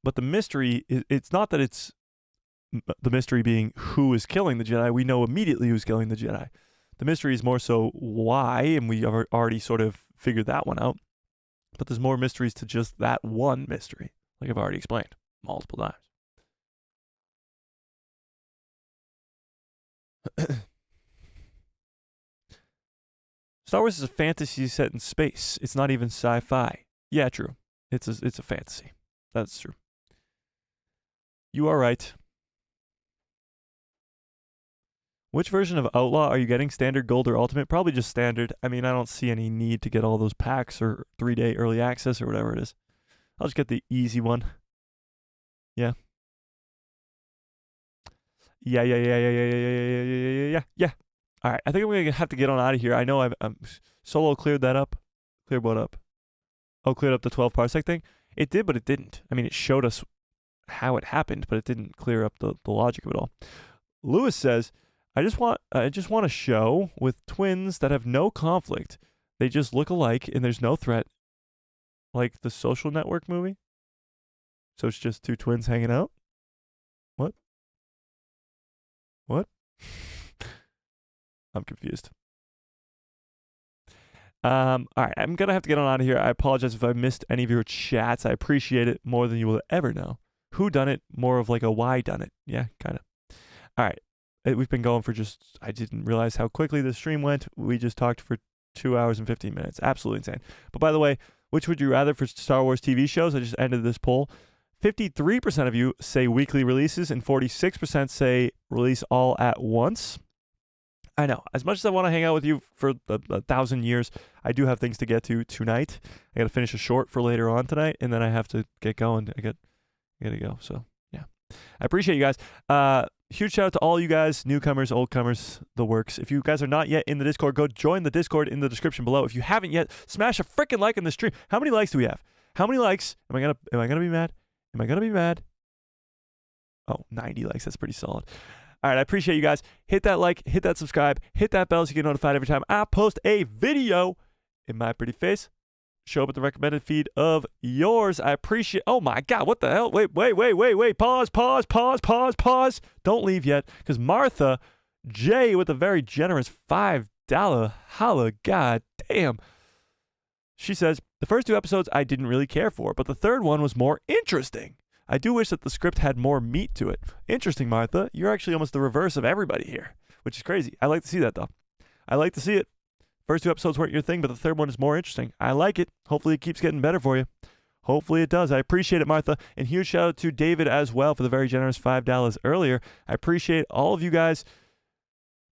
S1: But the mystery, it's not that it's the mystery being who is killing the Jedi. We know immediately who's killing the Jedi. The mystery is more so why, and we have already sort of figured that one out. But there's more mysteries to just that one mystery, like I've already explained multiple times. Star Wars is a fantasy set in space. It's not even sci-fi. Yeah, true. It's a fantasy. That's true. You are right. Which version of Outlaw are you getting? Standard, Gold, or Ultimate? Probably just Standard. I mean, I don't see any need to get all those packs or 3-day early access or whatever it is. I'll just get the easy one. Yeah. Yeah. All right, I think I'm going to have to get on out of here. I know I'm Solo cleared that up. Cleared what up? Oh, cleared up the 12 parsec thing? It did, but it didn't. I mean, it showed us how it happened, but it didn't clear up the logic of it all. Lewis says, I just want a show with twins that have no conflict. They just look alike and there's no threat. Like the Social Network movie? So it's just two twins hanging out? What? I'm confused. All right, I'm going to have to get on out of here. I apologize if I missed any of your chats. I appreciate it more than you will ever know. Who done it? More of like a why done it. Yeah, kind of. All right. We've been going for I didn't realize how quickly the stream went. We just talked for 2 hours and 15 minutes. Absolutely insane. But by the way, which would you rather for Star Wars TV shows? I just ended this poll. 53% of you say weekly releases and 46% say release all at once. I know. As much as I want to hang out with you for 1,000 years, I do have things to get to tonight. I got to finish a short for later on tonight, and then I have to get going. I got to go. So, yeah. I appreciate you guys. Huge shout out to all you guys, newcomers, oldcomers, the works. If you guys are not yet in the Discord, go join the Discord in the description below. If you haven't yet, smash a freaking like on the stream. How many likes do we have? How many likes? Am I gonna be mad? Am I gonna be mad? Oh, 90 likes. That's pretty solid. All right, I appreciate you guys. Hit that like, hit that subscribe, hit that bell so you get notified every time I post a video in my pretty face. Show up at the recommended feed of yours. I appreciate. Oh my God, what the hell? Wait. Pause. Don't leave yet, because Martha J with a very generous $5 holla. God damn. She says, the first 2 episodes I didn't really care for, but the third one was more interesting. I do wish that the script had more meat to it. Interesting, Martha. You're actually almost the reverse of everybody here, which is crazy. I like to see that, though. I like to see it. First 2 episodes weren't your thing, but the third one is more interesting. I like it. Hopefully it keeps getting better for you. Hopefully it does. I appreciate it, Martha. And huge shout out to David as well for the very generous $5 earlier. I appreciate all of you guys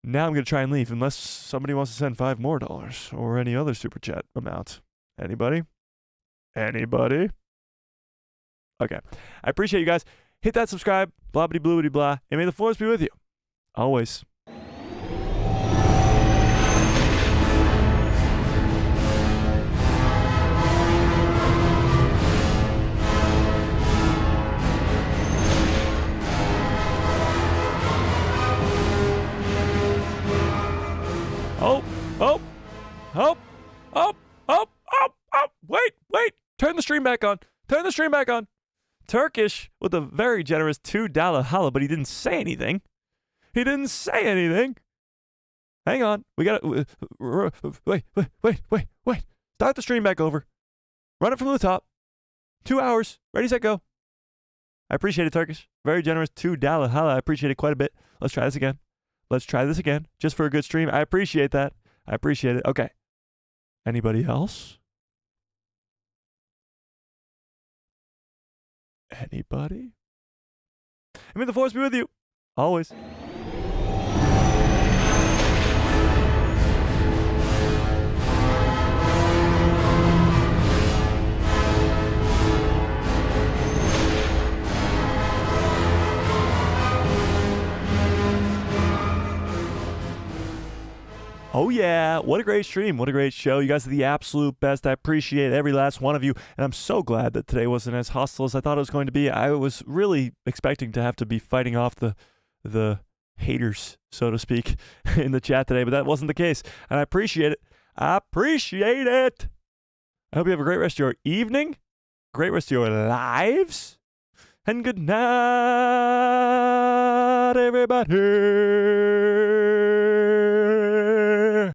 S1: Now I'm going to try and leave unless somebody wants to send $5 more or any other super chat amount. Anybody? Anybody? Okay. I appreciate you guys. Hit that subscribe, blah, blah, blah, blah, blah, and may the force be with you. Always. Wait. Turn the stream back on. Turkish with a very generous $2 holla, but he didn't say anything. Hang on. We got to wait. Start the stream back over. Run it from the top. 2 hours. Ready, set, go. I appreciate it, Turkish. Very generous $2 holla. I appreciate it quite a bit. Let's try this again. Just for a good stream. I appreciate that. Okay. Anybody else? Anybody? I mean, the force be with you. Always. Oh, yeah. What a great stream. What a great show. You guys are the absolute best. I appreciate every last one of you. And I'm so glad that today wasn't as hostile as I thought it was going to be. I was really expecting to have to be fighting off the haters, so to speak, in the chat today. But that wasn't the case. And I appreciate it. I hope you have a great rest of your evening. Great rest of your lives. And good night, everybody.